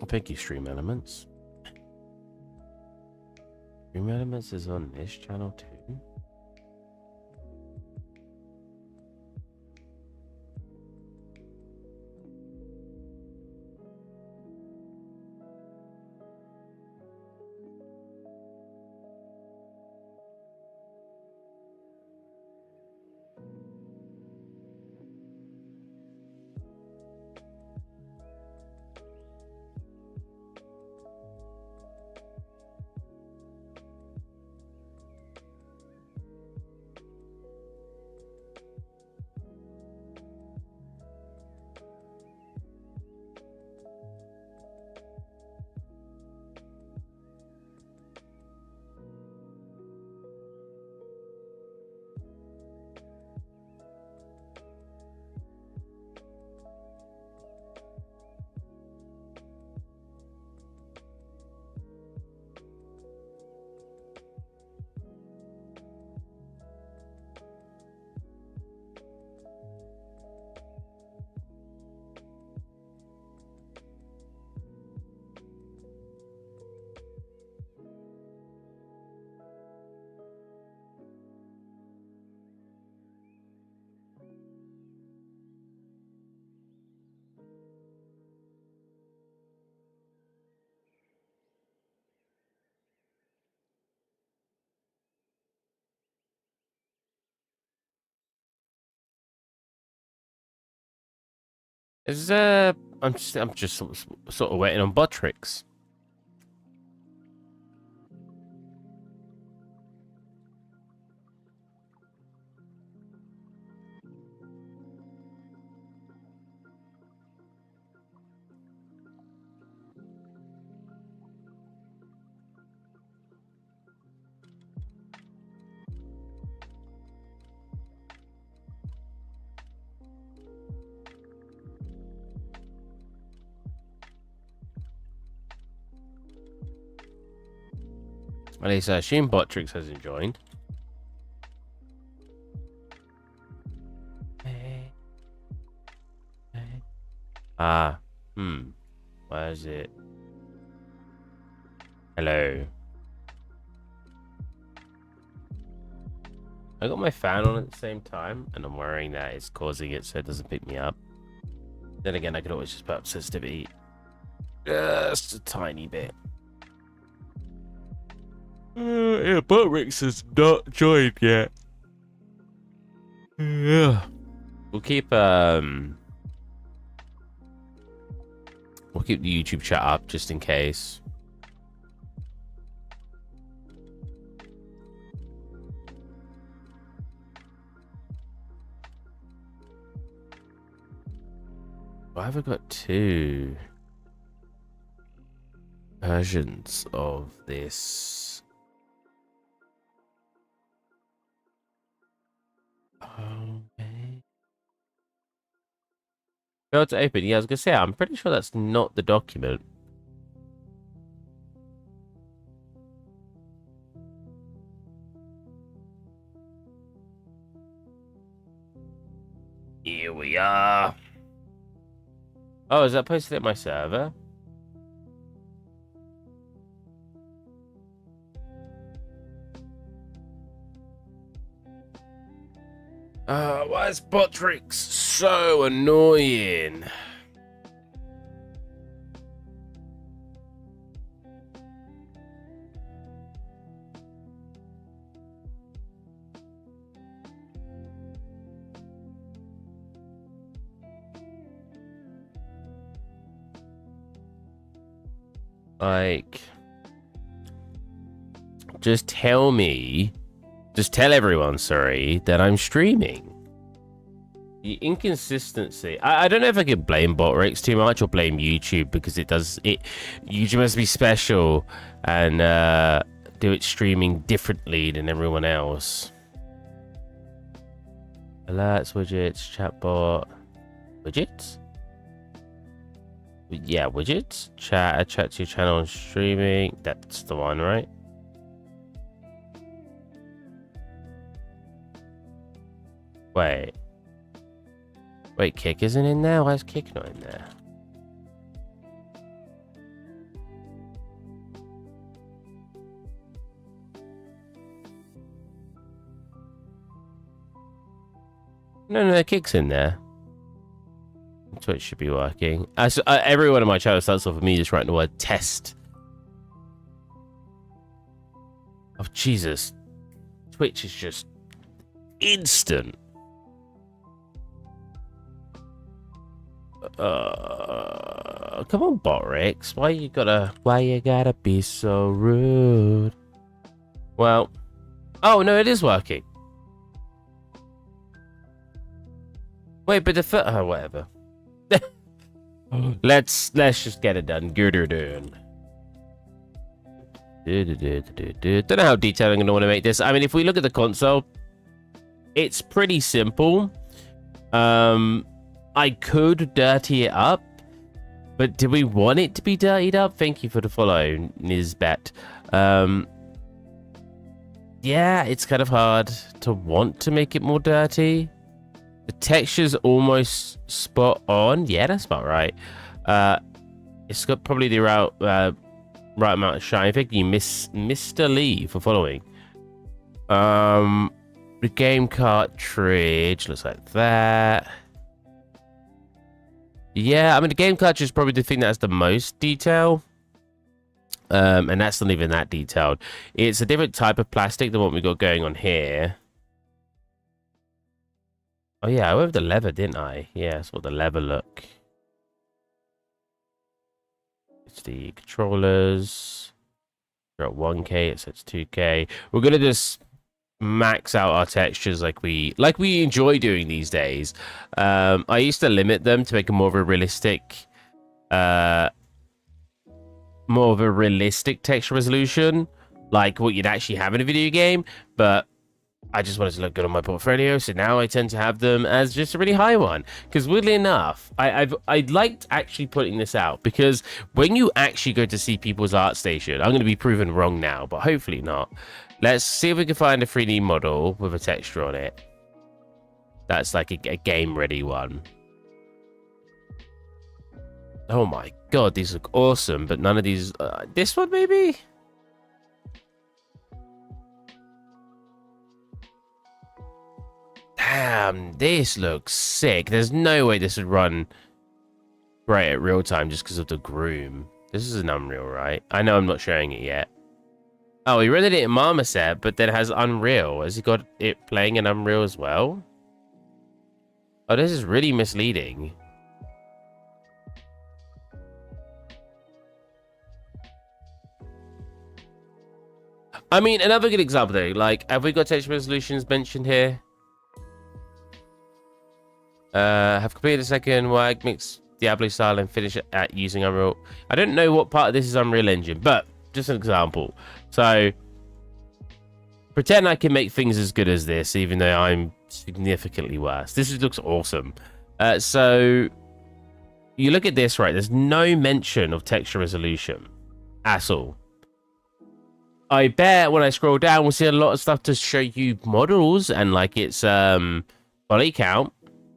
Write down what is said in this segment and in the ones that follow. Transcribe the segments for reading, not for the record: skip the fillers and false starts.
Thank you, Stream Elements. Stream Elements is on this channel too. I'm just sort of waiting on Buttricks. At least I assume Buttricks hasn't joined. Where is it? Hello. I got my fan on at the same time, and I'm worrying that it's causing it so it doesn't pick me up. Then again, I could always just put up sensitivity just a tiny bit. Yeah, Buttricks has not joined yet. Yeah. We'll keep the YouTube chat up just in case. Why have I got two versions of this? Okay. Failed to open. Yeah, I was gonna say, I'm pretty sure that's not the document. Here we are. Oh, is that posted at my server? Why is Buttricks so annoying? Like, just tell everyone, sorry, that I'm streaming. The inconsistency. I don't know if I could blame Botrex too much or blame YouTube, because YouTube must be special and do its streaming differently than everyone else. Alerts, widgets, chatbot. Widgets? Yeah, widgets. Chat to your channel and streaming. That's the one, right? Wait. Wait, Kick isn't in there? Why is Kick not in there? No, Kick's in there. Twitch should be working. Every one of my channels starts off with me just writing the word test. Oh, Jesus. Twitch is just instant. Come on, Botrix. Why you gotta be so rude? Well, oh no, it is working. Wait, but the oh, whatever. Let's just get it done. Girder done. Don't know how detailed I'm gonna want to make this. I mean, if we look at the console, it's pretty simple. I could dirty it up, but do we want it to be dirtied up? Thank you for the follow, Nizbet. Yeah, it's kind of hard to want to make it more dirty. The texture's almost spot on. Yeah, that's about right. It's got probably the right amount of shine. I think you miss Mr. Lee for following. The game cartridge looks like that. Yeah, I mean the game cartridge is probably the thing that has the most detail. And that's not even that detailed. It's a different type of plastic than what we got going on here. Oh yeah, I went with the leather, didn't I? Yeah, that's what the leather look. It's the controllers. We're at 1K, it says 2K. We're gonna just max out our textures like we enjoy doing these days. I used to limit them to make a more of a realistic texture resolution, like what you'd actually have in a video game, but I just wanted to look good on my portfolio, so now I tend to have them as just a really high one. Because weirdly enough, I liked actually putting this out, because when you actually go to see people's ArtStation, I'm going to be proven wrong now, but hopefully not. Let's see if we can find a 3D model with a texture on it. That's like a game-ready one. Oh my god, these look awesome, but none of these... this one, maybe? Damn, this looks sick. There's no way this would run great at real time just because of the groom. This is an Unreal, right? I know I'm not showing it yet. Oh, he rendered it in Marmoset, but then has Unreal. Has he got it playing in Unreal as well? Oh, this is really misleading. I mean, another good example though, like, have we got texture resolutions mentioned here? Have completed the second WAG, mix Diablo style and finish it at using Unreal. I don't know what part of this is Unreal Engine, but just an example. So, pretend I can make things as good as this, even though I'm significantly worse. This looks awesome. So, you look at this, right? There's no mention of texture resolution at all. I bet when I scroll down, we'll see a lot of stuff to show you models and like its poly count,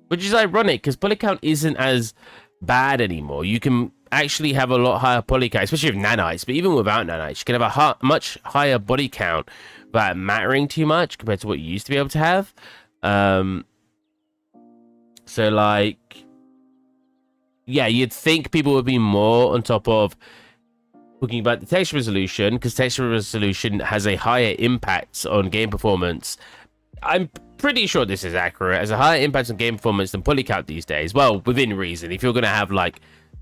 which is ironic because poly count isn't as bad anymore. You can actually have a lot higher poly count, especially with nanites, but even without nanites, you can have a much higher body count without mattering too much compared to what you used to be able to have. So like, yeah, you'd think people would be more on top of talking about the texture resolution, because texture resolution has a higher impact on game performance. I'm pretty sure this is accurate. Has a higher impact on game performance than poly count these days. Well, within reason. If you're going to have like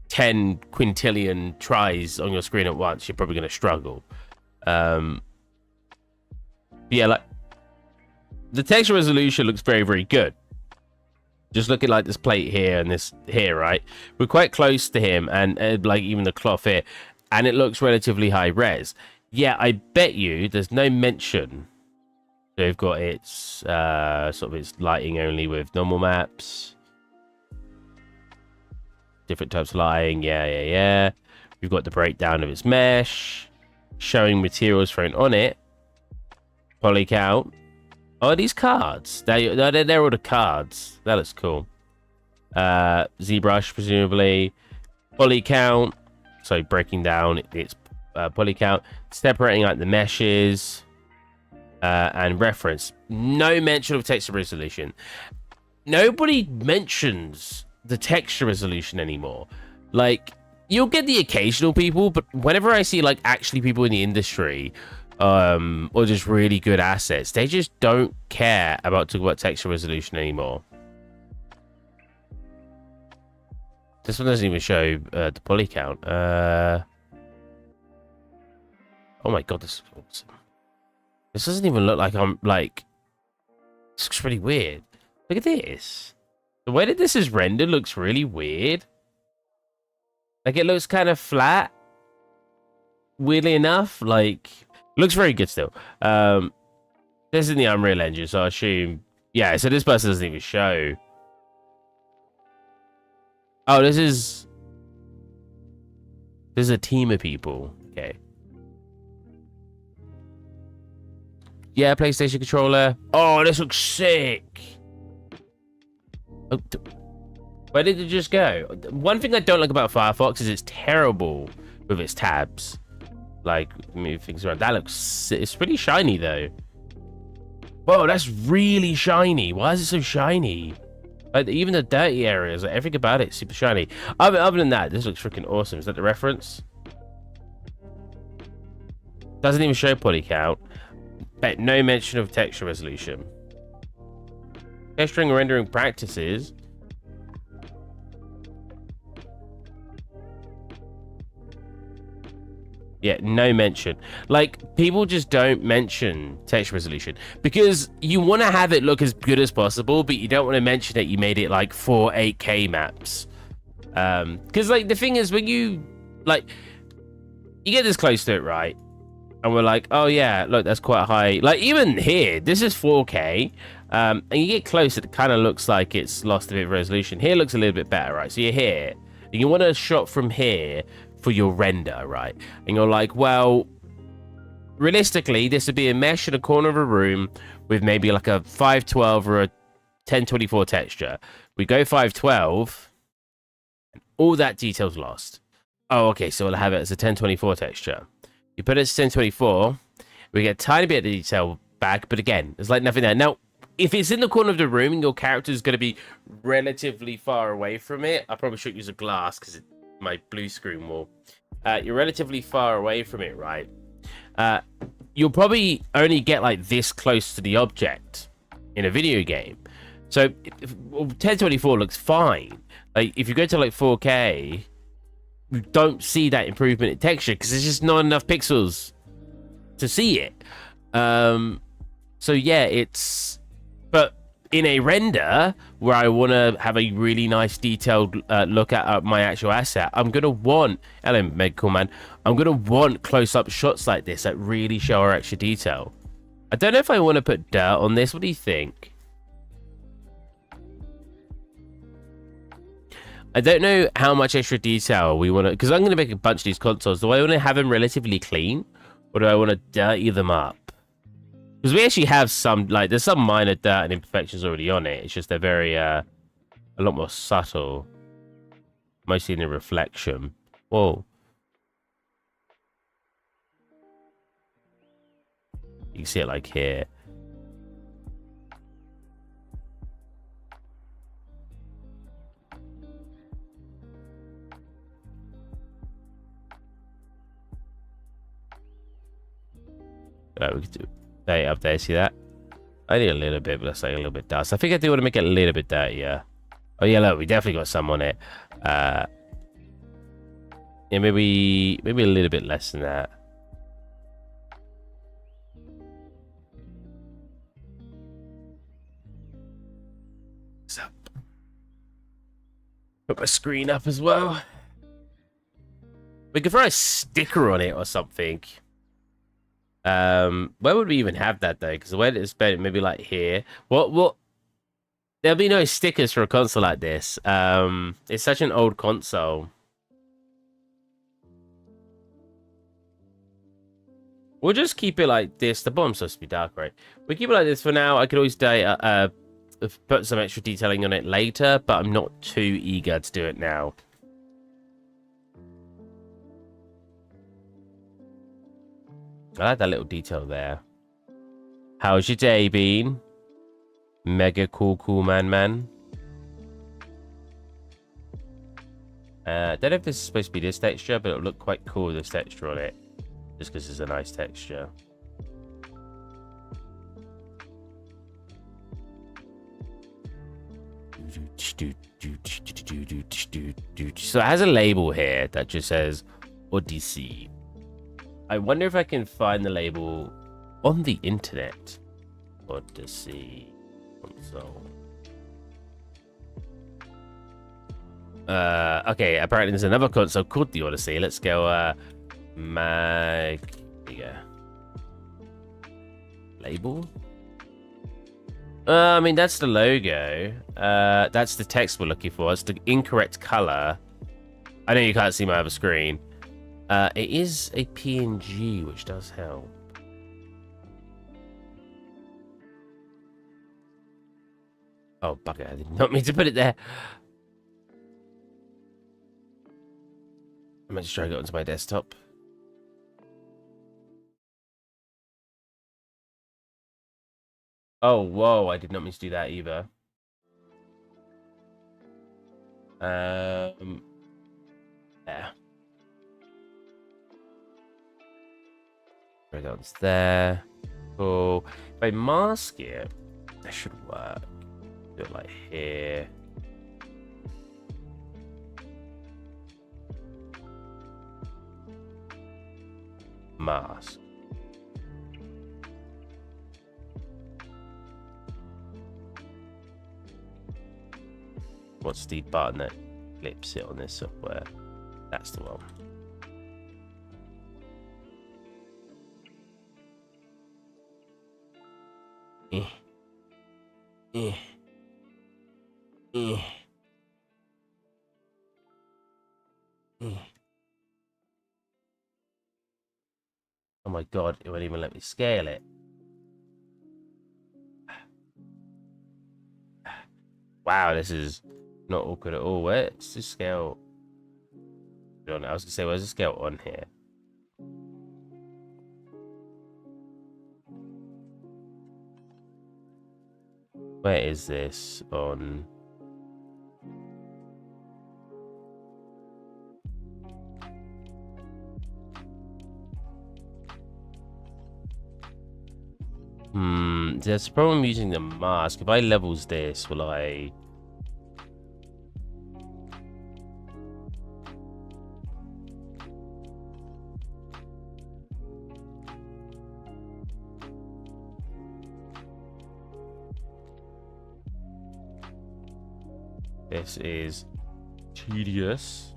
10 quintillion tries on your screen at once, you're probably going to struggle. Yeah, like the texture resolution looks very, very good. Just look at like this plate here and this here, right? We're quite close to him, and like even the cloth here. And it looks relatively high res. Yeah, I bet you there's no mention So we've got its sort of its lighting only with normal maps. Different types of lighting, yeah. We've got the breakdown of its mesh, showing materials thrown on it. Poly count. Oh, these cards. They're all the cards. That looks cool. ZBrush, presumably. Poly count. So breaking down its poly count. Separating out the meshes. And reference. No mention of texture resolution. Nobody mentions the texture resolution anymore. Like, you'll get the occasional people, but whenever I see like actually people in the industry or just really good assets, they just don't care about talking about texture resolution anymore. This one doesn't even show the poly count. Oh my god, this is awesome. This doesn't even look like I'm like. This looks really weird. Look at this. The way that this is rendered looks really weird. Like, it looks kind of flat. Weirdly enough, like, looks very good still. This is in the Unreal Engine, so I assume. Yeah, so this person doesn't even show. Oh, this is a team of people. Okay. Yeah, PlayStation controller. Oh, this looks sick. Oh, where did it just go? One thing I don't like about Firefox is it's terrible with its tabs. Like, move things around. That looks... It's pretty shiny, though. Whoa, that's really shiny. Why is it so shiny? Like, even the dirty areas, like, everything about it is super shiny. Other than that, this looks freaking awesome. Is that the reference? Doesn't even show poly count. But no mention of texture resolution. Texturing and rendering practices. Yeah, no mention. Like, people just don't mention texture resolution because you want to have it look as good as possible, but you don't want to mention that you made it like 4 8K maps. Because like the thing is, when you like, you get this close to it, right? And we're like, oh yeah, look, that's quite high. Like, even here, this is 4K. And you get close, it kind of looks like it's lost a bit of resolution. Here looks a little bit better, right? So you're here. And you want a shot from here for your render, right? And you're like, well, realistically, this would be a mesh in a corner of a room with maybe like a 512 or a 1024 texture. We go 512, and all that detail's lost. Oh, okay, so we'll have it as a 1024 texture. You put it as 1024, we get a tiny bit of detail back, but again, there's like nothing there. Now, if it's in the corner of the room and your character is going to be relatively far away from it, I probably should use a glass because my blue screen will. You're relatively far away from it, right? You'll probably only get like this close to the object in a video game. So 1024 looks fine. Like if you go to like 4K, you don't see that improvement in texture because there's just not enough pixels to see it. So yeah, it's... But in a render where I want to have a really nice detailed look at my actual asset, I'm going to want... Hello, Meg, cool man. I'm going to want close-up shots like this that really show our extra detail. I don't know if I want to put dirt on this. What do you think? I don't know how much extra detail we want to... Because I'm going to make a bunch of these consoles. Do I want to have them relatively clean? Or do I want to dirty them up? Because we actually have some... Like, there's some minor dirt and imperfections already on it. It's just they're very... a lot more subtle. Mostly in the reflection. Whoa. You can see it like here. We could do that up there. See that? I need a little bit, but that's like a little bit dust. I think I do want to make it a little bit dirtier. Oh yeah, look, we definitely got some on it. Yeah, maybe a little bit less than that. What's up? Put my screen up as well. We could throw a sticker on it or something. Where would we even have that though? Because the way that it's spent, maybe like here. What? There'll be no stickers for a console like this. It's such an old console. We'll just keep it like this. The bottom's supposed to be dark, right? We keep it like this for now. I could always put some extra detailing on it later, but I'm not too eager to do it now. I like that little detail there. How's your day been? Mega cool man. Don't know if this is supposed to be this texture, but it'll look quite cool with this texture on it. Just because it's a nice texture. So it has a label here that just says Odyssey. I wonder if I can find the label on the internet. Odyssey console. Okay, apparently there's another console called the Odyssey. Let's go there you go. Label? I mean, that's the logo. That's the text we're looking for. It's the incorrect color. I know you can't see my other screen. It is a PNG, which does help. Oh, bugger. I did not mean to put it there. I meant to drag it onto my desktop. Oh, whoa. I did not mean to do that either. Yeah. Drag it onto there. Cool. If I mask it, that should work. Do it like here. Mask. What's the button that flips it on this software? That's the one. Eh. Eh. Eh. Eh. Oh my god, it won't even let me scale it. Wow, this is not awkward at all. Where's the scale? I was gonna say, where's the scale on here? Where is this on? There's a problem using the mask. If I levels this, will I? This is tedious.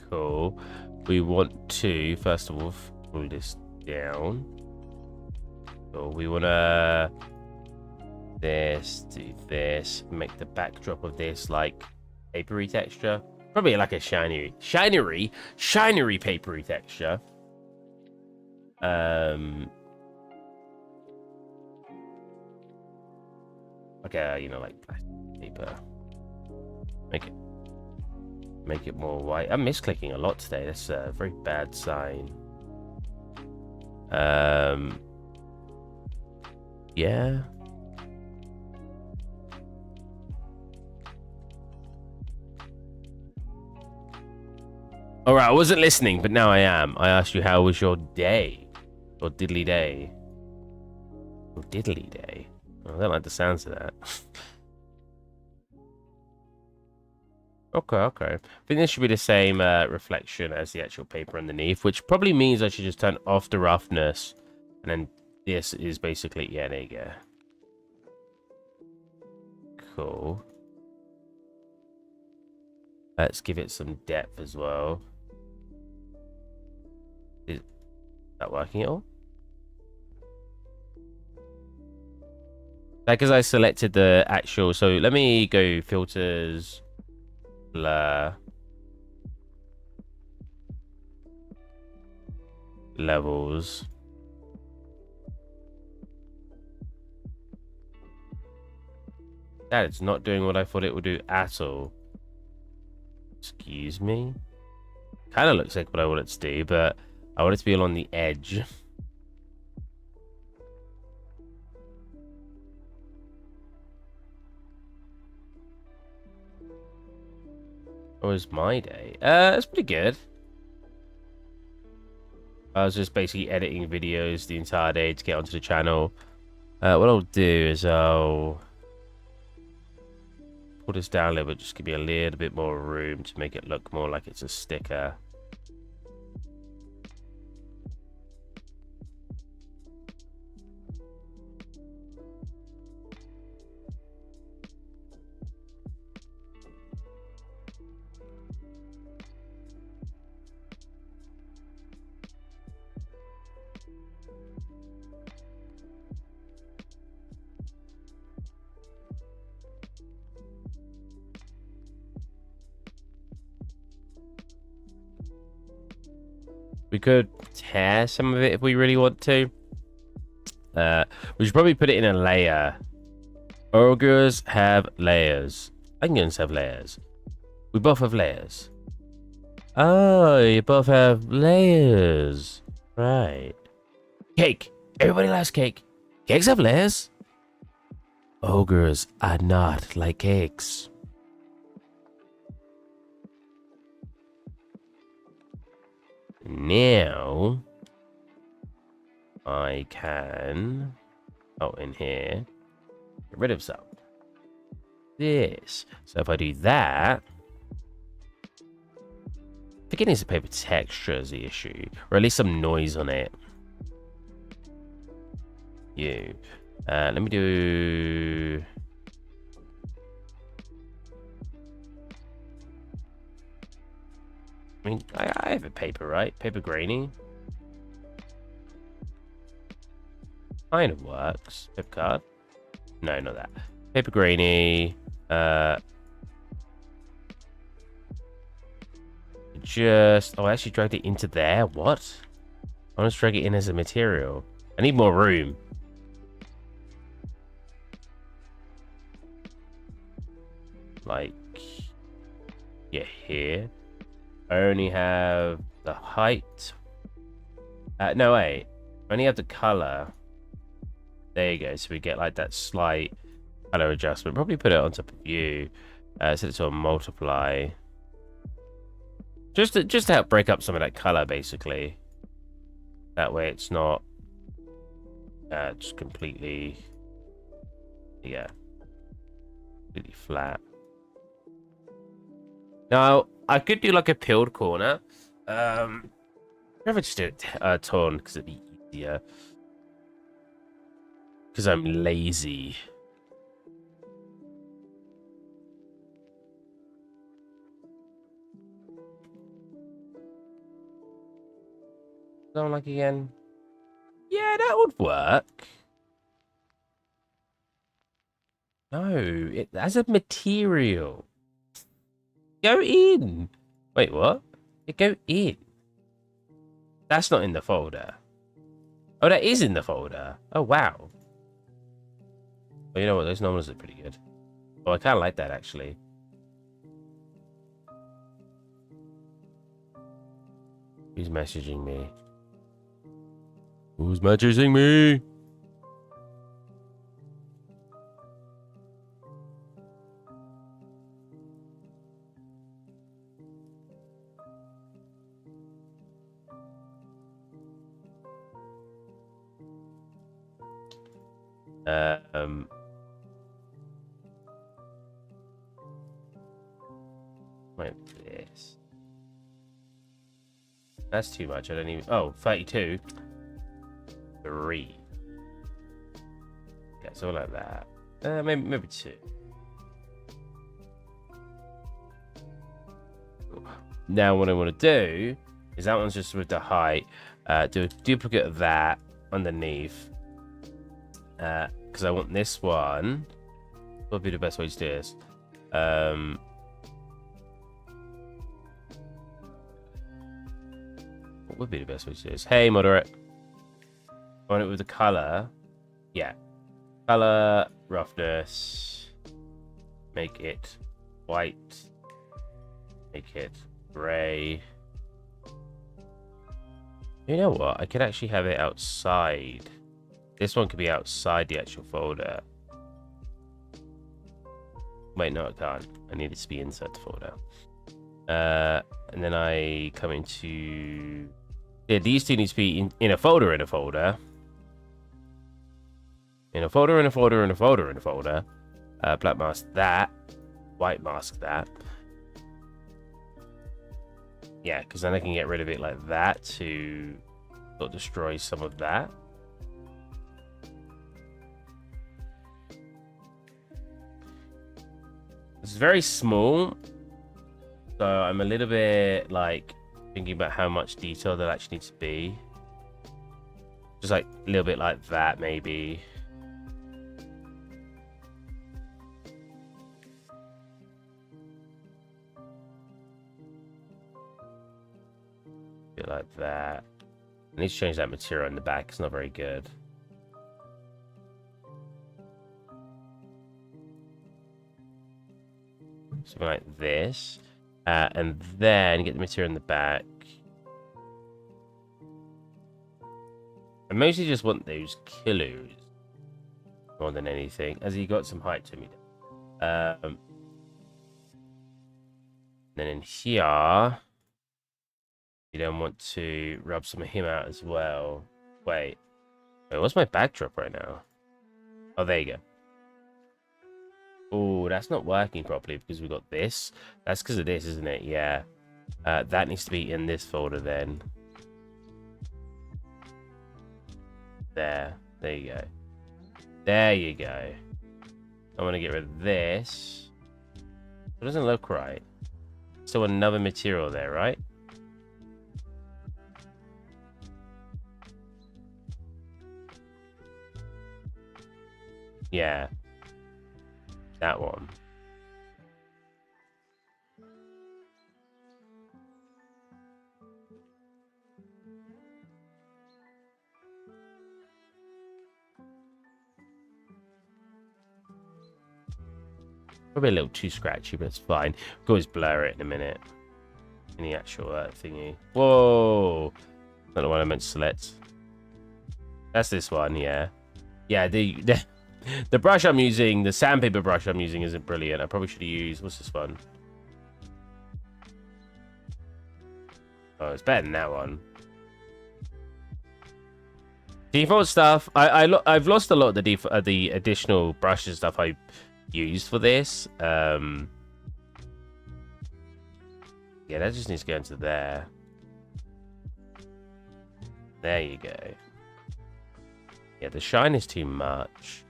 Cool. We want to, first of all, pull this down. So we want to do this, make the backdrop of this like papery texture. Probably like a shiny papery texture. Okay, you know, like paper. Make it more white. I'm misclicking a lot today. That's a very bad sign. Yeah. All right, I wasn't listening, but now I am. I asked you, how was your day? Or diddly day? Or diddly day? I don't like the sounds of that. Okay. I think this should be the same reflection as the actual paper underneath, which probably means I should just turn off the roughness. And then this is basically, yeah, there you go. Cool. Let's give it some depth as well. Is that working at all? Because I selected the actual, so let me go filters, blur, levels. That it's not doing what I thought it would do at all. Excuse me. Kind of looks like what I want it to do, but I want it to be along the edge. Or was my day? It's pretty good. I was just basically editing videos the entire day to get onto the channel. What I'll do is I'll pull this down a little bit, just give me a little bit more room to make it look more like it's a sticker. We could tear some of it if we really want to. We should probably put it in a layer. Ogres have layers. Onions have layers. We both have layers. Oh, you both have layers. Right. Cake. Everybody likes cake. Cakes have layers. Ogres are not like cakes. Now, I can, in here, get rid of some. This. So if I do that, I think it needs a paper texture is the issue, or at least some noise on it. Let me do. I mean, I have a paper, right? Paper grainy. Kind of works. Paper card. No, not that. Paper grainy. Just. Oh, I actually dragged it into there. What? I want to drag it in as a material. I need more room. Like. Yeah, here. I only have the height. No, wait. I only have the color. There you go. So we get like that slight color adjustment. Probably put it on top of you. Set it to a multiply. Just to help break up some of that color, basically. That way it's not just completely, yeah, completely flat. Now, I could do like a peeled corner. I'd rather just do it torn because it'd be easier. Because I'm lazy. Don't like again. Yeah, that would work. No, it as a material. Go in. Wait, what? It go in. That's not in the folder. Oh, that is in the folder. Oh, wow. Well, you know what? Those normals are pretty good. Oh, I kind of like that, actually. Who's messaging me? Who's messaging me? Like this. That's too much. I don't even. Oh, 32. 3. Yeah, so like that. Maybe 2. Now what I want to do is that one's just with the height. Do a duplicate of that underneath. Because I want this one. What would be the best way to do this? What would be the best way to do this? Hey, moderate. I want it with the color. Yeah. Color, roughness. Make it white. Make it gray. You know what? I could actually have it outside. This one could be outside the actual folder. Wait, no, I can't. I need it to be inside the folder. And then I come into... Yeah, these two need to be in a folder in a folder. In a folder in a folder in a folder in a folder. Black mask that. White mask that. Yeah, because then I can get rid of it like that to sort of destroy some of that. It's very small, so I'm a little bit like thinking about how much detail there actually needs to be. Just like a little bit like that, maybe. A bit like that. I need to change that material in the back. It's not very good. Something like this. And then get the material in the back. I mostly just want those kilos more than anything. As he got some height to me. Then in here, you don't want to rub some of him out as well. Wait, what's my backdrop right now? Oh, there you go. Oh, that's not working properly because we got this. That's because of this, isn't it? Yeah. That needs to be in this folder then. There you go. There you go. I want to get rid of this. It doesn't look right. So another material there, right? Yeah. That one. Probably a little too scratchy, but it's fine. We can always blur it in a minute. In the actual thingy. Whoa! Not the one I meant to select. That's this one, yeah. Yeah, the brush I'm using, the sandpaper brush I'm using isn't brilliant. I probably should have used... What's this one? Oh, it's better than that one. Default stuff. I've lost a lot of the additional brushes stuff I used for this. Yeah, that just needs to go into there. There you go. Yeah, the shine is too much.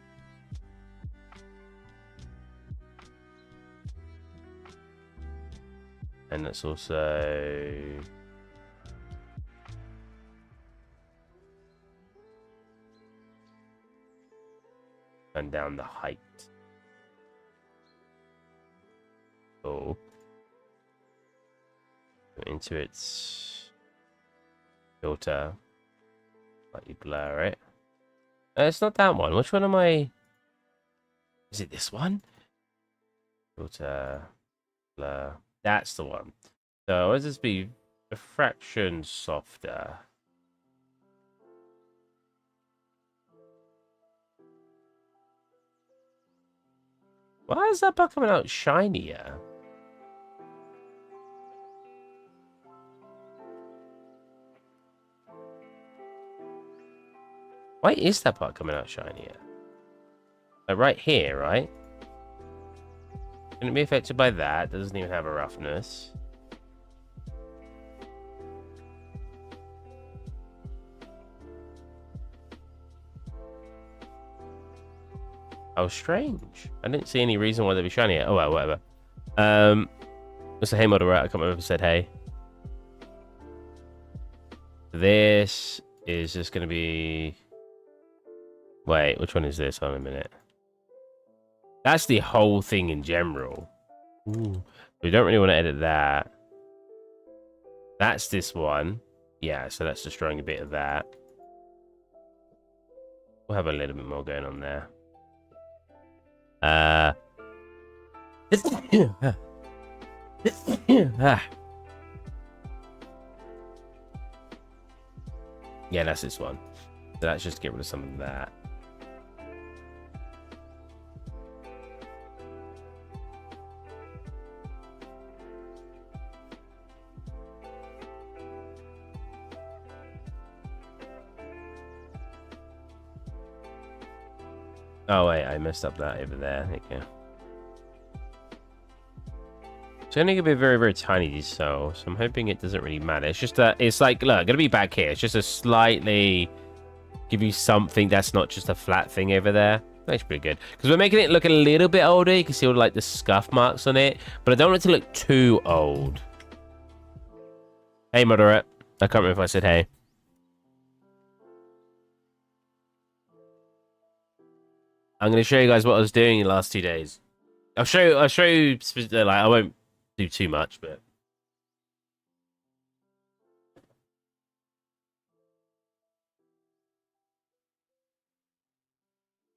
And let's also... turn down the height. Oh. Into its filter. Let you blur it. It's not that one. Which one am I? Is it this one? Filter. Blur. That's the one. So let's just be a fraction softer. Why is that part coming out shinier? Why is that part coming out shinier? Like right here, right? Shouldn't it be affected by that? Doesn't even have a roughness. Oh, strange. I didn't see any reason why they'd be shinier. Oh, well, whatever. What's the hey moderator? I can't remember if I said hey. This is just going to be... Wait, which one is this? Hold on a minute. That's the whole thing in general. Ooh. We don't really want to edit that. That's this one. Yeah, so that's destroying a bit of that. We'll have a little bit more going on there. Yeah, that's this one. So let's just get rid of some of that. Oh wait, I messed up that over there. There you go. It's only gonna be a very, very tiny detail, so I'm hoping it doesn't really matter. It's just that it's like, look, gonna be back here. It's just a slightly give you something that's not just a flat thing over there. That's pretty good because we're making it look a little bit older. You can see all like the scuff marks on it, but I don't want it to look too old. Hey, moderate. I can't remember if I said hey. I'm gonna show you guys what I was doing in the last 2 days. I'll show you. Like, I won't do too much, but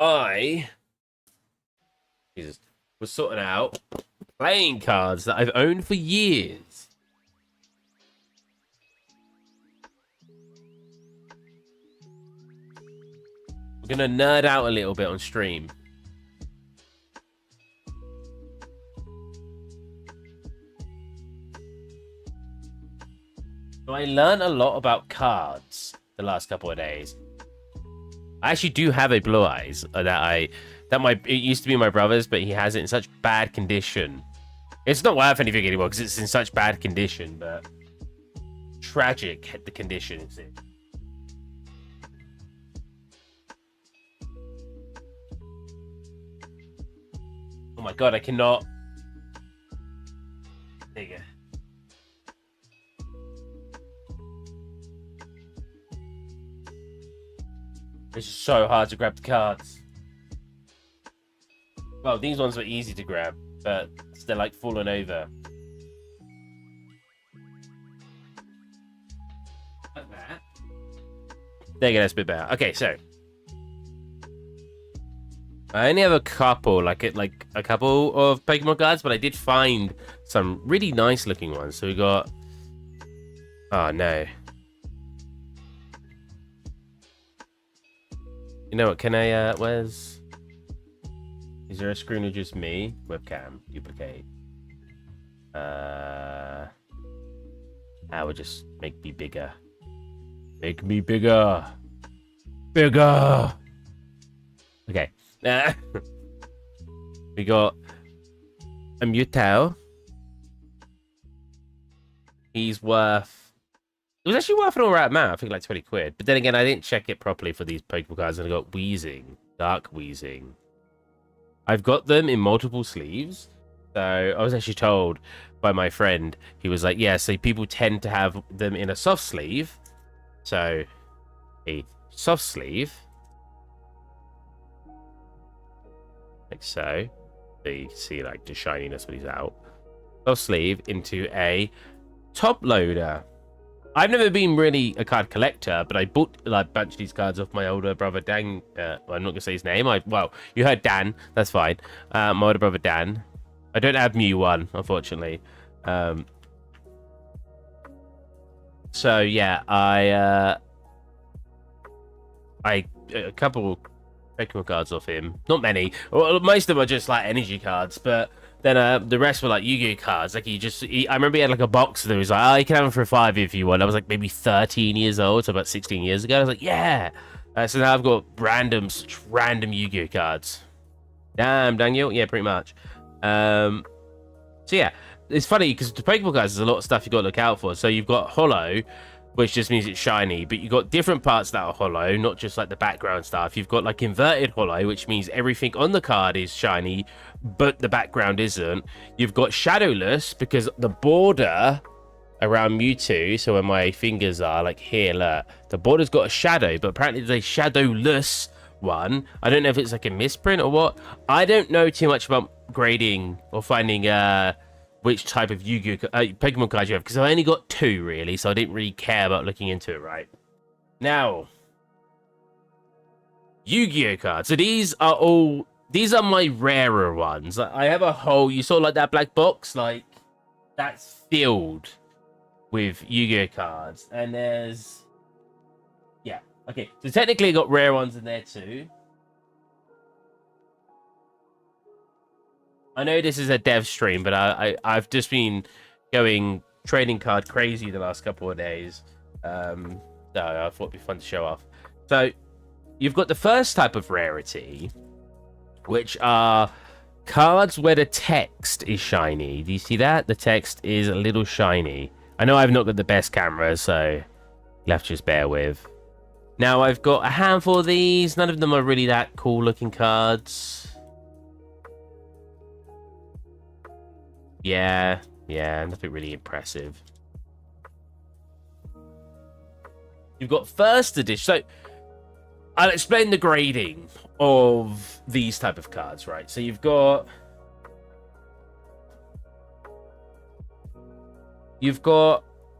I was sorting out playing cards that I've owned for years. We're gonna nerd out a little bit on stream. So I learned a lot about cards the last couple of days. I actually do have a Blue Eyes it used to be my brother's, but he has it in such bad condition. It's not worth anything anymore because it's in such bad condition, but tragic the condition it's in. Oh my god, I cannot. There you go. It's just so hard to grab the cards. Well, these ones were easy to grab, but they're like falling over. Like that. There you go, that's a bit better. Okay, so I only have a couple, like a couple of Pokemon cards, but I did find some really nice looking ones. So we got... Oh, no. You know what, can I, where's... Is there a screen or just me? Webcam, duplicate. I would just make me bigger. Make me bigger. Bigger! Okay. We got a Mewtwo. He's worth... It was actually worth an alright amount. I think like 20 quid. But then again, I didn't check it properly for these Pokemon cards. And I got Weezing. Dark Weezing. I've got them in multiple sleeves. So I was actually told by my friend. He was like, yeah, so people tend to have them in a soft sleeve. So a soft sleeve. Like so. So you can see like the shininess when he's out. Soft sleeve into a top loader. I've never been really a card collector, but I bought like a bunch of these cards off my older brother Dan. Well, I'm not gonna say his name. Well, you heard Dan. That's fine. My older brother Dan. I don't have Mew one, unfortunately. So yeah, a couple Pokemon cards off him. Not many. Well, most of them are just like energy cards, but then the rest were like Yu-Gi-Oh cards. Like I remember he had like a box that was like, oh, you can have them for $5 if you want. I was like maybe 13 years old, so about 16 years ago. I was like, yeah. So now I've got such random Yu-Gi-Oh cards. Damn, Daniel. Yeah, pretty much. So yeah, it's funny because the Pokemon cards, there's a lot of stuff you got to look out for. So you've got Holo. which just means it's shiny. But you've got different parts that are hollow, not just like the background stuff. You've got like inverted hollow, which means everything on the card is shiny, but the background isn't. You've got shadowless, because the border around Mewtwo, so where my fingers are, like here, look, the border's got a shadow, but apparently there's a shadowless one. I don't know if it's like a misprint or what. I don't know too much about grading or finding which type of Yu-Gi-Oh Pokemon cards you have, because I only got 2 really, so I didn't really care about looking into it. Right now, Yu-Gi-Oh cards, so these are my rarer ones. I have a whole, you saw like that black box, like that's filled with Yu-Gi-Oh cards, and there's, yeah, okay, so technically I got rare ones in there too. I know this is a dev stream, but I've just been going trading card crazy the last couple of days. So I thought it'd be fun to show off. So you've got the first type of rarity, which are cards where the text is shiny. Do you see that? The text is a little shiny. I know I've not got the best camera, so you'll have to just bear with. Now I've got a handful of these. None of them are really that cool looking cards. Yeah, nothing really impressive. You've got first edition. So I'll explain the grading of these type of cards, right? So you've got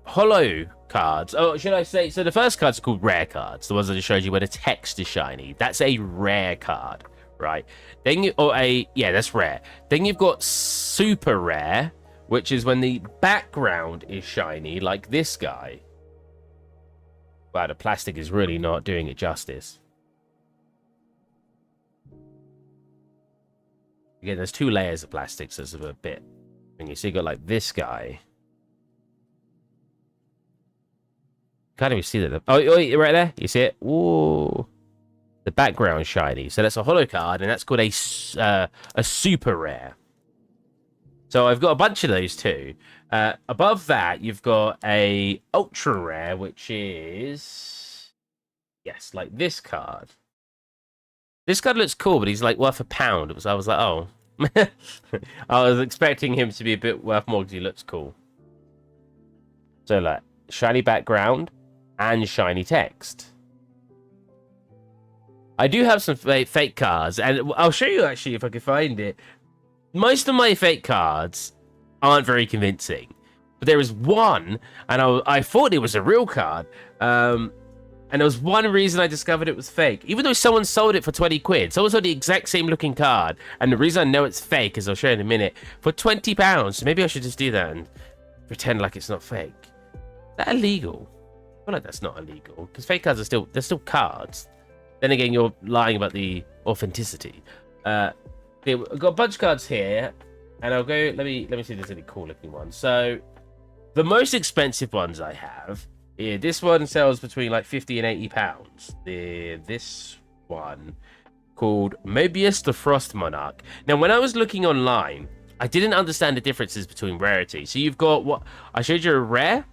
hollow cards. Oh, should I say? So the first cards are called rare cards. The ones that I showed you where the text is shiny. That's a rare card, right? Then that's rare. Then you've got super rare, which is when the background is shiny, like this guy. Wow, the plastic is really not doing it justice. Again, there's 2 layers of plastic, so it's a bit. And you see, you got like this guy. Can't even see that. Oh, right there. You see it? Whoa. The background shiny. So that's a hollow card, and that's called a super rare. So I've got a bunch of those too. Above that, you've got a ultra rare, which is, yes, like this card. This card looks cool, but he's like worth £1. I was like, oh. I was expecting him to be a bit worth more because he looks cool. So like shiny background and shiny text. I do have some fake cards, and I'll show you actually if I can find it. Most of my fake cards aren't very convincing, but there was one, and I thought it was a real card. And there was one reason I discovered it was fake. Even though someone sold it for 20 quid. Someone sold the exact same looking card. And the reason I know it's fake, as I'll show you in a minute, for £20. So maybe I should just do that and pretend like it's not fake. Is that illegal? I feel like that's not illegal. Because fake cards are they're still cards. Then again, you're lying about the authenticity. Okay, I've got a bunch of cards here. And I'll go, let me see if there's any cool looking ones. So, the most expensive ones I have, yeah, this one sells between like £50 and £80. This one called Mobius the Frost Monarch. Now, when I was looking online, I didn't understand the differences between rarity. So you've got what I showed you, a rare,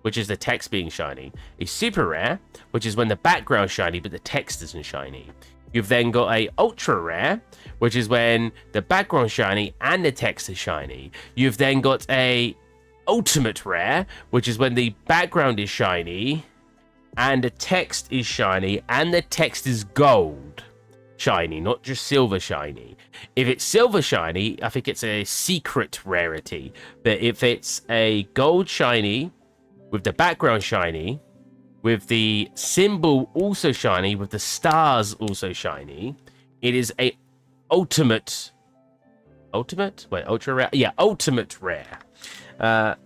which is the text being shiny. A super rare, which is when the background's shiny but the text isn't shiny. You've then got a ultra rare, which is when the background's shiny and the text is shiny. You've then got a ultimate rare, which is when the background is shiny and the text is shiny and the text is gold shiny, not just silver shiny. If it's silver shiny, I think it's a secret rarity. But if it's a gold shiny with the background shiny, with the symbol also shiny, with the stars also shiny, it is a ultimate wait, ultra rare, yeah, ultimate rare. Because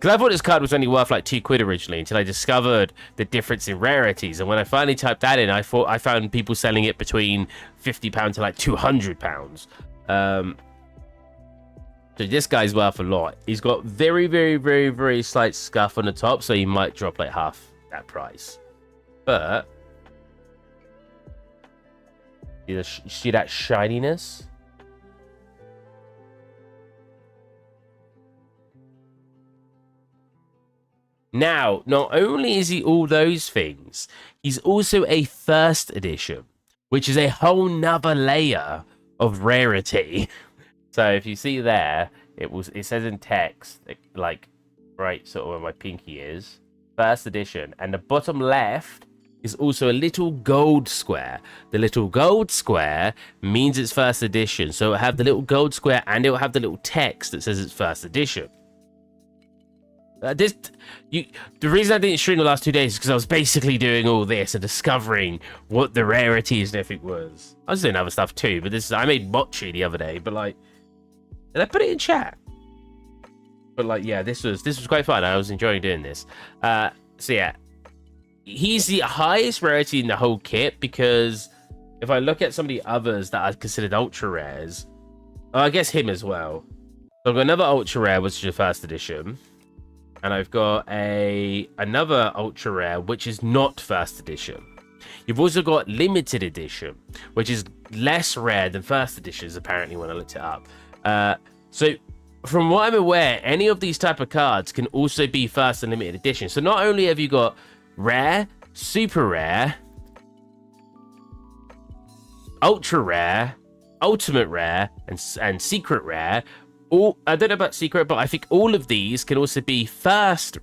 I thought this card was only worth like £2 originally, until I discovered the difference in rarities. And when I finally typed that in, I found people selling it between £50 to like £200. So this guy's worth a lot. He's got very, very, very, very slight scuff on the top, so he might drop like half that price. But see that shininess? Now, not only is he all those things, he's also a first edition, which is a whole nother layer of rarity. So if you see there, it says in text, like right sort of where my pinky is, first edition, and the bottom left is also a little gold square. The little gold square means it's first edition, so it'll have the little gold square and it'll have the little text that says it's first edition. The reason I didn't stream the last 2 days is because I was basically doing all this and discovering what the rarities and everything was. I was doing other stuff too, but I made mochi the other day, but like, did I put it in chat? But like, yeah, this was quite fun. I was enjoying doing this. So yeah, he's the highest rarity in the whole kit, because if I look at some of the others that are considered ultra rares, I guess him as well. So I've got another ultra rare, which is the first edition. And I've got another ultra rare, which is not first edition. You've also got limited edition, which is less rare than first editions, apparently, when I looked it up. So from what I'm aware, any of these type of cards can also be first and limited edition. So not only have you got rare, super rare, ultra rare, ultimate rare, and secret rare. I don't know about secret, but I think all of these can also be first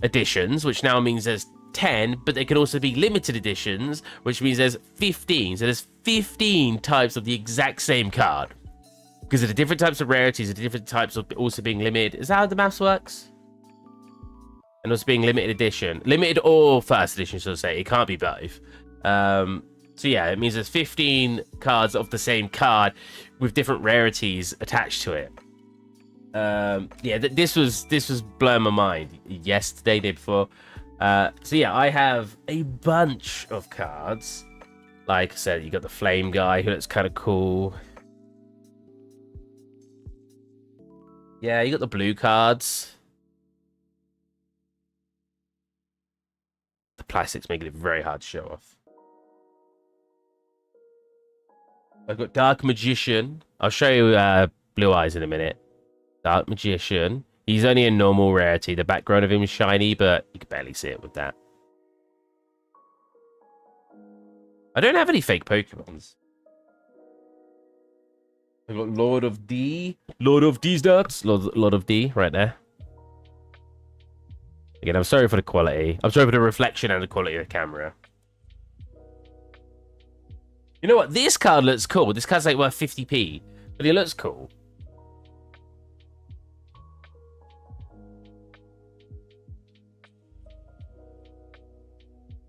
editions, which now means there's 10, but they can also be limited editions, which means there's 15. So there's 15 types of the exact same card, because of the different types of rarities, the different types of also being limited. Is that how the maths works? And also being limited edition, limited or first edition, should I say? It can't be both. So yeah, it means there's 15 cards of the same card with different rarities attached to it. Yeah, this was blowing my mind yesterday, day before. So yeah, I have a bunch of cards. Like I said, you got the flame guy who looks kind of cool. Yeah, you got the blue cards. The plastic's making it very hard to show off. I've got Dark Magician. I'll show you Blue Eyes in a minute. Dark Magician. He's only a normal rarity. The background of him is shiny, but you can barely see it with that. I don't have any fake Pokemons. I've got Lord of D. Lord of D's nuts. Lord of D right there. Again, I'm sorry for the quality. I'm sorry for the reflection and the quality of the camera. You know what? This card looks cool. This card's like worth 50p, but it looks cool.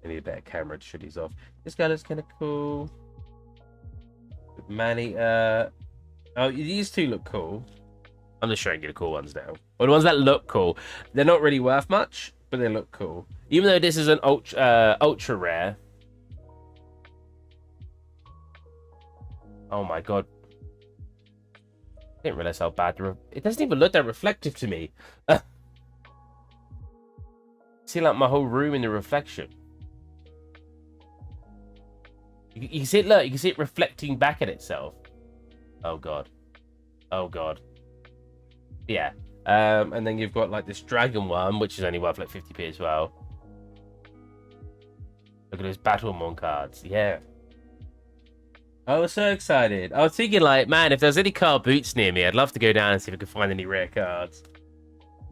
I need a better camera to show these off. This guy looks kind of cool. Manny, oh, these two look cool. I'm just showing you the cool ones now. Or the ones that look cool. They're not really worth much, but they look cool. Even though this is an ultra rare. Oh my god. I didn't realize how bad it doesn't even look that reflective to me. See like my whole room in the reflection. You can see it, look, you can see it reflecting back at itself. Oh god. Oh god. Yeah. And then you've got like this dragon one, which is only worth like 50p as well. Look at those Battlemon cards. Yeah. I was so excited. I was thinking like, man, if there's any car boots near me, I'd love to go down and see if I could find any rare cards.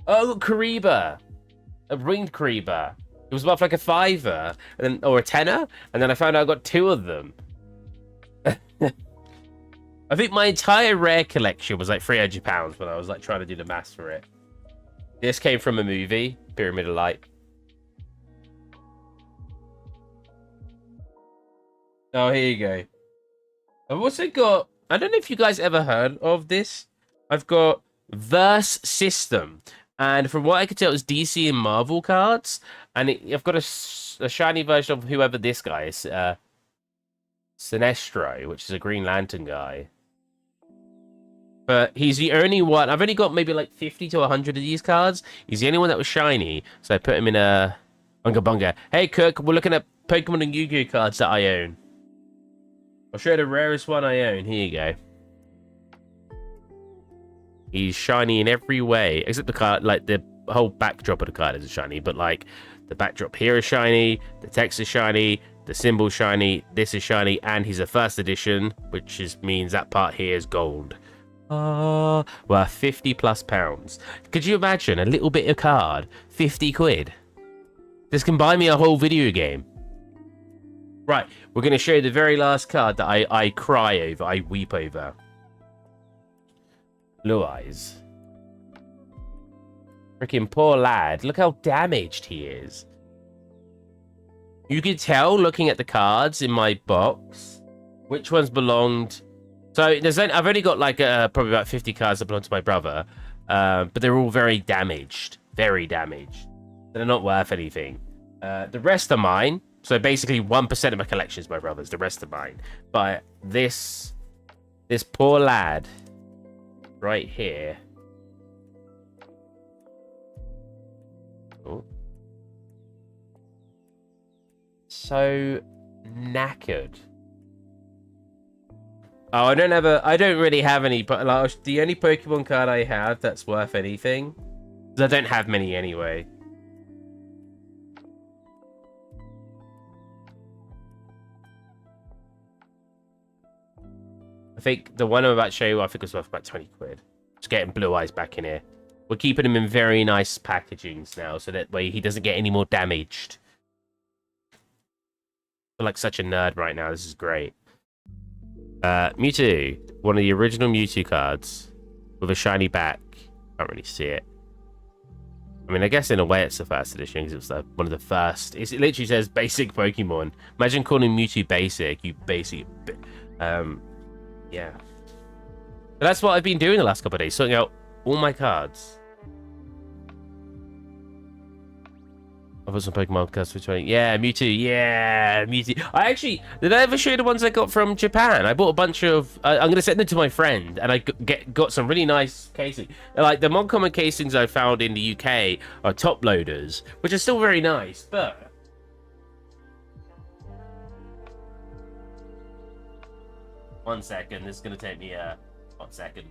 Oh, Kariba. A ringed Kariba. It was worth like a $5 and then, or a $10, and then I found out I got 2 of them. I think my entire rare collection was like £300 when I was like trying to do the maths for it. This came from a movie, Pyramid of Light. Oh, here you go. I've also got, I don't know if you guys ever heard of this. I've got Verse System. And from what I could tell, it's DC and Marvel cards. And I've got a shiny version of whoever this guy is. Sinestro, which is a Green Lantern guy. But he's the only one. I've only got maybe like 50 to 100 of these cards. He's the only one that was shiny. So I put him in a Bunga Bunga. Hey, Cook, we're looking at Pokemon and Yu-Gi-Oh cards that I own. I'll show you the rarest one I own. Here you go. He's shiny in every way, except the card, like the whole backdrop of the card is shiny, but like the backdrop here is shiny, the text is shiny, the symbol shiny, this is shiny, and he's a first edition, which means that part here is gold. Well, £50+. Could you imagine a little bit of card, 50 quid? This can buy me a whole video game. Right, we're going to show you the very last card that I cry over, I weep over. Blue Eyes. Freaking poor lad. Look how damaged he is. You could tell, looking at the cards in my box, which ones belonged. So I've only got like probably about 50 cards that belong to my brother, but they're all very damaged. Very damaged. They're not worth anything. The rest are mine. So basically 1% of my collection is my brother's. The rest are mine. But this poor lad right here. Oh. So knackered. Oh, I don't really have any, but like, the only Pokemon card I have that's worth anything, because I don't have many anyway. I think the one I'm about to show you, I think it's worth about 20 quid. Just getting Blue Eyes back in here. We're keeping him in very nice packagings now, so that way he doesn't get any more damaged. I feel like such a nerd right now. This is great. Mewtwo. One of the original Mewtwo cards with a shiny back. Can't really see it. I mean, I guess in a way it's the first edition because it was one of the first. It literally says basic Pokemon. Imagine calling Mewtwo basic. You basic. Yeah. But that's what I've been doing the last couple of days, sorting out all my cards. I've got some Pokemon cards for 20. Yeah, Mewtwo. Yeah, Mewtwo. Did I ever show you the ones I got from Japan? I bought a bunch of. I'm going to send them to my friend, and I got some really nice casing. Like the more common casings I found in the UK are top loaders, which are still very nice, but. One second. This is going to take me 1 second.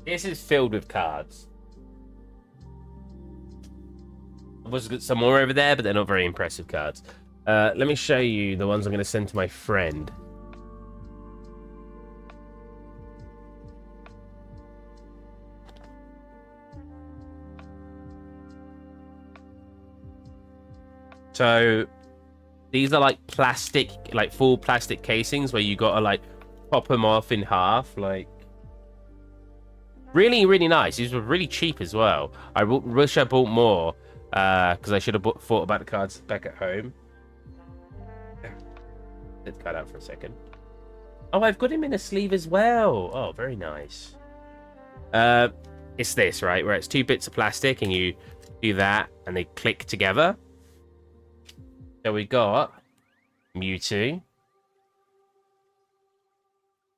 This is filled with cards. I've also got some more over there, but they're not very impressive cards. Let me show you the ones I'm going to send to my friend. So these are like plastic, like full plastic casings where you got to like pop them off in half, like. Really, really nice. These were really cheap as well. I wish I bought more because I should have thought about the cards back at home. Let's cut out for a second. Oh, I've got him in a sleeve as well. Oh, very nice. It's this, right? Where it's 2 bits of plastic and you do that and they click together. So we got Mewtwo.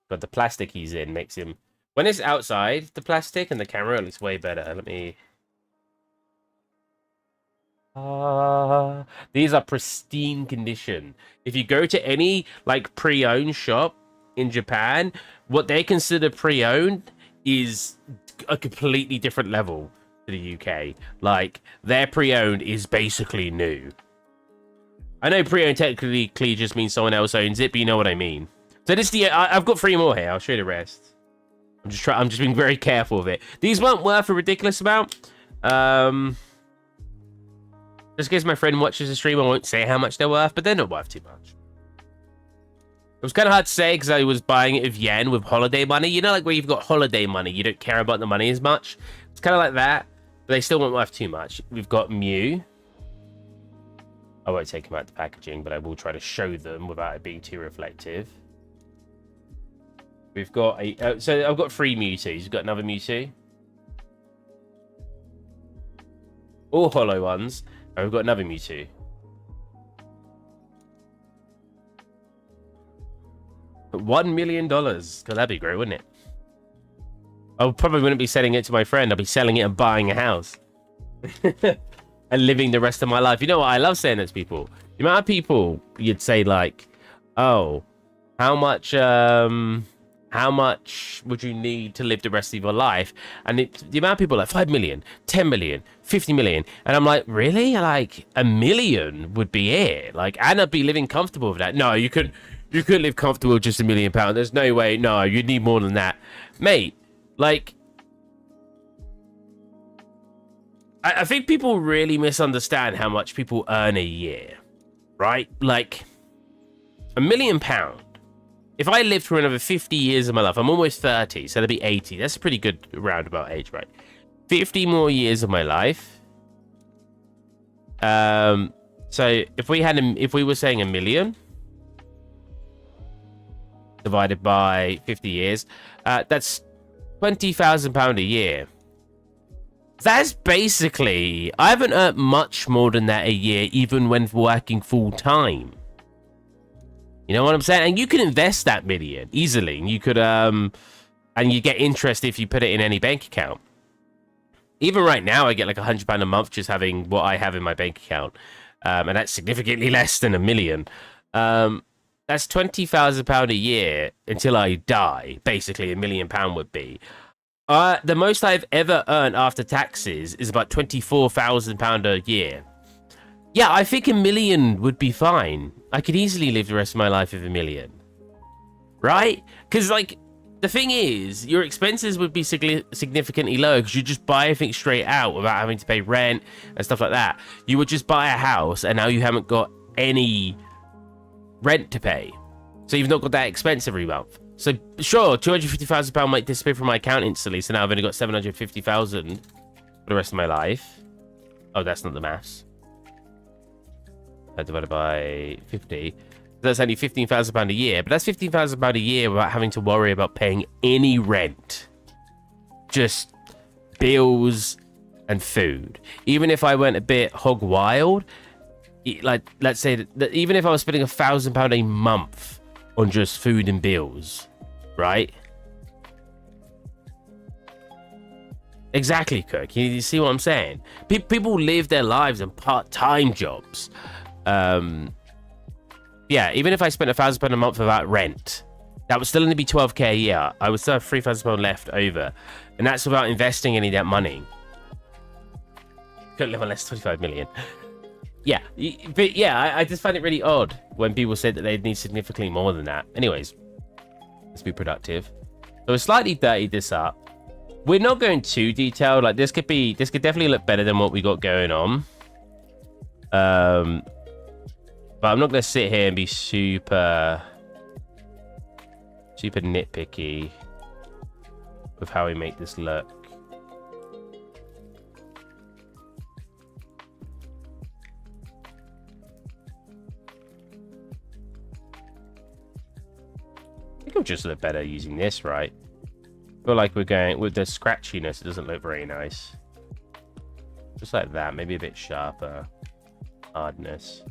But the plastic he's in makes him... When it's outside the plastic and the camera, it looks way better. Let me... These are pristine condition. If you go to any like pre-owned shop in Japan, what they consider pre-owned is a completely different level to the UK. Like, their pre-owned is basically new. I know pre-owned technically just means someone else owns it, but you know what I mean. So this is I've got 3 more here. I'll show you the rest. I'm just being very careful of it. These weren't worth a ridiculous amount. Just in case my friend watches the stream, I won't say how much they're worth, but they're not worth too much. It was kind of hard to say because I was buying it with yen with holiday money. You know, like where you've got holiday money, you don't care about the money as much. It's kind of like that, but they still weren't worth too much. We've got Mew. I won't take them out the packaging, but I will try to show them without it being too reflective. We've got a... so I've got 3 Mewtwo's. We've got another Mewtwo. All hollow ones. And we've got another Mewtwo. $1 million. God, that'd be great, wouldn't it? I probably wouldn't be selling it to my friend. I'd be selling it and buying a house. and living the rest of my life. You know what? I love saying that to people. The amount of people you'd say like, oh, how much would you need to live the rest of your life? And the amount of people like 5 million, 10 million, 50 million. And I'm like, really? Like $1 million would be it. Like, and I'd be living comfortable with that. No, you couldn't live comfortable with just £1 million. There's no way. No, you'd need more than that. Mate, like, I think people really misunderstand how much people earn a year, right? Like, £1 million. If I lived for another 50 years of my life, I'm almost 30, so that'd be 80. That's a pretty good roundabout age, right? 50 more years of my life. So if we were saying $1 million divided by 50 years, that's £20,000 a year. That's basically, I haven't earned much more than that a year, even when working full time. You know what I'm saying? And you can invest that million easily. You could, and you get interest if you put it in any bank account. Even right now, I get like £100 a month just having what I have in my bank account. And that's significantly less than $1 million. That's £20,000 a year until I die. Basically, £1 million would be. The most I've ever earned after taxes is about £24,000 a year. Yeah, I think $1 million would be fine. I could easily live the rest of my life with $1 million. Right? Because, like, the thing is, your expenses would be significantly lower because you just buy everything straight out without having to pay rent and stuff like that. You would just buy a house and now you haven't got any rent to pay. So you've not got that expense every month. So, sure, £250,000 might disappear from my account instantly. So now I've only got £750,000 for the rest of my life. Oh, that's not the maths. Divided by 50. That's only £15,000 a year. But that's £15,000 a year without having to worry about paying any rent. Just bills and food. Even if I went a bit hog wild, like, let's say that even if I was spending £1,000 a month on just food and bills, right? Exactly, Kirk. You see what I'm saying? People live their lives in part-time jobs. Yeah, even if I spent £1,000 a month without rent, that would still only be 12k a year. I would still have £3,000 left over, and that's without investing any of that money. Couldn't live on less than 25 million. Yeah, but yeah, I just find it really odd when people said that they'd need significantly more than that. Anyways, let's be productive. So we slightly dirtied this up. We're not going too detailed. Like, this could definitely look better than what we got going on. But I'm not going to sit here and be super nitpicky with how we make this look. I think it'll just look better using this, right? I feel like we're going with the scratchiness. It doesn't look very nice. Just like that, maybe a bit sharper. Hardness.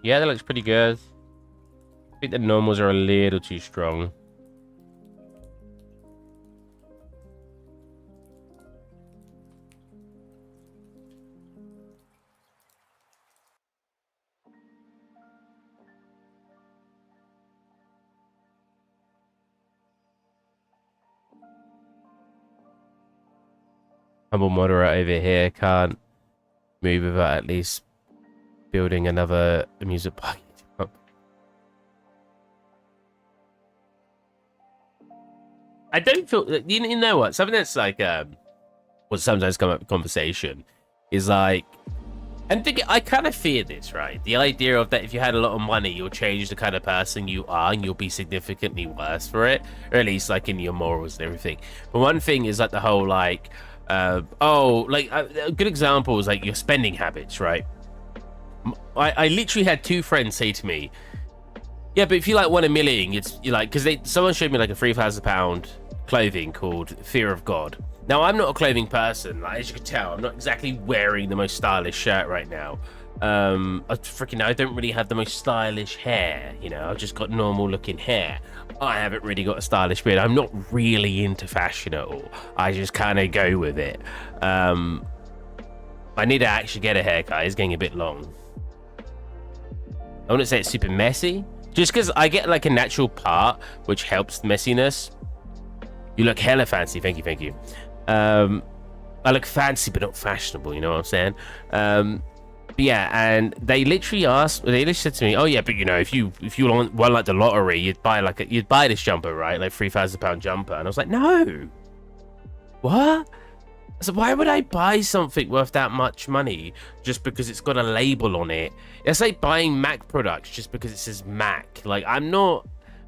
Yeah, that looks pretty good. I think the normals are a little too strong. Humble moderate over here can't move without at least building another amusement park. I don't feel, you know what, something that's like what sometimes come up in conversation is like, and I kind of fear this, right? The idea of that if you had a lot of money, you'll change the kind of person you are and you'll be significantly worse for it, or at least like in your morals and everything. But one thing is like the whole like a good example is like your spending habits, right? I literally had two friends say to me, yeah, but if you like won $1 million, you're like, because someone showed me like a £3,000 clothing called Fear of God. Now, I'm not a clothing person. Like, as you can tell, I'm not exactly wearing the most stylish shirt right now. I don't really have the most stylish hair. You know, I've just got normal looking hair. I haven't really got a stylish beard. I'm not really into fashion at all. I just kind of go with it. I need to actually get a haircut. It's getting a bit long. I wouldn't say it's super messy, just because I get like a natural part, which helps the messiness. You look hella fancy. Thank you, thank you. I look fancy, but not fashionable. You know what I'm saying? But yeah, and they literally said to me, "Oh yeah, but you know, if you won like the lottery, you'd buy this jumper, right? Like £3,000 jumper." And I was like, "No, what?" So why would I buy something worth that much money just because it's got a label on it? It's like buying Mac products just because it says Mac. Like I'm not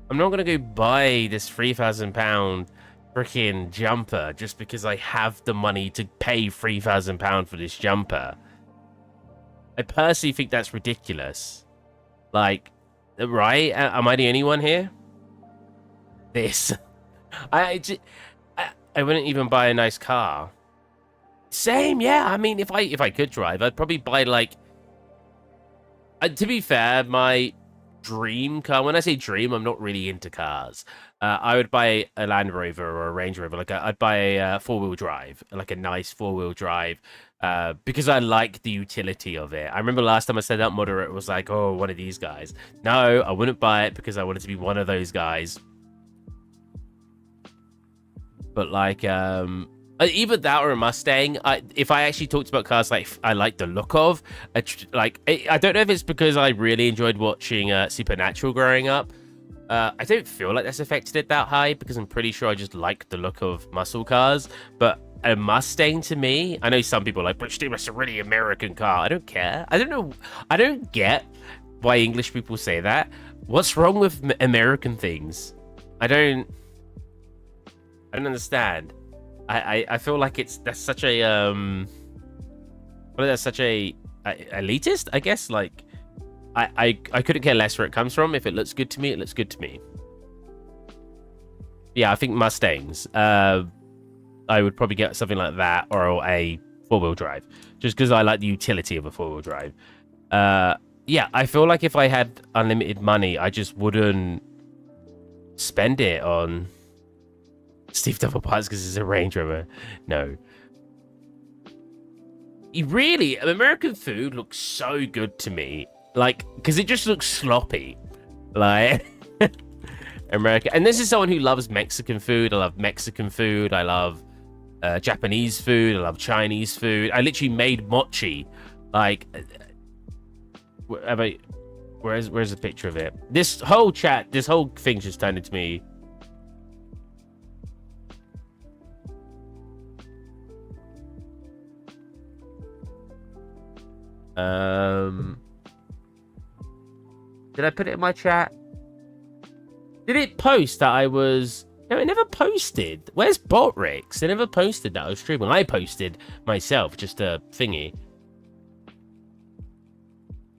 gonna go buy this £3,000 freaking jumper just because I have the money to pay £3,000 for this jumper. I personally think that's ridiculous. Like, right? Am I the only one here? This. I wouldn't even buy a nice car. Same, yeah. I mean, if I could drive, I'd probably buy like. To be fair, my dream car. When I say dream, I'm not really into cars. I would buy a Land Rover or a Range Rover. I'd buy a 4-wheel drive, like a nice 4-wheel drive, because I like the utility of it. I remember last time I said that moderate was like, oh, one of these guys. No, I wouldn't buy it because I wanted to be one of those guys. But like, either that or a Mustang. If I actually talked about cars like I like the look of, I don't know if it's because I really enjoyed watching Supernatural growing up. I don't feel like that's affected it that high because I'm pretty sure I just like the look of muscle cars. But a Mustang to me, I know some people are like, but it's a really American car. I don't care. I don't know. I don't get why English people say that. What's wrong with American things? I don't understand. I feel like that's such a elitist, I guess. Like I couldn't care less where it comes from. If it looks good to me, it looks good to me. Yeah, I think Mustangs. I would probably get something like that or a 4-wheel drive, just because I like the utility of a 4-wheel drive. Yeah, I feel like if I had unlimited money, I just wouldn't spend it on Steve Double Parts because it's a Range Rover. No. American food looks so good to me. Like, because it just looks sloppy. Like, America. And this is someone who loves Mexican food. I love Mexican food. I love Japanese food. I love Chinese food. I literally made mochi. Like, where's the picture of it? This whole thing just turned into me. Did I put it in my chat? Did it post that I was... No, it never posted. Where's Botrix? It never posted that I was streaming. I posted myself, just a thingy.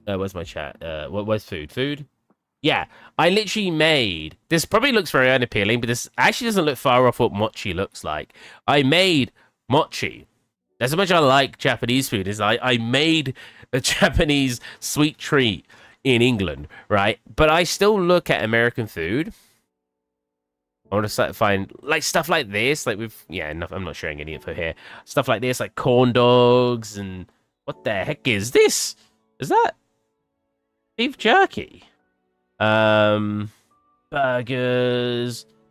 Where's my chat? Where's food? Food? Yeah, I literally made... This probably looks very unappealing, but this actually doesn't look far off what mochi looks like. I made mochi. As much as I like Japanese food, is I made a Japanese sweet treat in England, right? But I still look at American food. I want to find like stuff like this, like I'm not sharing any info here. Stuff like this, like corn dogs and what the heck is this? Is that beef jerky? Burgers.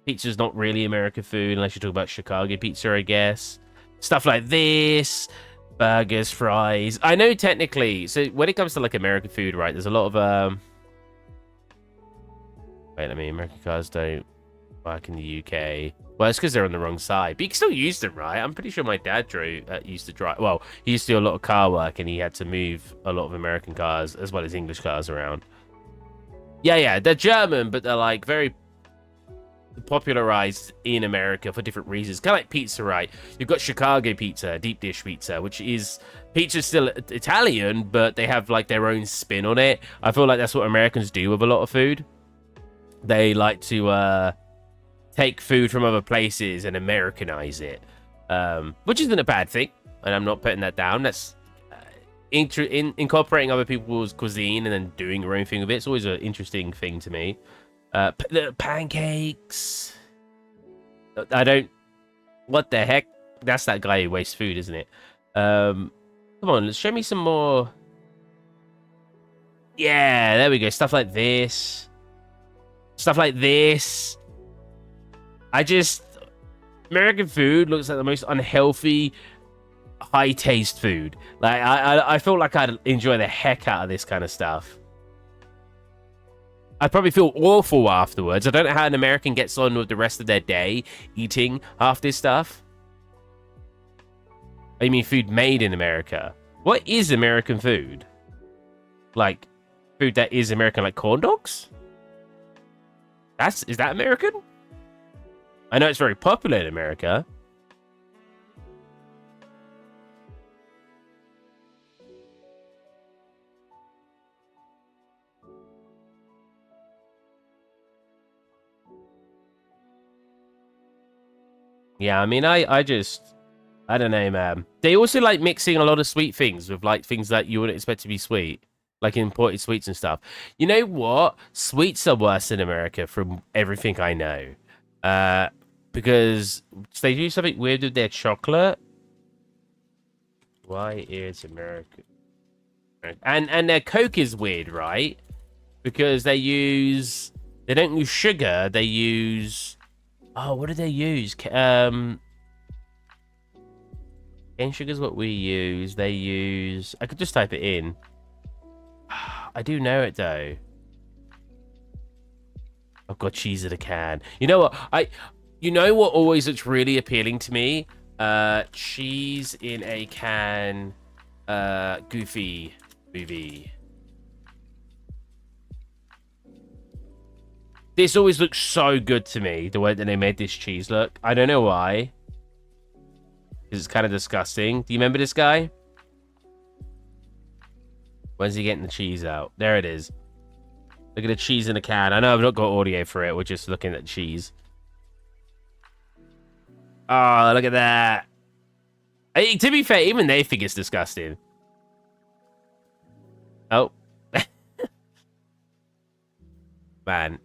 Pizza's not really American food unless you talk about Chicago pizza, I guess. Stuff like this. Burgers, fries. I know technically, so when it comes to like American food, right, there's a lot of American cars don't work in the UK. Well, it's because they're on the wrong side. But you can still use them, right? I'm pretty sure my dad used to drive. Well, he used to do a lot of car work, and he had to move a lot of American cars as well as English cars around. Yeah, they're German, but they're like very popularized in America for different reasons. Kind of like pizza, right? You've got Chicago pizza, deep dish pizza, which is pizza's still Italian, but they have like their own spin on it. I feel like that's what Americans do with a lot of food. They like to take food from other places and Americanize it, which isn't a bad thing, and I'm not putting that down. That's incorporating other people's cuisine and then doing your own thing with it. It's always an interesting thing to me. The pancakes. I don't. What the heck? That's that guy who wastes food, isn't it? Come on, let's show me some more. Yeah, there we go. Stuff like this. Stuff like this. American food looks like the most unhealthy, high taste food. Like I feel like I'd enjoy the heck out of this kind of stuff. I'd probably feel awful afterwards. I don't know how an American gets on with the rest of their day eating half this stuff. I mean, food made in America. What is American food? Like, food that is American, like corn dogs? Is that American? I know it's very popular in America. Yeah, I mean, I don't know, man. They also like mixing a lot of sweet things with like things that you wouldn't expect to be sweet, like imported sweets and stuff. You know what? Sweets are worse in America from everything I know, because they do something weird with their chocolate. Why is America? And their Coke is weird, right? Because they don't use sugar. They use what do they use? Cane sugar's what we use. They use. I could just type it in. I do know it though. I've got cheese in a can. You know what? You know what always looks really appealing to me? Cheese in a can. Goofy movie. This always looks so good to me, the way that they made this cheese look. I don't know why. It's kind of disgusting. Do you remember this guy? When's he getting the cheese out? There it is. Look at the cheese in a can. I know I've not got audio for it. We're just looking at cheese. Oh, look at that. Hey, to be fair, even they think it's disgusting. Oh. Man.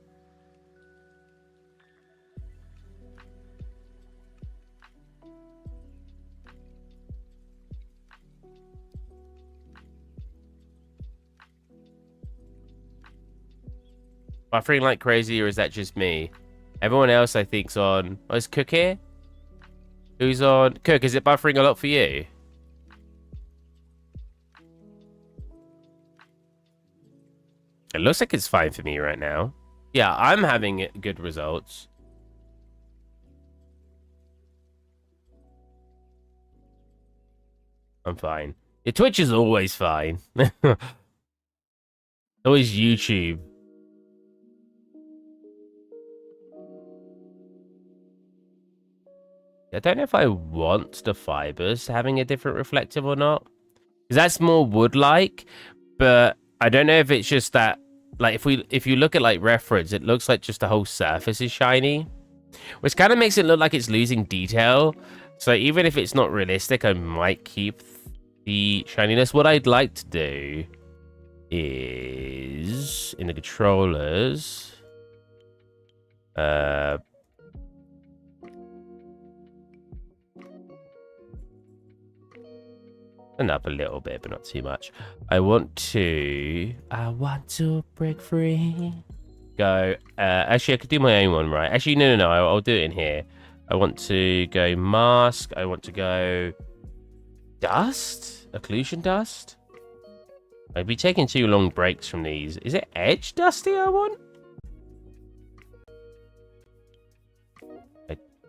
Buffering like crazy, or is that just me? Everyone else, I think's on. Oh, is Cook here? Who's on? Cook, is it buffering a lot for you? It looks like it's fine for me right now. Yeah, I'm having good results. I'm fine. Your Twitch is always fine. Always YouTube. I don't know if I want the fibers having a different reflective or not. Because that's more wood-like. But I don't know if it's just that, like, if you look at, like, reference, it looks like just the whole surface is shiny. Which kind of makes it look like it's losing detail. So even if it's not realistic, I might keep the shininess. What I'd like to do is, in the controllers, up a little bit, but not too much. I want to break free. Go. Actually, I could do my own one, right? Actually, no. I'll do it in here. I want to go mask. I want to go dust. Occlusion dust. I'd be taking too long breaks from these. Is it edge dusty I want?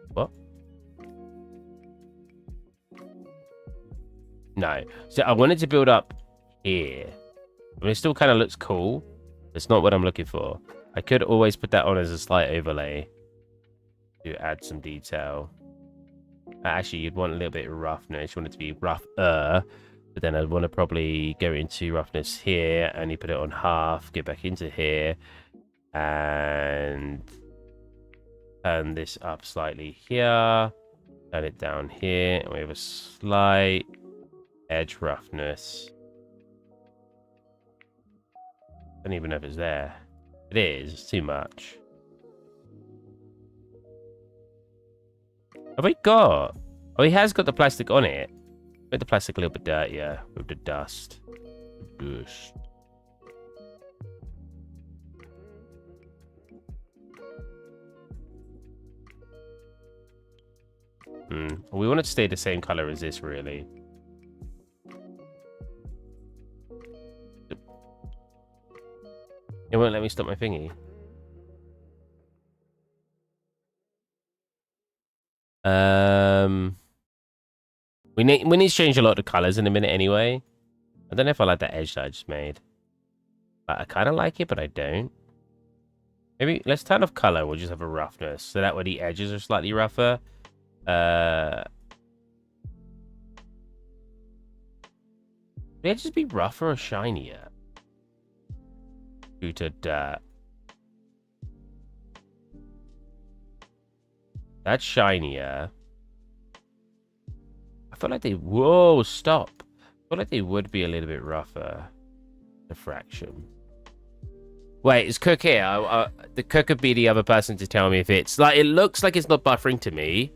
What? No. So I wanted to build up here. I mean, it still kind of looks cool. It's not what I'm looking for. I could always put that on as a slight overlay to add some detail. Actually, you'd want a little bit of roughness. You want it to be rougher. But then I'd want to probably go into roughness here. And you put it on half. Get back into here. And Turn this up slightly here. Turn it down here. And we have a slight edge roughness. Don't even know if it's there. It is. It's too much. Have we got... Oh, he has got the plastic on it. Make the plastic a little bit dirtier with the dust. Dust. We want it to stay the same color as this, really. It won't let me stop my thingy. We need to change a lot of colors in a minute anyway. I don't know if I like that edge that I just made. But I kind of like it, but I don't. Maybe let's turn off color. We'll just have a roughness, so that way the edges are slightly rougher. The edges be rougher or shinier due to dirt. That's shinier. I feel like they... Whoa, stop. I feel like they would be a little bit rougher. Diffraction. Wait, is Cook here? The Cook could be the other person to tell me if it's... Like, it looks like it's not buffering to me.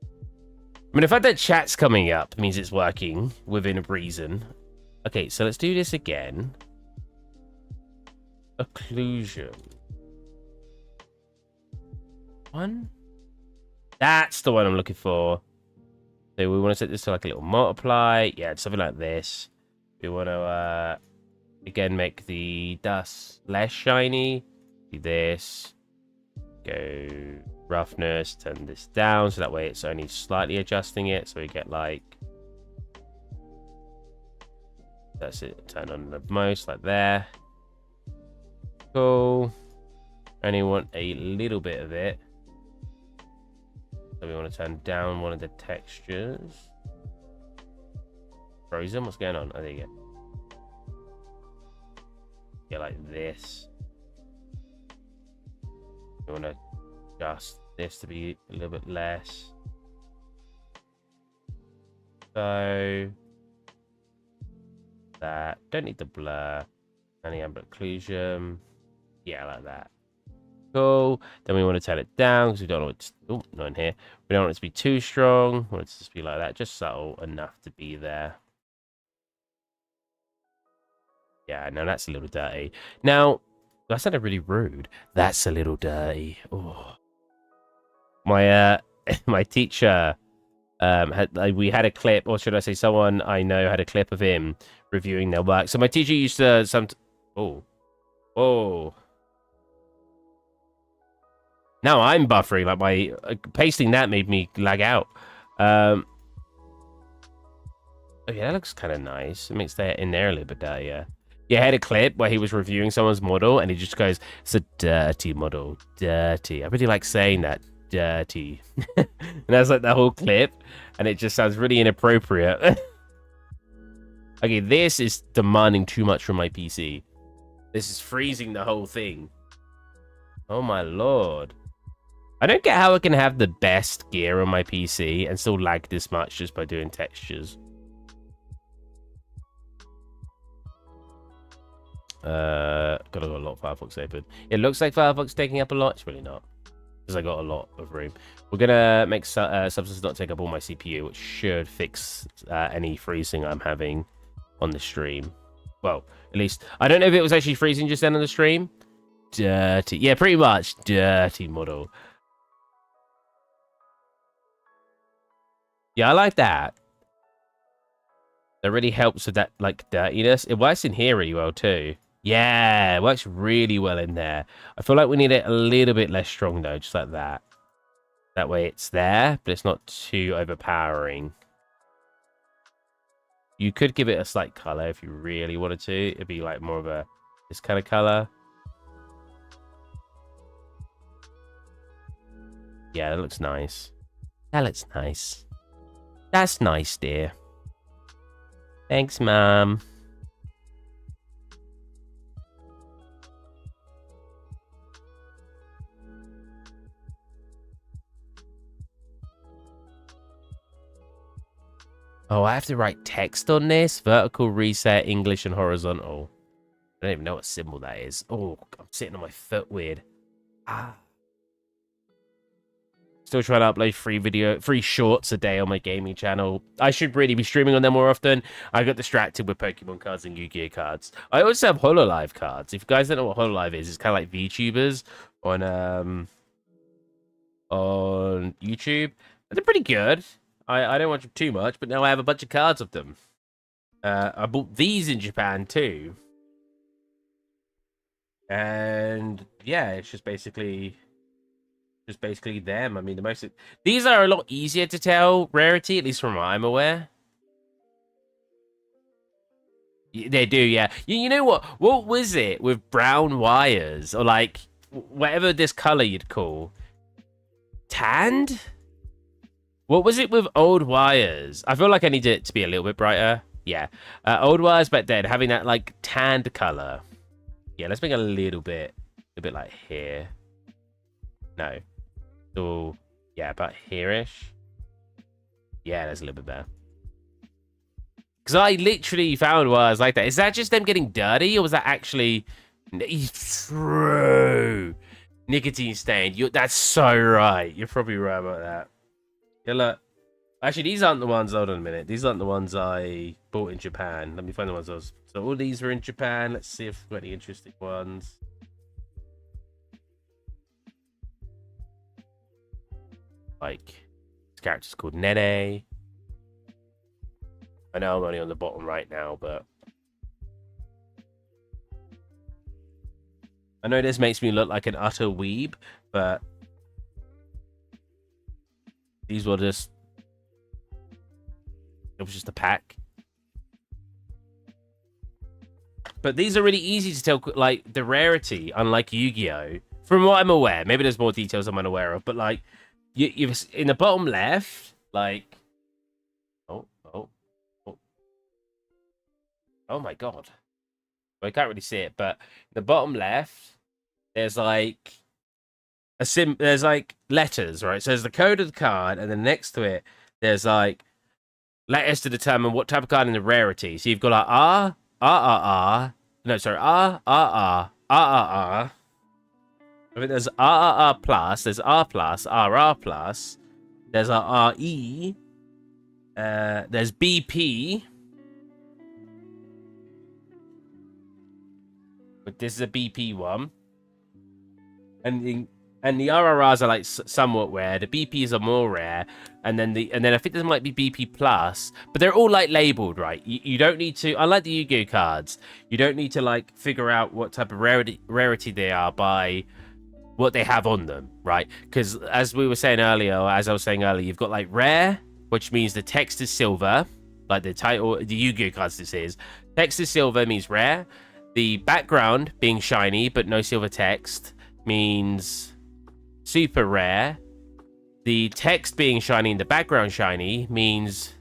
I mean, the fact that chat's coming up means it's working within a reason. Okay, so let's do this again. Occlusion. One? That's the one I'm looking for. So we want to set this to like a little multiply. Yeah, something like this. We want to, again, make the dust less shiny. Do this. Go roughness. Turn this down. So that way it's only slightly adjusting it. So we get like... That's it. Turn on the most, like there. Cool. Only want a little bit of it. So we want to turn down one of the textures. Frozen? What's going on? Oh, there you go. Yeah, like this. We want to adjust this to be a little bit less. So that. Don't need the blur. Any ambient occlusion. Yeah, like that. Cool. Then we want to turn it down because we don't want it to... Oh, not in here. We don't want it to be too strong. We want it to just be like that. Just subtle enough to be there. Yeah, no, that's a little dirty. Now, that sounded really rude. That's a little dirty. Oh. My my teacher we had a clip, or should I say someone I know had a clip of him reviewing their work. So my teacher used to Oh. Now I'm buffering, like my pasting that made me lag out. Oh yeah, that looks kind of nice. It makes that in there a little bit dirtier. Yeah, I had a clip where he was reviewing someone's model and he just goes, "It's a dirty model, dirty." I really like saying that, dirty. And that's like the whole clip, and it just sounds really inappropriate. Okay, this is demanding too much from my PC. This is freezing the whole thing. Oh my lord. I don't get how I can have the best gear on my PC and still lag this much just by doing textures. Got a lot of Firefox open. It looks like Firefox taking up a lot. It's really not, because I got a lot of room. We're gonna make Substance not take up all my CPU, which should fix any freezing I'm having on the stream. Well, at least I don't know if it was actually freezing just then on the stream. Dirty, yeah, pretty much dirty model. Yeah, I like that. That really helps with that, like, dirtiness. It works in here really well, too. Yeah, it works really well in there. I feel like we need it a little bit less strong, though, just like that. That way it's there, but it's not too overpowering. You could give it a slight color if you really wanted to. It'd be, like, more of a... this kind of color. Yeah, that looks nice. That looks nice. That's nice, dear. Thanks, Mom. Oh, I have to write text on this. Vertical, reset, English, and horizontal. I don't even know what symbol that is. Oh, I'm sitting on my foot weird. Ah. Still trying to upload free shorts a day on my gaming channel. I should really be streaming on them more often. I got distracted with Pokemon cards and Yu-Gi-Oh cards. I also have HoloLive cards. If you guys don't know what HoloLive is, it's kind of like VTubers on YouTube. They're pretty good. I don't watch them too much, but now I have a bunch of cards of them. I bought these in Japan too. And yeah, it's just basically them. I mean, these are a lot easier to tell rarity, at least from what I'm aware. They do, yeah. You know what? What was it with brown wires or like whatever this color you'd call tanned? What was it with old wires? I feel like I need it to be a little bit brighter. Yeah, old wires back then having that like tanned color. Yeah, let's make it a bit like here. No. So, yeah, about here-ish. Yeah, that's a little bit better. Because I literally found wires like that. Is that just them getting dirty, or was that actually... True. Nicotine stain. That's so right. You're probably right about that. Yeah, look. Actually, these aren't the ones... Hold on a minute. These aren't the ones I bought in Japan. Let me find the ones I was... So all these were in Japan. Let's see if we've got any interesting ones. Like, this character's called Nene. I know I'm only on the bottom right now, but I know this makes me look like an utter weeb, but these were just... It was just a pack. But these are really easy to tell, like, the rarity, unlike Yu-Gi-Oh! From what I'm aware. Maybe there's more details I'm unaware of, but, like, you've in the bottom left, like... Oh my god. Well, I can't really see it, but in the bottom left, there's like there's like letters, right? So there's the code of the card, and then next to it, there's like letters to determine what type of card and the rarity. So you've got like R, R, R, R. No, sorry, R, R, R, R, R, R. I think there's R, R, R plus, there's R plus, R, R plus, there's a R, E, there's BP. But this is a BP one. And the RRRs are like somewhat rare. The BPs are more rare, and then I think there might be BP plus, but they're all like labeled, right? You don't need to. Unlike the Yu-Gi-Oh cards, you don't need to like figure out what type of rarity they are by what they have on them, right? Because as we were saying earlier, or as I was saying earlier, you've got like rare, which means the text is silver, like the title, the Yu-Gi-Oh cards. This is text is silver means rare. The background being shiny but no silver text means super rare. The text being shiny and the background shiny means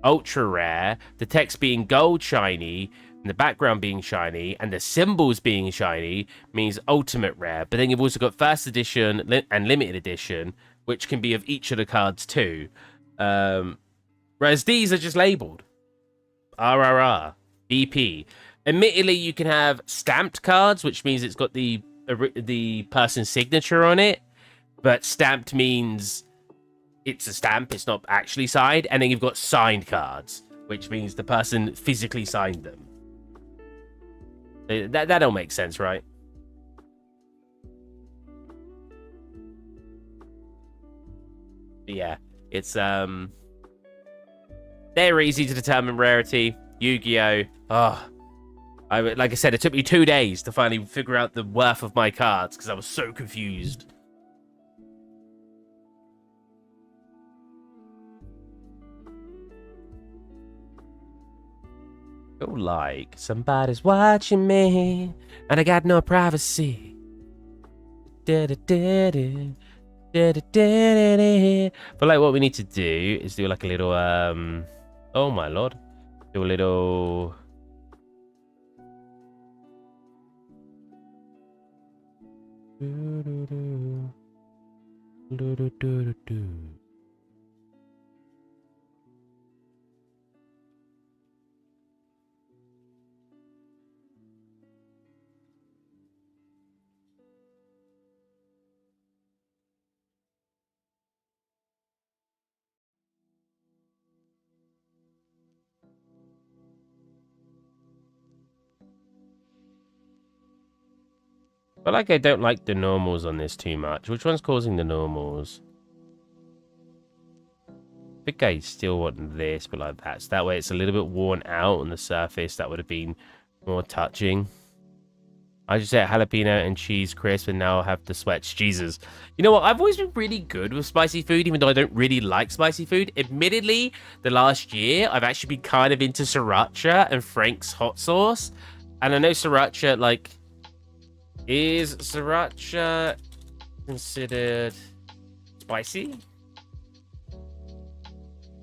ultra rare. The text being gold shiny and the background being shiny and the symbols being shiny means ultimate rare. But then you've also got first edition and limited edition, which can be of each of the cards too. Whereas these are just labeled RRR, BP. Admittedly, you can have stamped cards, which means it's got the person's signature on it, but stamped means it's a stamp, it's not actually signed. And then you've got signed cards, which means the person physically signed them. That all makes sense, right? But yeah, it's they're easy to determine rarity. Yu-Gi-Oh! Oh, like I said, it took me 2 days to finally figure out the worth of my cards because I was so confused. Oh, like somebody's watching me and I got no privacy. But like what we need to do is do like a little oh my lord. Do a little feel like I don't like the normals on this too much. Which one's causing the normals? I think I still want this, but like that. So that way it's a little bit worn out on the surface. That would have been more touching. I just ate jalapeno and cheese crisp, and now I have the sweats. Jesus. You know what? I've always been really good with spicy food, even though I don't really like spicy food. Admittedly, the last year, I've actually been kind of into sriracha and Frank's hot sauce. And I know sriracha, like... Is sriracha considered spicy?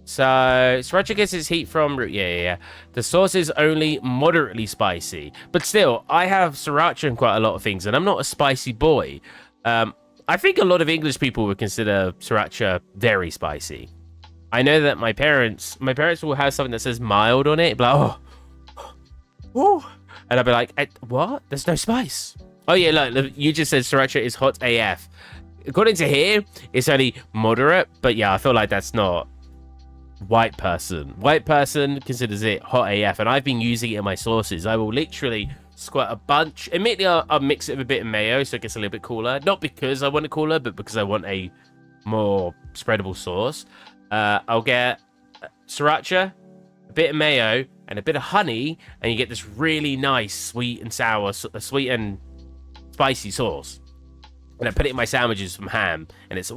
So, sriracha gets its heat from... Yeah. The sauce is only moderately spicy. But still, I have sriracha in quite a lot of things, and I'm not a spicy boy. I think a lot of English people would consider sriracha very spicy. I know that my parents will have something that says mild on it. But oh, and I'll be like, what? There's no spice. Oh, yeah, look, you just said sriracha is hot AF. According to here, it's only moderate. But yeah, I feel like that's not... White person considers it hot AF, and I've been using it in my sauces. I will literally squirt a bunch. Admittedly, I'll mix it with a bit of mayo so it gets a little bit cooler. Not because I want it cooler, but because I want a more spreadable sauce. I'll get sriracha, a bit of mayo, and a bit of honey, and you get this really nice sweet and sour, sweet and spicy sauce. And I put it in my sandwiches from ham, and it's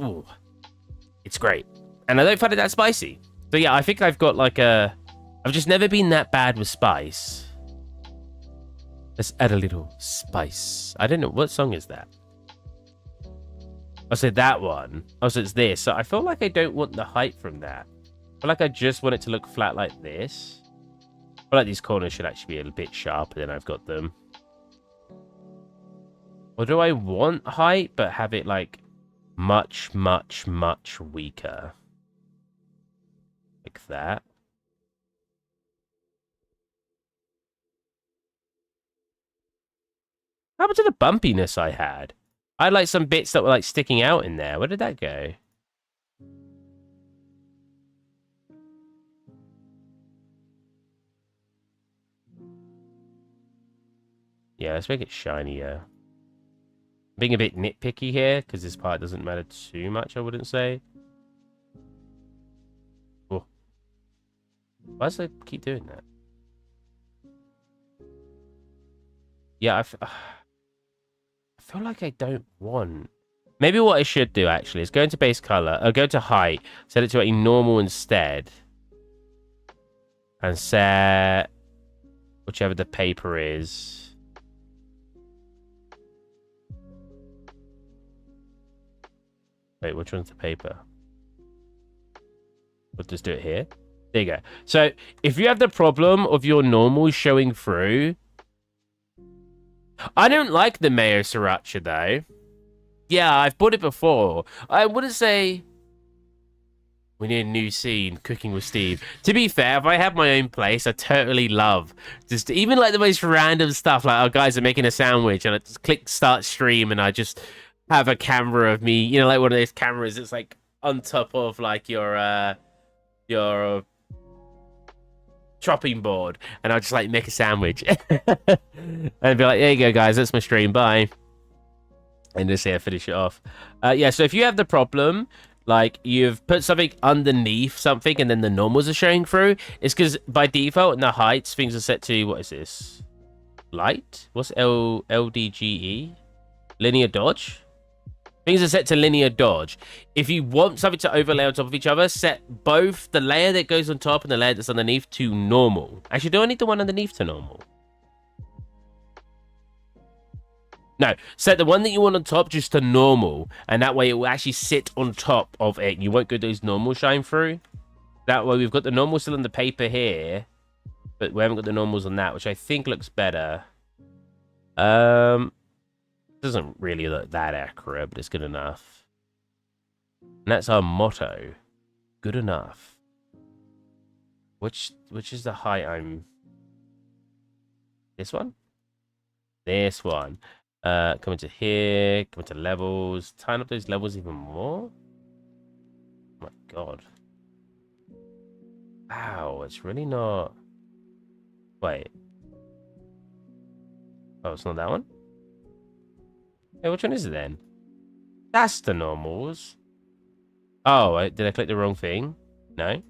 great. And I don't find it that spicy. So yeah, I think I've got like I've just never been that bad with spice. Let's add a little spice. I don't know, what song is that? I said that one. Oh, so it's this. So I feel like I don't want the height from that. I feel like I just want it to look flat like this. I feel like these corners should actually be a bit sharper than I've got them. Or do I want height, but have it like much, much, much weaker? Like that. How happened to the bumpiness I had? I had like some bits that were like sticking out in there. Where did that go? Yeah, let's make it shinier. Being a bit nitpicky here, because this part doesn't matter too much, I wouldn't say. Oh. Why does it keep doing that? Yeah, I feel like I don't want... Maybe what I should do, actually, is go into base color, or go to height, set it to a normal instead. And set... whichever the paper is... Wait, which one's the paper? We'll just do it here. There you go. So, if you have the problem of your normal showing through... I don't like the mayo sriracha, though. Yeah, I've bought it before. I wouldn't say... We need a new scene, cooking with Steve. To be fair, if I have my own place, I totally love just even like the most random stuff. Like, our guys are making a sandwich, and I just click start stream, and I just have a camera of me, you know, like one of those cameras that's like on top of like your chopping board, and I'll just like make a sandwich and be like, there you go, guys, that's my stream, bye. And just here, finish it off. Yeah, so if you have the problem, like you've put something underneath something and then the normals are showing through, it's because by default in the heights, things are set to, what is this? Light? What's LDGE? Linear dodge? Things are set to linear dodge. If you want something to overlay on top of each other, set both the layer that goes on top and the layer that's underneath to normal. Actually, do I need the one underneath to normal? No, set the one that you want on top just to normal, and that way it will actually sit on top of it. You won't get those normal shine through. That way we've got the normal still on the paper here, but we haven't got the normals on that, which I think looks better. Doesn't really look that accurate, but it's good enough. And that's our motto. Good enough. Which is the height I'm... This one? This one. Coming to here, coming to levels. Tighten up those levels even more. Oh my god. Wow, it's really not... Wait. Oh, it's not that one? Hey, which one is it then? That's the normals. Oh, did I click the wrong thing? No.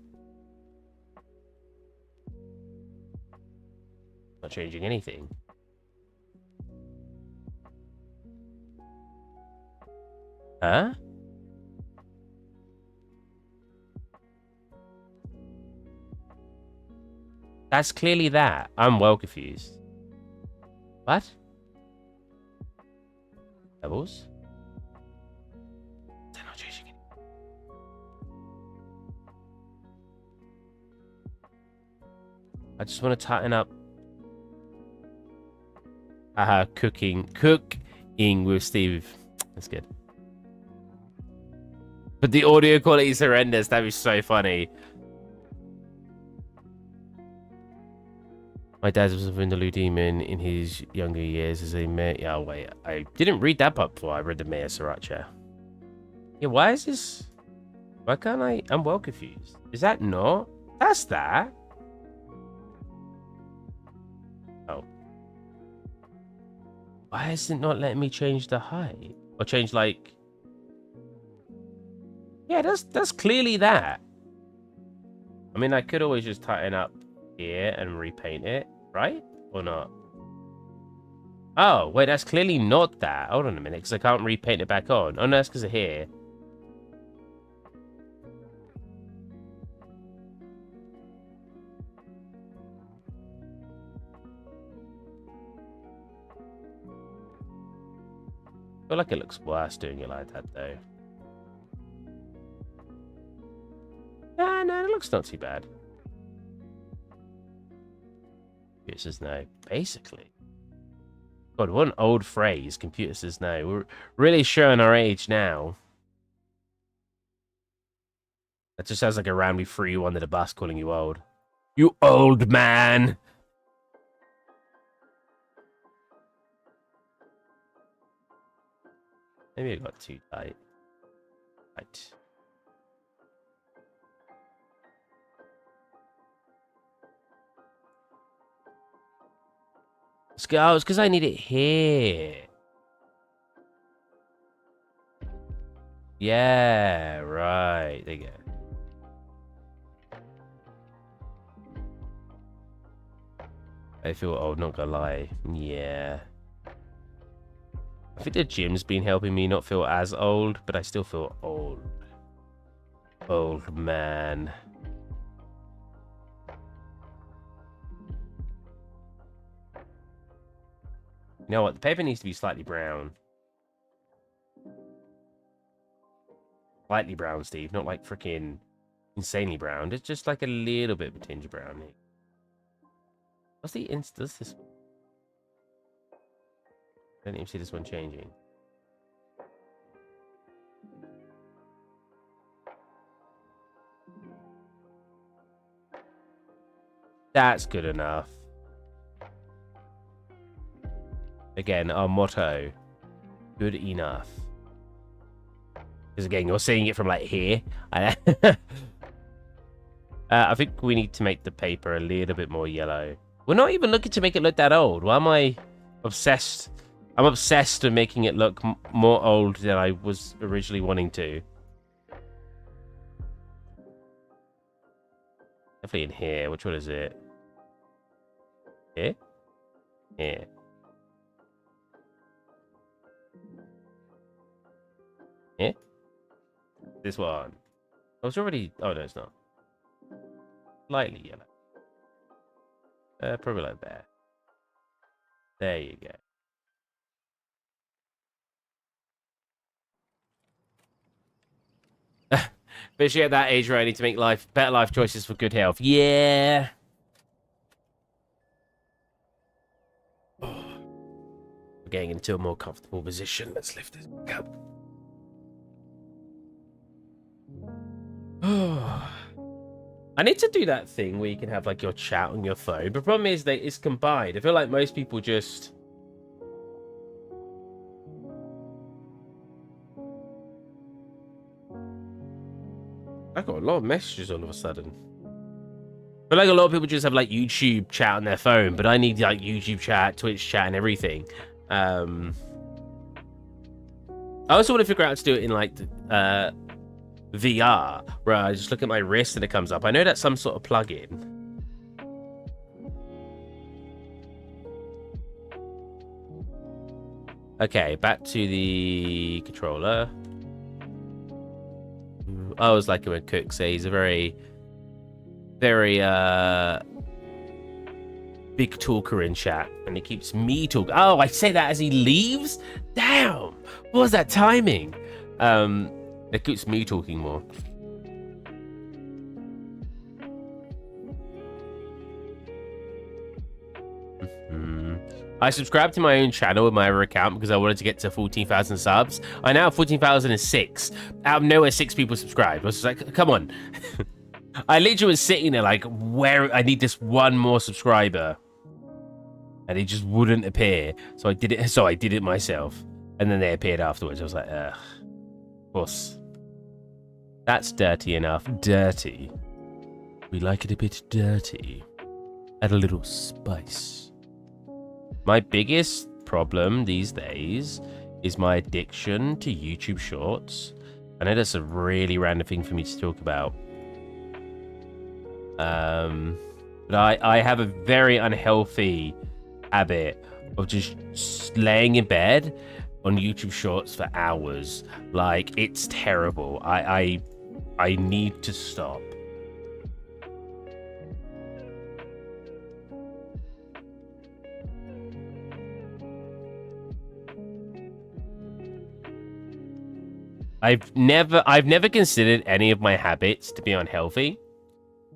Not changing anything. Huh? That's clearly that. I'm well confused. What? Levels? They're not changing it. I just want to tighten up. Cooking with Steve. That's good. But the audio quality is horrendous. That'd be so funny. My dad was a Vindaloo demon in his younger years as a mayor. Yeah, wait. I didn't read that part before I read the Mayor Sriracha. Yeah, why is this? Why can't I? I'm well confused. Is that not? That's that. Oh. Why is it not letting me change the height? Or change, like... Yeah, that's clearly that. I mean, I could always just tighten up here and repaint it, right? Or not? Oh, wait, that's clearly not that. Hold on a minute, because I can't repaint it back on. Oh, no, that's because of here. I feel like it looks worse doing it like that, though. No, it looks not too bad. Computer says no. Basically. God, what an old phrase. Computer says no. We're really showing our age now. That just sounds like a round we threw you under the bus calling you old. You old man! Maybe I got too tight. Right. Oh, it's because I need it here. Yeah, right. There you go. I feel old, not gonna lie. Yeah. I think the gym's been helping me not feel as old, but I still feel old. Old man. You know what? The paper needs to be slightly brown. Slightly brown, Steve. Not like freaking insanely brown. It's just like a little bit of a tinge of brown. What's the does this one? I don't even see this one changing. That's good enough. Again, our motto. Good enough. Because again, you're seeing it from like here. I think we need to make the paper a little bit more yellow. We're not even looking to make it look that old. Why am I obsessed? I'm obsessed with making it look more old than I was originally wanting to. Definitely in here. Which one is it? Here? Here. Here? This one. Oh, it's already... Oh, no, it's not. Slightly yellow. Probably like that. There you go. Especially at that age where I need to make better life choices for good health. Yeah. Oh. We're getting into a more comfortable position. Let's lift this up. I need to do that thing where you can have like your chat on your phone. But the problem is that it's combined. I feel like most people just... I got a lot of messages all of a sudden. But like a lot of people just have like YouTube chat on their phone, but I need like YouTube chat, Twitch chat, and everything. I also want to figure out how to do it in like VR, where I just look at my wrist and it comes up. I know that's some sort of plugin. Okay, back to the controller. I always like it when Cook says he's a very, very big talker in chat, and he keeps me talking. Oh, I say that as he leaves? Damn! What was that timing? It keeps me talking more. I subscribed to my own channel with my other account because I wanted to get to 14,000 subs. I now have 14,006. Out of nowhere, 6 people subscribed. I was just like, come on. I literally was sitting there like, where I need this one more subscriber. And it just wouldn't appear. So I did it. So I did it myself. And then they appeared afterwards. I was like, ugh. Of course. That's dirty enough. Dirty. We like it a bit dirty. Add a little spice. My biggest problem these days is my addiction to YouTube Shorts. I know that's a really random thing for me to talk about. But I have a very unhealthy habit of just laying in bed on YouTube Shorts for hours. Like, it's terrible. I need to stop. I've never considered any of my habits to be unhealthy.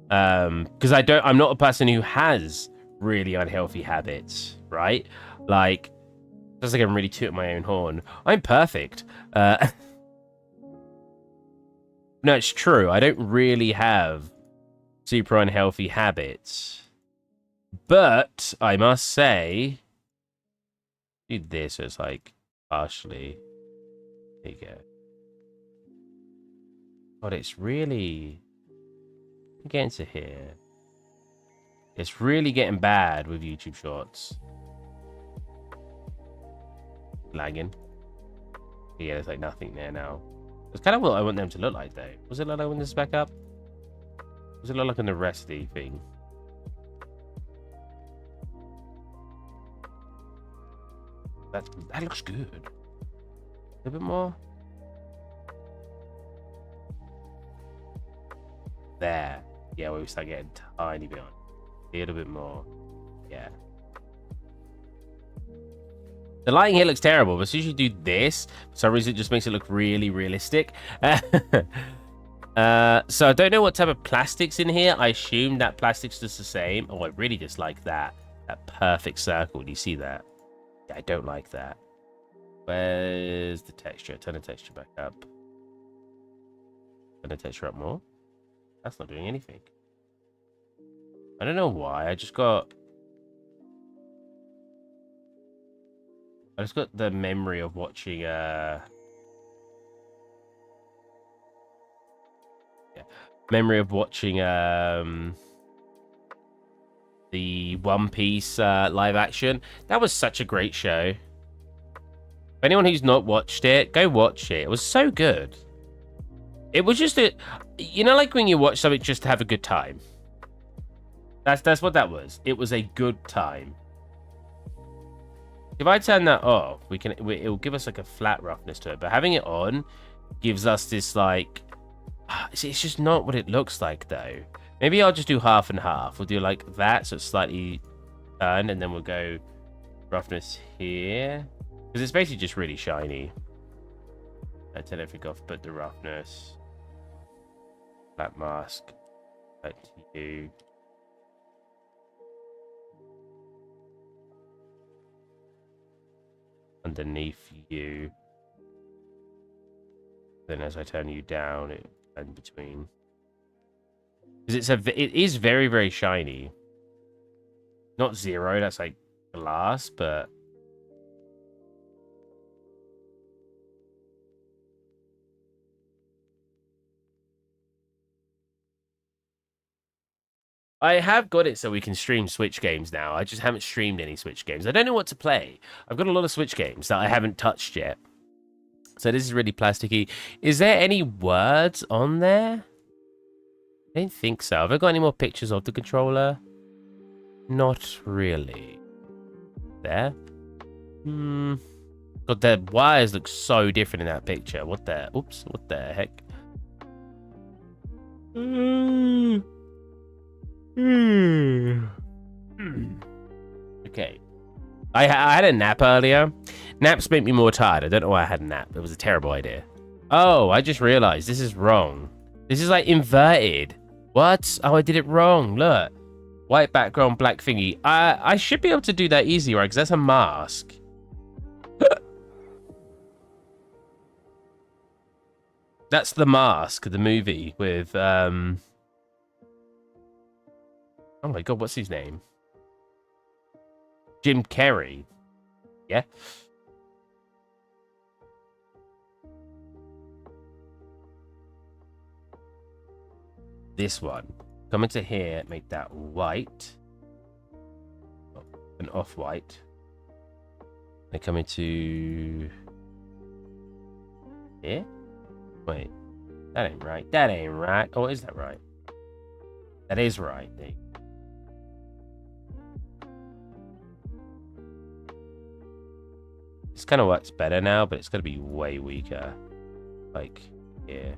Because I'm not a person who has really unhealthy habits, right? Like, just like I'm really tooting my own horn. I'm perfect. No, it's true. I don't really have super unhealthy habits. But I must say, do this so it's like partially. There you go. God, it's really getting to here. It's really getting bad with YouTube Shorts. Lagging. Yeah, there's like nothing there now. It's kind of what I want them to look like, though. Was it look like when this is back up? Was it look like on the rest of the thing? That looks good. A bit more. There. Yeah, where we start getting tiny bit on. A little bit more. Yeah. The lighting here looks terrible, but as soon as you do this, for some reason it just makes it look really realistic. So I don't know what type of plastic's in here. I assume that plastic's just the same. Oh, I really dislike that. That perfect circle. Do you see that? Yeah, I don't like that. Where's the texture? Turn the texture back up. Turn the texture up more. That's not doing anything. I don't know why. I just got the memory of watching the One Piece live action. That was such a great show. For anyone who's not watched it, go watch it. It was so good. It was just you know, like when you watch something just to have a good time. That's what that was. It was a good time. If I turn that off, it will give us like a flat roughness to it. But having it on gives us this like, it's just not what it looks like though. Maybe I'll just do half and half. We'll do like that, so it's slightly turned, and then we'll go roughness here. Because it's basically just really shiny. I turn everything off, but the roughness. That mask. Back to you. Underneath you. Then as I turn you down, it in between. Because it is very, very shiny. Not zero, that's like glass, but I have got it so we can stream Switch games now. I just haven't streamed any Switch games. I don't know what to play. I've got a lot of Switch games that I haven't touched yet. So this is really plasticky. Is there any words on there? I don't think so. Have I got any more pictures of the controller? Not really. There? Hmm. God, the wires look so different in that picture. What the? Oops. What the heck? Okay. I had a nap earlier. Naps make me more tired. I don't know why I had a nap. It was a terrible idea. Oh, I just realized this is wrong. This is like inverted. What? Oh, I did it wrong. Look. White background, black thingy. I should be able to do that easy, right? Because that's a mask. That's the mask, the movie with oh my god, what's his name? Jim Carrey. Yeah. This one. Come into here, make that white. An off-white. Then come into here. Wait. That ain't right. That ain't right. Oh, is that right? That is right. There you go. This kind of works better now, but it's going to be way weaker. Like, here.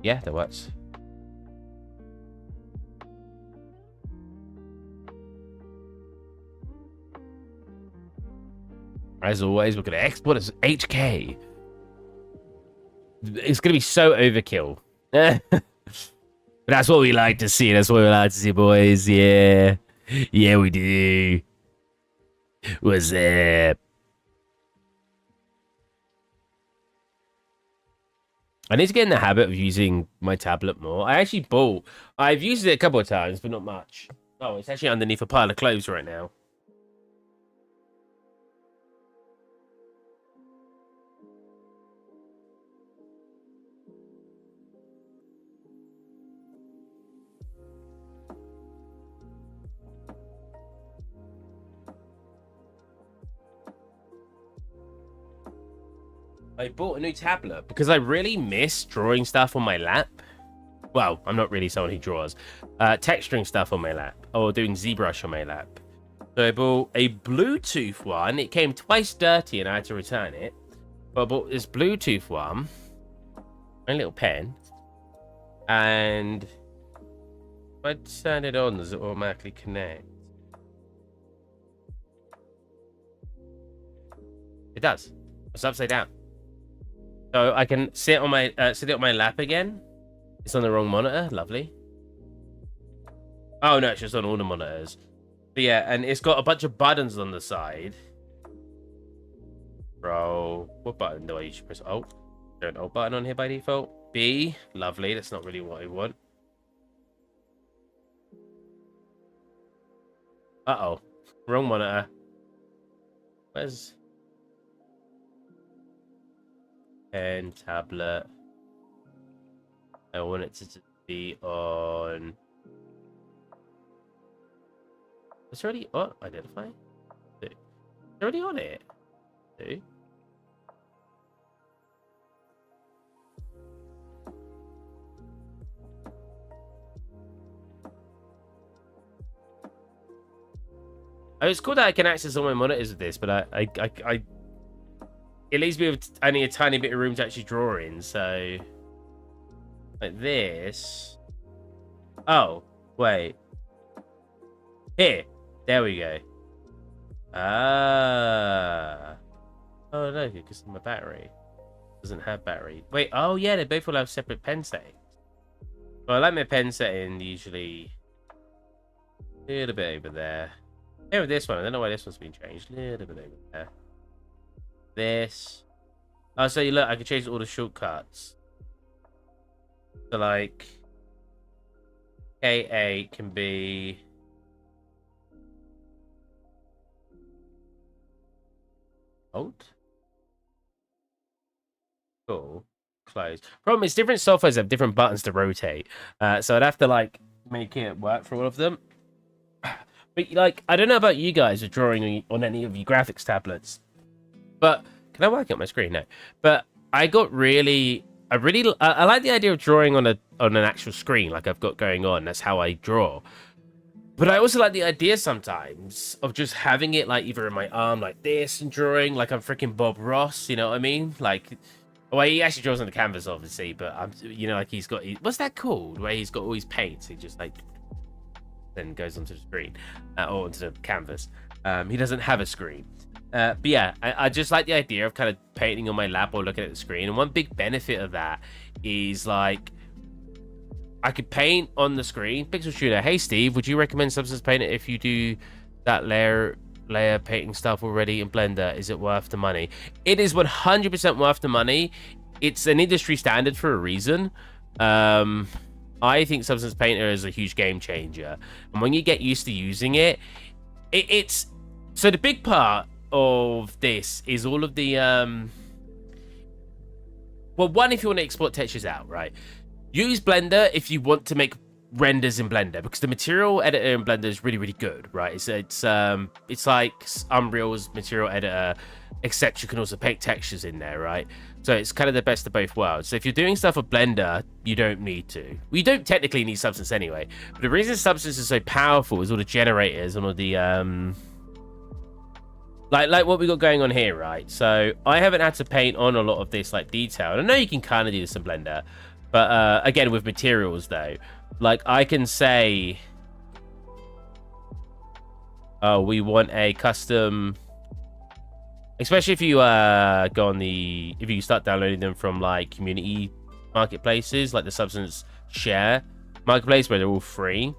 Yeah, that works. As always, we're going to export as HK. It's going to be so overkill. But that's what we like to see. That's what we like to see, boys. Yeah. Yeah, we do. What's up? I need to get in the habit of using my tablet more. I've used it a couple of times, but not much. Oh, it's actually underneath a pile of clothes right now. I bought a new tablet because I really miss drawing stuff on my lap. Well, I'm not really someone who draws. Texturing stuff on my lap or doing ZBrush on my lap. So I bought a Bluetooth one. It came twice dirty and I had to return it. But I bought this Bluetooth one. My little pen. And if I turn it on, does it automatically connect? It does. It's upside down. So I can sit on my sit it on my lap again. It's on the wrong monitor. Lovely. Oh no, it's just on all the monitors. But yeah, and it's got a bunch of buttons on the side. Bro, what button do I usually press? Alt. There's an Alt button on here by default. B. Lovely. That's not really what I want. Uh-oh. Wrong monitor. Where's... pen, tablet. I want it to be on... It's already on. Identify. It's already on it. Two. Oh, it's cool that I can access all my monitors with this, but I it leaves me with only a tiny bit of room to actually draw in. So, like this. Oh, wait. Here. There we go. Ah. Oh, no, because my battery doesn't have battery. Wait, oh, yeah, they both will have separate pen settings. Well, I like my pen setting usually a little bit over there. Here with this one, I don't know why this one's been changed. A little bit over there. This. Oh, so you look, I can change all the shortcuts. So, like, K8 can be... Alt? Cool. Close. Problem is, different softwares have different buttons to rotate. So I'd have to, like, make it work for all of them. But like, I don't know about you guys are drawing on any of your graphics tablets, but can I work out my screen? No, but I got really, I like the idea of drawing on an actual screen, like I've got going on. That's how I draw. But I also like the idea sometimes of just having it like either in my arm like this and drawing like I'm freaking Bob Ross, you know what I mean? Like, well, he actually draws on the canvas, obviously, but I'm, you know, like he's got, what's that called? Where he's got all his paints, he just like then goes onto the screen or onto the canvas. He doesn't have a screen. But yeah, I just like the idea of kind of painting on my lap or looking at the screen. And one big benefit of that is like, I could paint on the screen. Pixel Shooter, hey Steve, would you recommend Substance Painter if you do that layer painting stuff already in Blender? Is it worth the money? It is 100% worth the money. It's an industry standard for a reason. I think Substance Painter is a huge game changer. And when you get used to using it, it's... So the big part of this is all of the... Well, one, if you want to export textures out, right? Use Blender if you want to make renders in Blender, because the material editor in Blender is really, really good, right? It's like Unreal's material editor, except you can also paint textures in there, right? So it's kind of the best of both worlds. So if you're doing stuff with Blender, you don't need to. Well, you don't technically need Substance anyway. But the reason Substance is so powerful is all the generators and all the like what we got going on here, right? So I haven't had to paint on a lot of this like detail. And I know you can kind of do this in Blender. But again, with materials though, like I can say, oh, we want a custom, especially if you go on if you start downloading them from like community marketplaces, like the Substance Share marketplace where they're all free.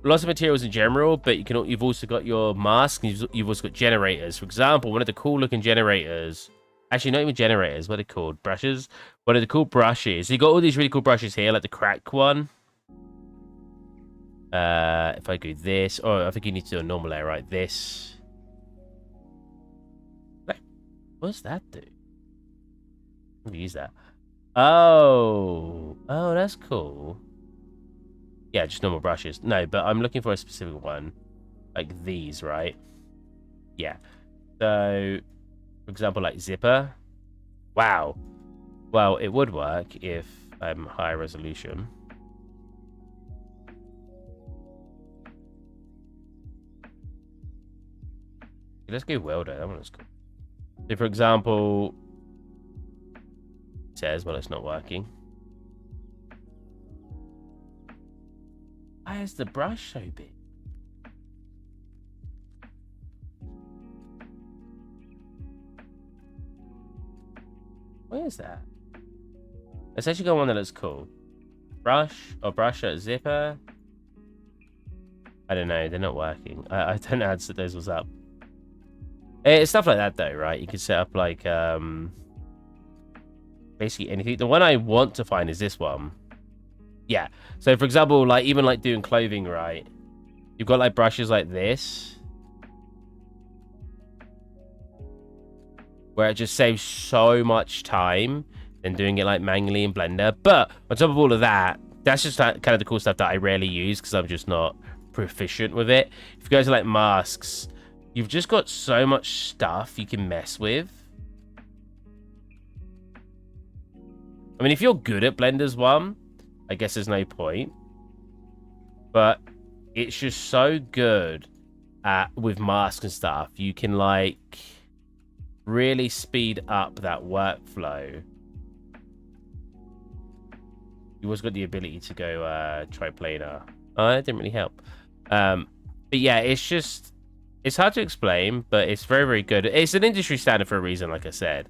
Lots of materials in general, but you've also got your masks, and you've also got generators. For example, one of the cool looking generators. Actually, not even generators. What are they called? Brushes? What are they called? Brushes. So you got all these really cool brushes here, like the crack one. If I go this, or I think you need to do a normal layer, right? This. What does that do? Let me use that. Oh, that's cool. Yeah, just normal brushes. No, but I'm looking for a specific one, like these, right? Yeah. So. For example, like zipper. Wow. Well, it would work if I'm high resolution. Let's go welder. That one is cool. So, for example, it says, well, it's not working. Why is the brush so big? Where is that? Let's actually go one that looks cool. Brush or brush at zipper. I don't know. They're not working. I don't know how to set those ones up. It's stuff like that though, right? You can set up like basically anything. The one I want to find is this one. Yeah. So for example, like even like doing clothing, right? You've got like brushes like this, where it just saves so much time than doing it like manually in Blender. But on top of all of that, that's just kind of the cool stuff that I rarely use because I'm just not proficient with it. If you guys are like masks, you've just got so much stuff you can mess with. I mean, if you're good at Blender's one, I guess there's no point. But it's just so good with masks and stuff. You can like really speed up that workflow. You also got the ability to go triplanar. Oh, that didn't really help. But yeah, it's hard to explain, but it's very, very good. It's an industry standard for a reason, like I said.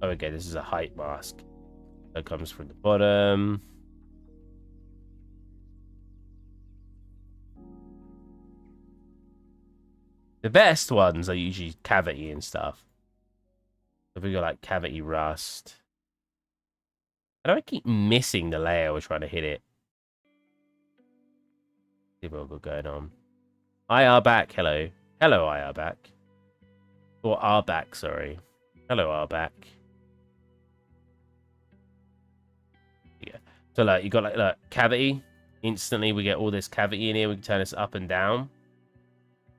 Oh, okay, this is a height mask that comes from the bottom. The best ones are usually cavity and stuff. If we got like cavity rust. How do I keep missing the layer we're trying to hit it? See what we've got going on. IR back. Hello. Hello, IR back. Or R back, sorry. Hello, R back. Yeah. So like you got like cavity. Instantly we get all this cavity in here. We can turn this up and down.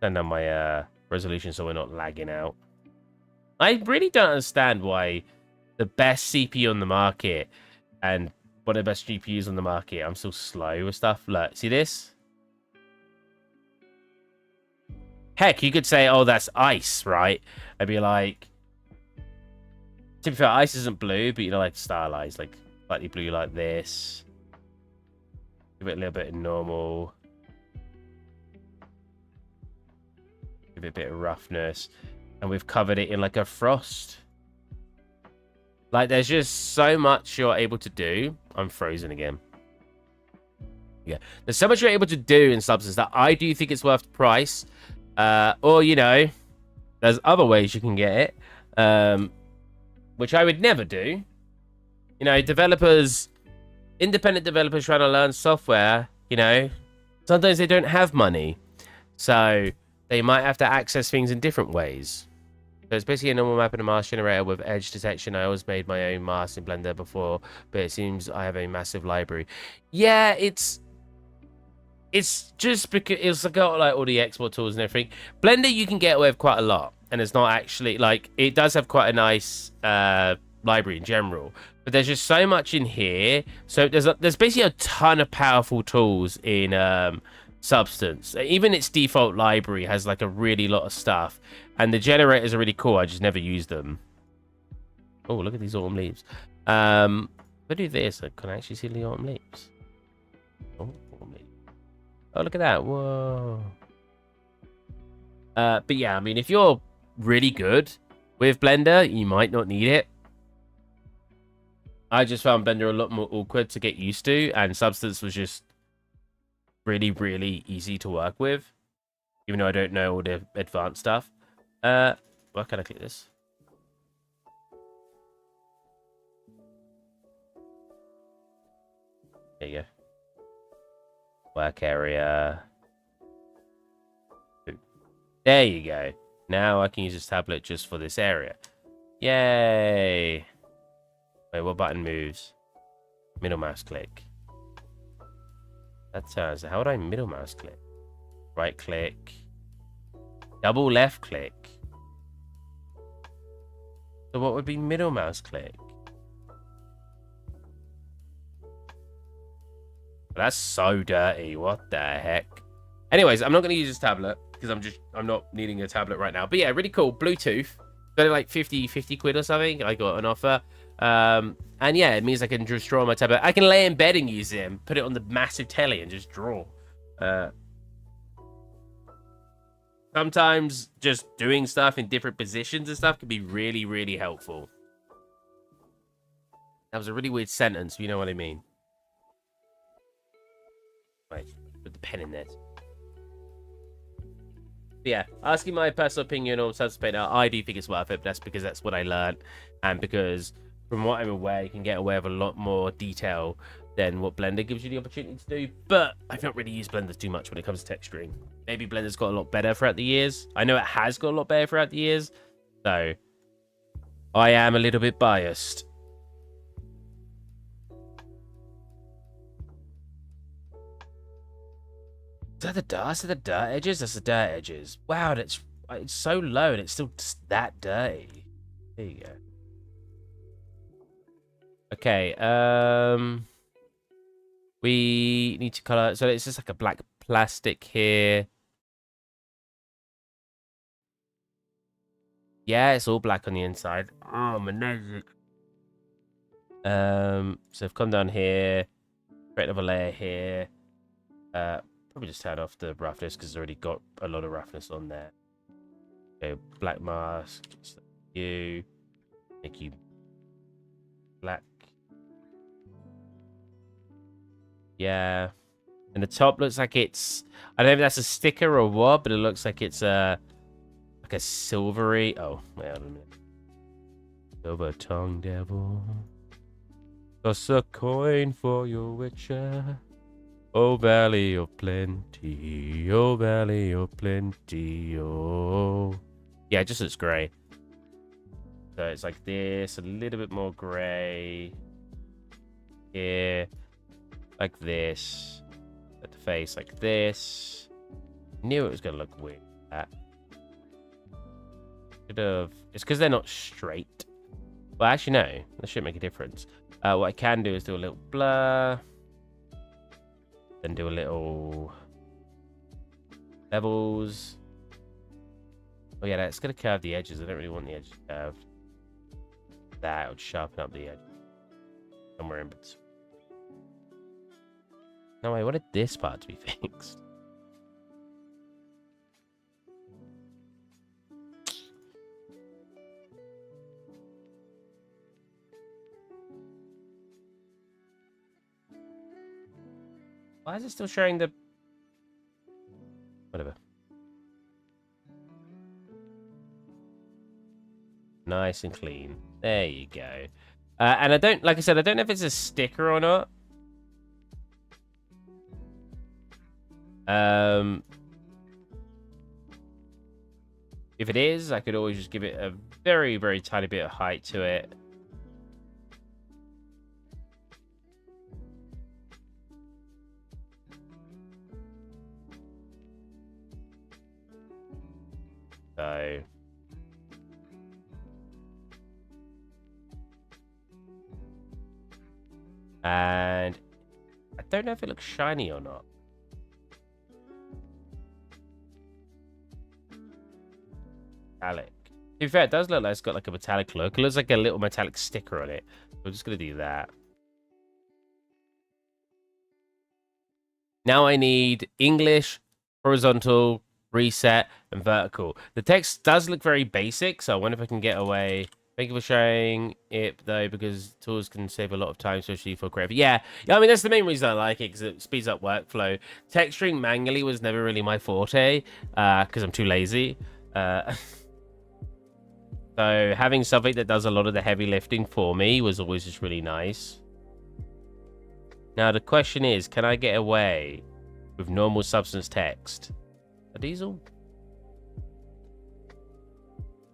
Turn down my resolution so we're not lagging out. I really don't understand why the best CPU on the market and one of the best GPUs on the market, I'm so slow with stuff. Look, see this? Heck, you could say, oh, that's ice, right? I'd be like, to be fair, ice isn't blue, but you know, like stylized, like slightly blue like this. Give it a little bit of normal. Give it a bit of roughness. And we've covered it in like a frost. Like, there's just so much you're able to do. I'm frozen again. Yeah. There's so much you're able to do in Substance that I do think it's worth the price. Or, you know, there's other ways you can get it. Which I would never do. You know, developers, independent developers trying to learn software, you know, sometimes they don't have money. So they might have to access things in different ways. So it's basically a normal map and a mask generator with edge detection. I always made my own mask in Blender before, but it seems I have a massive library. Yeah, it's just because it's got like all the export tools and everything. Blender you can get away with quite a lot, and it's not actually like it does have quite a nice library in general. But there's just so much in here. So there's basically a ton of powerful tools in Substance. Even its default library has like a really lot of stuff, and the generators are really cool. I just never use them. Oh, look at these autumn leaves. If I do this, I can actually see the autumn leaves. Oh, autumn leaves. Oh, look at that. Whoa. But yeah, I mean, if you're really good with Blender, you might not need it. I just found Blender a lot more awkward to get used to, and Substance was just really, really easy to work with, even though I don't know all the advanced stuff. Why can I click this? There you go. Work area. There you go. Now I can use this tablet just for this area. Yay! Wait, what button moves? Middle mouse click. That turns. How would I middle mouse click? Right click. Double left click. So what would be middle mouse click? That's so dirty. What the heck? Anyways, I'm not going to use this tablet because I'm not needing a tablet right now. But yeah, really cool. Bluetooth. Got it like 50 quid or something. I got an offer. And yeah, it means I can just draw on my tablet. I can lay in bed and use it and put it on the massive telly and just draw. Sometimes just doing stuff in different positions and stuff can be really, really helpful. That was a really weird sentence, if you know what I mean. Right, put the pen in there. But yeah, asking my personal opinion on Substance Painter, I do think it's worth it. But that's because that's what I learned, and because from what I'm aware, you can get away with a lot more detail than what Blender gives you the opportunity to do. But I've not really used Blender too much when it comes to texturing. Maybe Blender's got a lot better throughout the years. I know it has got a lot better throughout the years. So I am a little bit biased. Is that the dirt? Is that the dirt edges? That's the dirt edges. Wow, it's so low and it's still that dirty. There you go. Okay, we need to color. So it's just like a black plastic here. Yeah, it's all black on the inside. Oh, my nose. So I've come down here, create another layer here. Probably just turn off the roughness because it's already got a lot of roughness on there. Okay, black mask. Just like you. Make you black. Yeah. And the top looks like it's... I don't know if that's a sticker or what, but it looks like it's like a silvery... Oh, wait a minute. Silver tongue devil. Toss a coin for your witcher. Oh, valley of plenty. Oh, valley of plenty. Oh. Yeah, it just looks grey. So it's like this, a little bit more grey. Here. Like this. At the face like this. Knew it was going to look weird. That. Should have... It's because they're not straight. Well, actually, no. That shouldn't make a difference. What I can do is do a little blur. Then do a little... levels. Oh, yeah, that's going to curve the edges. I don't really want the edges curved. That would sharpen up the edge. Somewhere in between. No, I wanted this part to be fixed. Why is it still showing the... Whatever. Nice and clean. There you go. And I don't... Like I said, I don't know if it's a sticker or not. If it is, I could always just give it a very, very tiny bit of height to it. So... And... I don't know if it looks shiny or not. Metallic. To be fair, it does look like it's got like a metallic look. It looks like a little metallic sticker on it. We're just going to do that. Now I need English, horizontal, reset, and vertical. The text does look very basic, so I wonder if I can get away. Thank you for sharing it, though, because tools can save a lot of time, especially for creative. Yeah, I mean, that's the main reason I like it, because it speeds up workflow. Texturing manually was never really my forte, because I'm too lazy. So having something that does a lot of the heavy lifting for me was always just really nice. Now, the question is, can I get away with normal substance text? Are these all...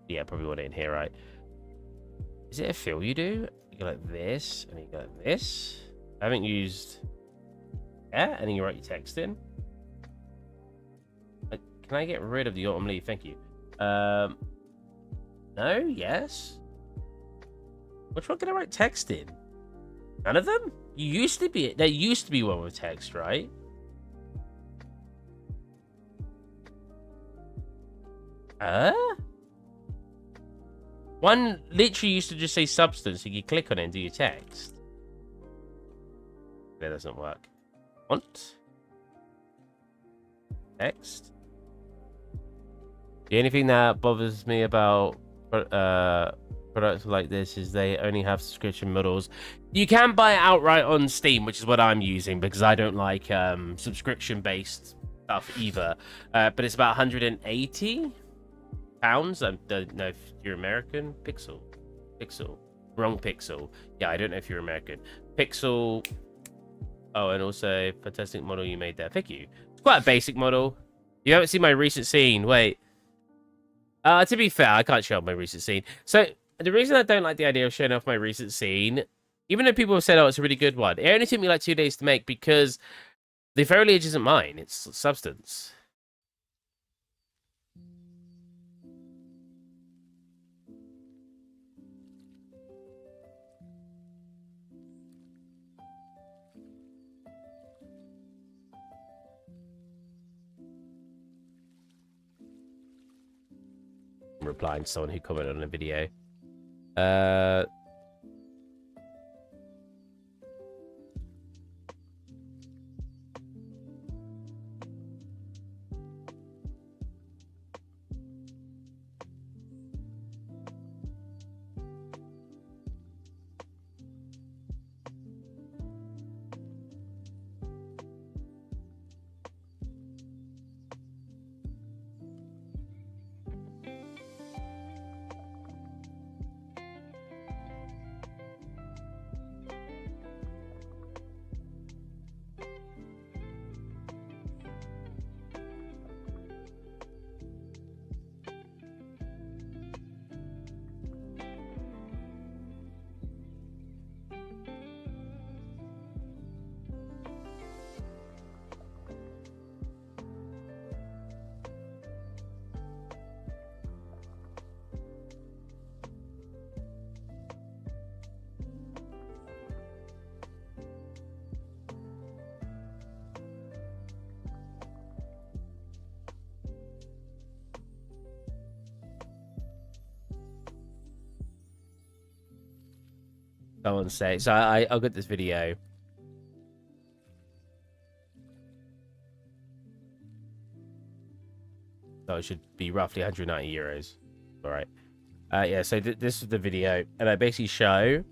Yeah, probably want it in here, right? Is it a fill you do? You go like this, and you go like this. I haven't used... Yeah, and then you write your text in. Can I get rid of the autumn leaf? Thank you. No? Yes? Which one can I write text in? None of them? You used to be... There used to be one with text, right? One literally used to just say substance, so you click on it and do your text. That doesn't work. Font. Text. The only thing that bothers me about products like this is they only have subscription models. You can buy it outright on Steam, which is what I'm using because I don't like subscription-based stuff either. But it's about £180. I don't know if you're American. Pixel. Wrong Pixel. Yeah, I don't know if you're American. Pixel. Oh, and also fantastic model you made there. Thank you. It's quite a basic model. You haven't seen my recent scene. Wait. To be fair, I can't show off my recent scene. So the reason I don't like the idea of showing off my recent scene, even though people have said, oh, it's a really good one, it only took me like 2 days to make because the foliage isn't mine. It's substance. I'm replying to someone who commented on a video. someone say. So I'll get this video. So it should be roughly 190 euros. All right. Yeah, so this is the video, and I basically show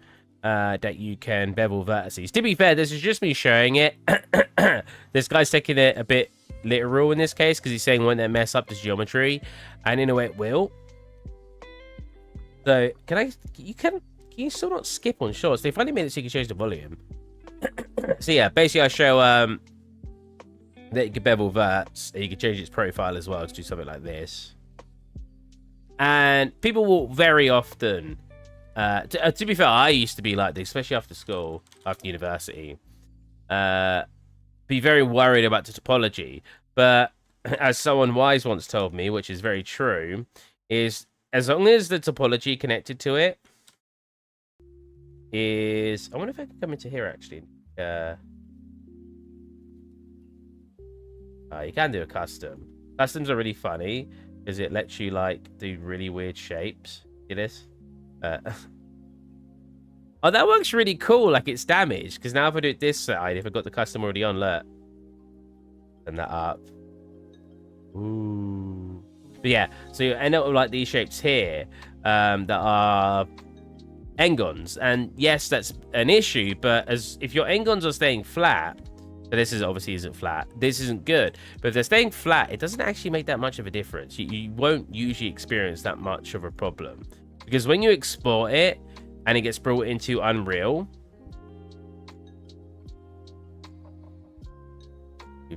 that you can bevel vertices. To be fair, this is just me showing it. This guy's taking it a bit literal in this case, because he's saying won't that mess up this geometry, and in a way it will. So can you still not skip on shorts? They finally made it so you can change the volume. So yeah, basically I show that you can bevel verts, and you can change its profile as well to do something like this. And people will very often, to be fair, I used to be like this, especially after school, after university, be very worried about the topology. But as someone wise once told me, which is very true, is as long as the topology connected to it is... I wonder if I can come into here, actually. You can do a custom. Customs are really funny, because it lets you, like, do really weird shapes. See this? Oh, that works really cool. Like, it's damaged. Because now if I do it this side, if I've got the custom already on, look. Turn that up. Ooh. But yeah, so you end up with, like, these shapes here that are n-gons. And yes, that's an issue. But if your n-gons are staying flat... So this obviously isn't flat. This isn't good. But if they're staying flat, it doesn't actually make that much of a difference. You won't usually experience that much of a problem. Because when you export it and it gets brought into Unreal...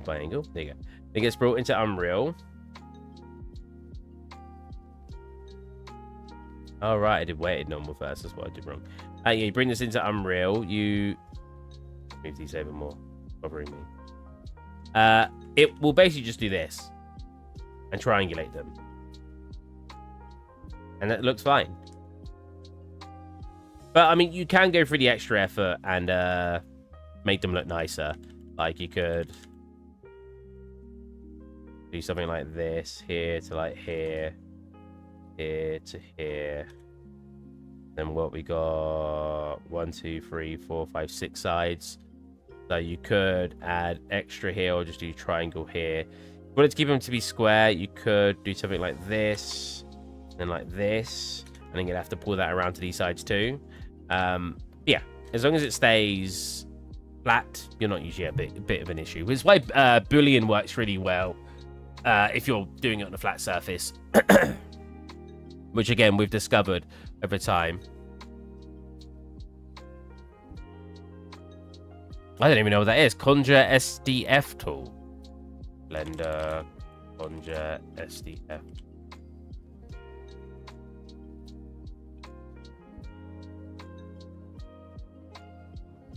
By angle. There you go. It gets brought into Unreal. Oh, right. I did weighted normal first. That's what I did wrong. Yeah, you bring this into Unreal. You... Move these over more. Bothering me. It will basically just do this and triangulate them, and that looks fine. But I mean, you can go through the extra effort and make them look nicer. Like you could do something like this here to like here, here to here. Then what we got? 1, 2, 3, 4, 5, 6 sides. So you could add extra here or just do triangle here. If you wanted to keep them to be square, you could do something like this, and like this, and then you'd have to pull that around to these sides too. Yeah, as long as it stays flat, you're not usually a bit of an issue. Which is why Boolean works really well if you're doing it on a flat surface, which again we've discovered over time. I don't even know what that is. Conjure SDF tool. Blender. Conjure SDF.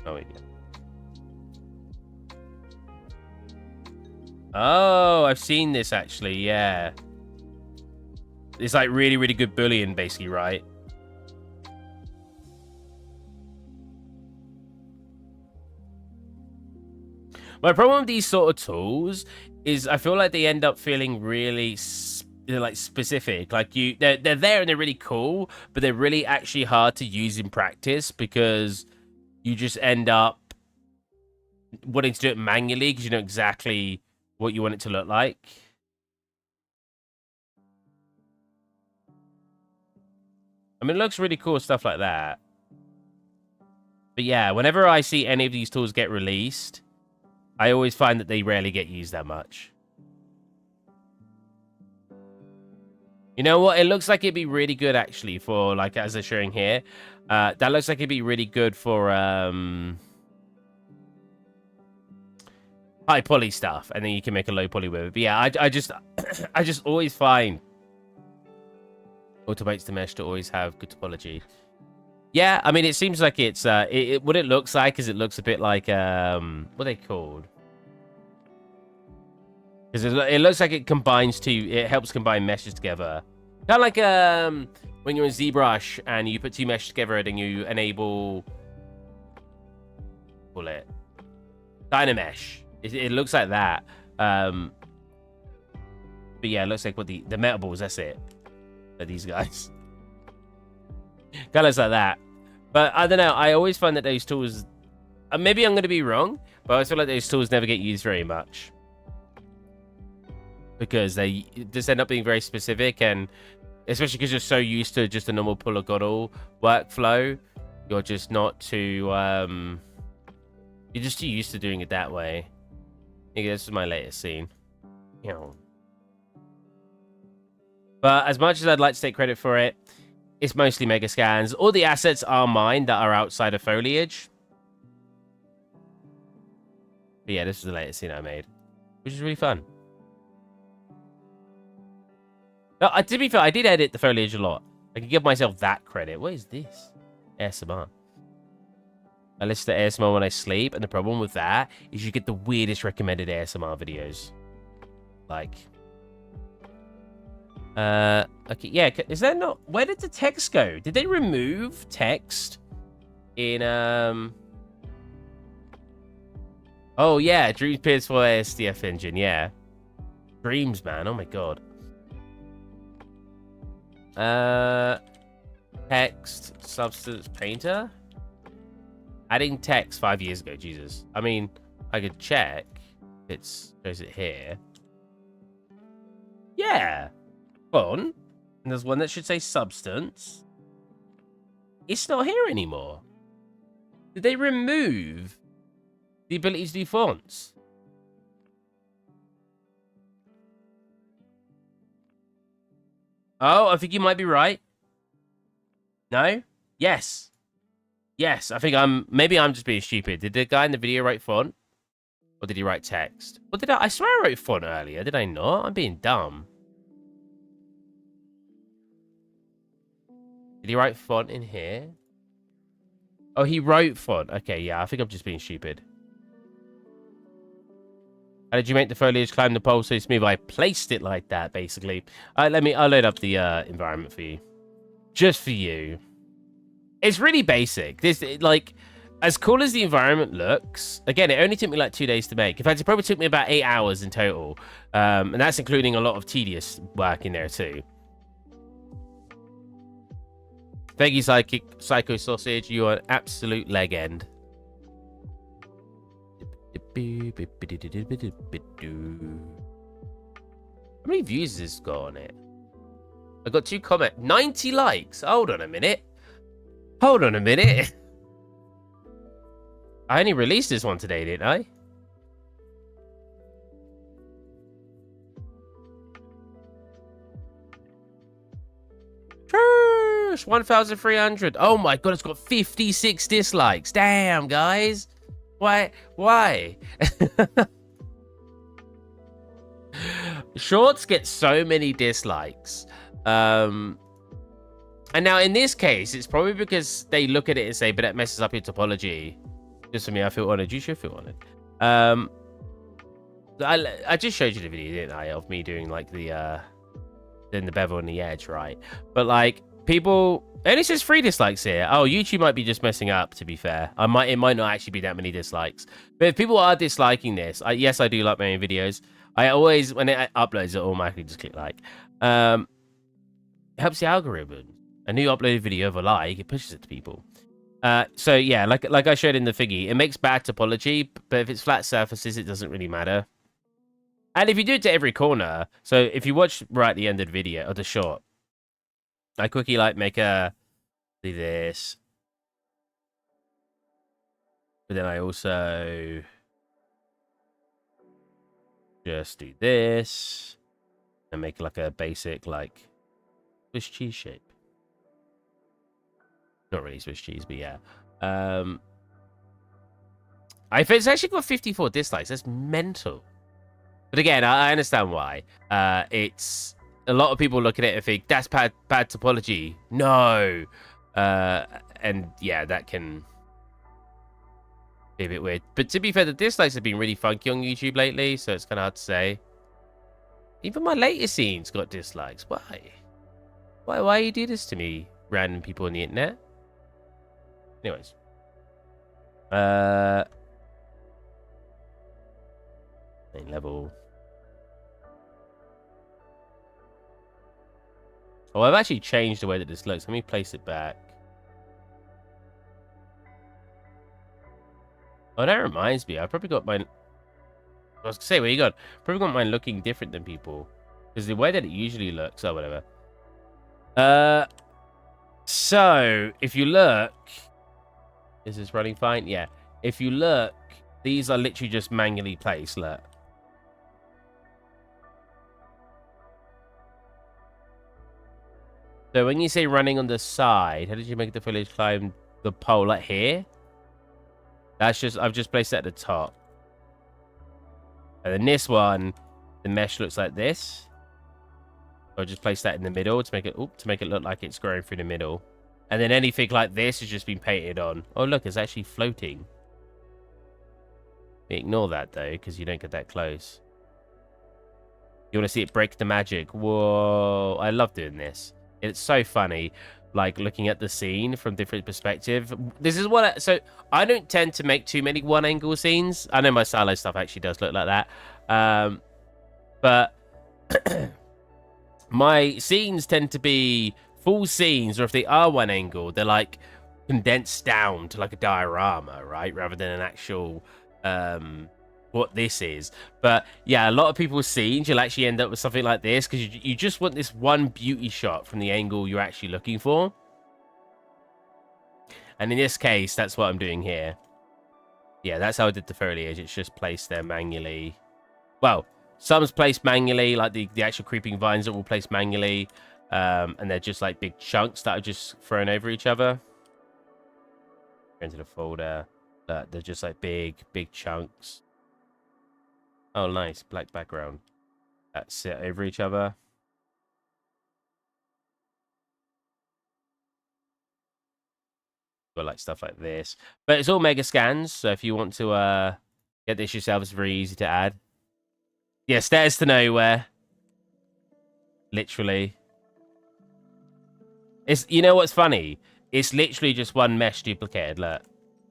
Oh, wait. Oh, I've seen this actually. Yeah. It's like really, really good Boolean, basically, right? My problem with these sort of tools is I feel like they end up feeling really like specific. Like they're there and they're really cool, but they're really actually hard to use in practice because you just end up wanting to do it manually because you know exactly what you want it to look like. I mean, it looks really cool, stuff like that. But yeah, whenever I see any of these tools get released, I always find that they rarely get used that much. You know what? It looks like it'd be really good, actually, for, like, as they're showing here. That looks like it'd be really good for high poly stuff. And then you can make a low poly with it. But yeah, I just always find automates the mesh to always have good topology. Yeah, I mean, it seems like it's... what it looks like is it looks a bit like... what are they called? Because it looks like it combines two... It helps combine meshes together. Kind of like when you're in ZBrush and you put two meshes together and you enable... Call it... Dynamesh. It looks like that. But yeah, it looks like what the metables, that's it. For these guys. Kind of looks like that. But I don't know. I always find that those tools, maybe I'm going to be wrong, but I always feel like those tools never get used very much. Because they just end up being very specific, and especially because you're so used to just a normal polygonal workflow, you're just not too, you're just too used to doing it that way. I think this is my latest scene. You know. But as much as I'd like to take credit for it, it's mostly mega scans. All the assets are mine that are outside of foliage. But yeah, this is the latest scene I made, which is really fun. No, to be fair, I did edit the foliage a lot. I can give myself that credit. What is this? ASMR. I listen to ASMR when I sleep, and the problem with that is you get the weirdest recommended ASMR videos. Like... okay, yeah, is that not... Where did the text go? Did they remove text in, Oh, yeah, Dreams PS4 SDF engine, yeah. Dreams, man, oh my god. Text, substance, painter? Adding text 5 years ago, Jesus. I mean, I could check. Shows it here. Yeah. On. And there's one that should say substance. It's not here anymore. Did they remove the ability to do fonts? Oh, I think you might be right. No? Yes. Yes, I think maybe I'm just being stupid. Did the guy in the video write font? Or did he write text? What did I swear I wrote font earlier. Did I not? I'm being dumb. Did he write font in here? Oh, he wrote font. Okay, yeah, I think I'm just being stupid. How did you make the foliage climb the pole so smooth? I placed it like that, basically. I'll load up the environment for you. Just for you. It's really basic. Like, as cool as the environment looks, again, it only took me like 2 days to make. In fact, it probably took me about 8 hours in total. And that's including a lot of tedious work in there, too. Thank you, Psycho Sausage. You are an absolute leg end. How many views has this got on it? I got 2 comments. 90 likes. Hold on a minute. Hold on a minute. I only released this one today, didn't I? Trash! 1,300. Oh my god, it's got 56 dislikes. Damn, guys. Why? Shorts get so many dislikes. And now in this case, it's probably because they look at it and say, but that messes up your topology. Just for me, I feel honored. You should feel honored. I just showed you the video, didn't I, of me doing like the bevel and the edge, right? But like people, and it says 3 dislikes here. Oh, YouTube might be just messing up, to be fair. It might not actually be that many dislikes. But if people are disliking this, yes, I do like my own videos. I always, when it uploads, it automatically just click like. It helps the algorithm. A new uploaded video of a like, it pushes it to people. So yeah, like I showed in the figgy, it makes bad topology, but if it's flat surfaces, it doesn't really matter. And if you do it to every corner, so if you watch right at the end of the video, or the short, I quickly like make do this. But then I also just do this and make like a basic like Swiss cheese shape. Not really Swiss cheese, but yeah. It's actually got 54 dislikes. That's mental. But again, I understand why. It's a lot of people look at it and think that's bad topology. No. And yeah, that can be a bit weird. But to be fair, the dislikes have been really funky on YouTube lately, so it's kind of hard to say. Even my latest scenes got dislikes. Why? Why you do this to me, random people on the internet? Anyways. Main level. Oh, I've actually changed the way that this looks. Let me place it back. Oh, that reminds me. I probably got mine. I was gonna say, where you got? Probably got mine looking different than people, because the way that it usually looks, or whatever. So if you look, is this running fine? Yeah. If you look, these are literally just manually placed. Look. So when you say running on the side, how did you make the foliage climb the pole? Like here? That's just, I've just placed it at the top. And then this one, the mesh looks like this. I'll just place that in the middle to make it, to make it look like it's growing through the middle. And then anything like this has just been painted on. Oh, look, it's actually floating. Ignore that, though, because you don't get that close. You want to see it break the magic. Whoa, I love doing this. It's so funny, like, looking at the scene from different perspective. This is what so I don't tend to make too many one-angle scenes. I know my silo stuff actually does look like that. But my scenes tend to be full scenes, or if they are one angle, they're like condensed down to like a diorama, right? Rather than an actual what this is. But yeah, a lot of people's scenes, you'll actually end up with something like this, because you just want this one beauty shot from the angle you're actually looking for. And in this case, that's what I'm doing here. Yeah, that's how I did the foliage. It's just placed there manually. Well, some's placed manually, like the actual creeping vines are all placed manually. And they're just like big chunks that are just thrown over each other. Go into the folder. They're just like big chunks. Oh, nice. Black background. That sit over each other. Got like stuff like this. But it's all mega scans, so if you want to get this yourself, it's very easy to add. Yeah, stairs to nowhere. Literally. It's, you know what's funny? It's literally just one mesh duplicated. Look,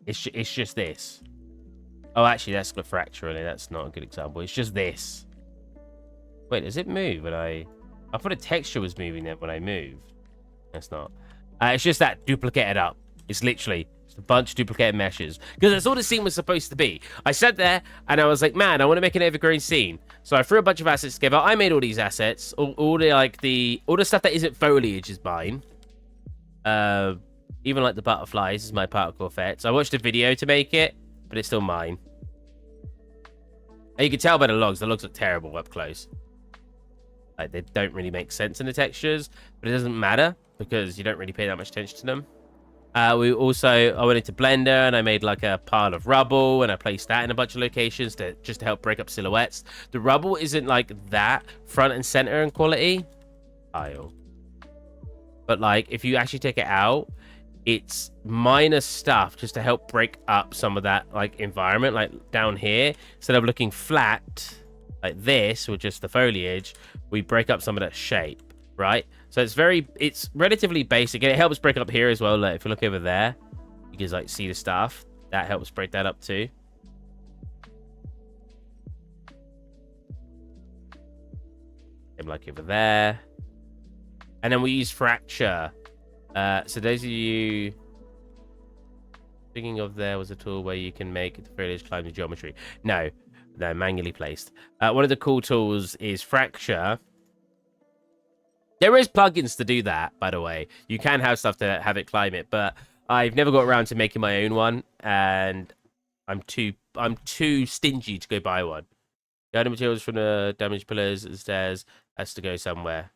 it's just this. Oh, actually, that's got fracture in it. That's not a good example. It's just this. Wait, does it move when I thought a texture was moving there when I moved. That's not. It's just that duplicated up. It's literally just a bunch of duplicated meshes, because that's all the scene was supposed to be. I sat there and I was like, man, I want to make an evergreen scene. So I threw a bunch of assets together. I made all these assets. All the stuff that isn't foliage is mine. Even like the butterflies is my particle effects. I watched a video to make it, but it's still mine. And you can tell by the logs. The logs look terrible up close. Like, they don't really make sense in the textures, but it doesn't matter because you don't really pay that much attention to them. I went into Blender and I made like a pile of rubble, and I placed that in a bunch of locations just to help break up silhouettes. The rubble isn't like that front and center in quality. But like, if you actually take it out, it's minor stuff just to help break up some of that like environment. Like down here, instead of looking flat like this with just the foliage, we break up some of that shape, right? So it's relatively basic, and it helps break up here as well. Like if you look over there, you can like see the stuff that helps break that up too. And like over there, and then we use fracture. So those of you thinking of, there was a tool where you can make the foliage climb the geometry. No, they're manually placed. One of the cool tools is fracture. There is plugins to do that, by the way. You can have stuff to have it climb it, but I've never got around to making my own one, and I'm too stingy to go buy one. The item materials from the damaged pillars and stairs has to go somewhere.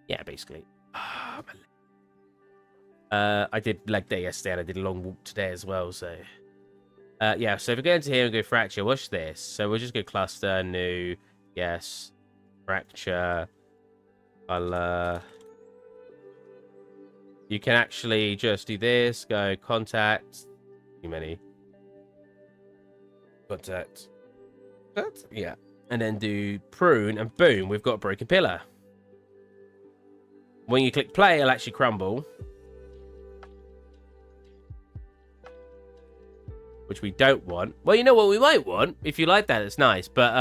Yeah, basically. I did leg day yesterday, and I did a long walk today as well, so yeah. So if we go into here and go fracture, watch this. So we'll just go cluster, new, yes, fracture. You can actually just do this, go contact, too many contact, yeah, and then do prune, and boom, we've got a broken pillar. When you click play, it'll actually crumble, which we don't want. Well, you know what we might want? If you like that, it's nice. But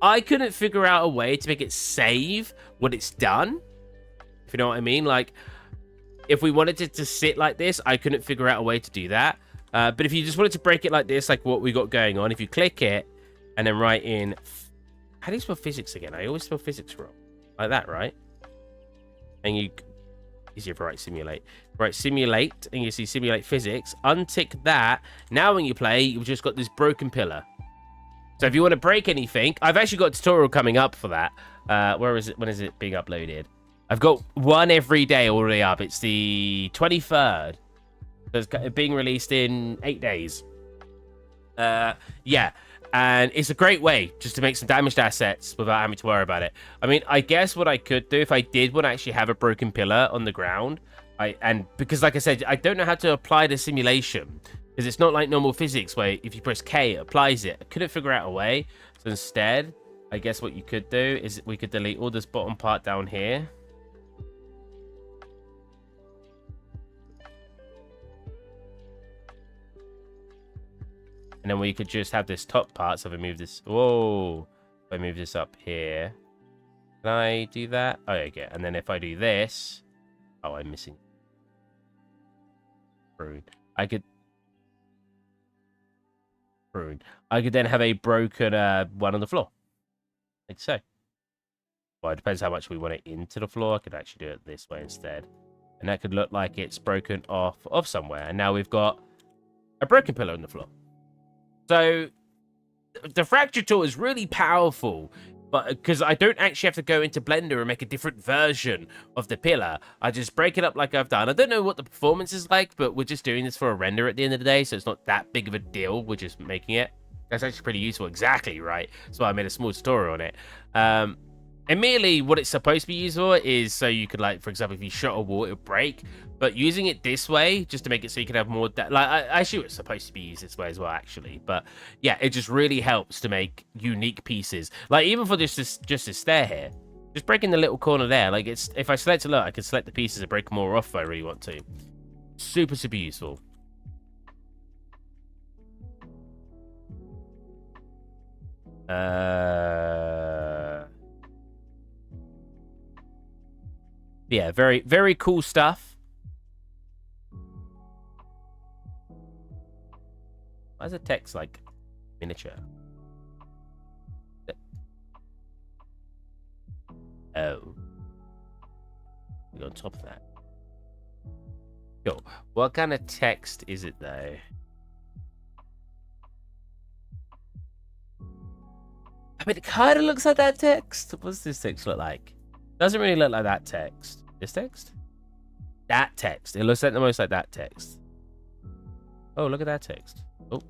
I couldn't figure out a way to make it save when it's done. If you know what I mean? Like, if we wanted it to sit like this, I couldn't figure out a way to do that. But if you just wanted to break it like this, like what we got going on, if you click it and then write in, how do you spell physics again? I always spell physics wrong. Like that, right? And you, easier to write simulate. Right, simulate, and you see simulate physics. Untick that. Now when you play, you've just got this broken pillar. So if you want to break anything, I've actually got a tutorial coming up for that. Where is it? When is it being uploaded? I've got one every day already up. It's the 23rd. So it's being released in 8 days. Yeah. And it's a great way just to make some damaged assets without having to worry about it. I mean, I guess what I could do if I did want to actually have a broken pillar on the ground, because like I said, I don't know how to apply the simulation, because it's not like normal physics where if you press K, it applies it. I couldn't figure out a way. So instead, I guess what you could do is we could delete all this bottom part down here. And then we could just have this top part. So if I move this, whoa, if I move this up here, can I do that? Oh, okay. And then if I do this, oh, I'm missing prune. I could then have a broken one on the floor, like so. Well, it depends how much we want it into the floor. I could actually do it this way instead, and that could look like it's broken off of somewhere. And now we've got a broken pillar on the floor. So the fracture tool is really powerful, but because I don't actually have to go into Blender and make a different version of the pillar, I just break it up like I've done. I don't know what the performance is like, but we're just doing this for a render at the end of the day, so it's not that big of a deal. We're just making it. That's actually pretty useful. Exactly right. That's why I made a small tutorial on it. And merely what it's supposed to be used for is so you could, like, for example, if you shot a wall, it would break. But using it this way, just to make it so you can have more... actually, it's supposed to be used this way as well, actually. But, yeah, it just really helps to make unique pieces. Like, even for just this stair here. Just breaking the little corner there. Like, it's... If I select a lot, I can select the pieces and break more off if I really want to. Super, super useful. Yeah, very, very cool stuff. Why is the text like miniature? Oh. We're on top of that. Cool. What kind of text is it though? I mean, it kind of looks like that text. What does this text look like? Doesn't really look like that text. This text? That text. It looks like the most like that text. Oh, look at that text. Oh.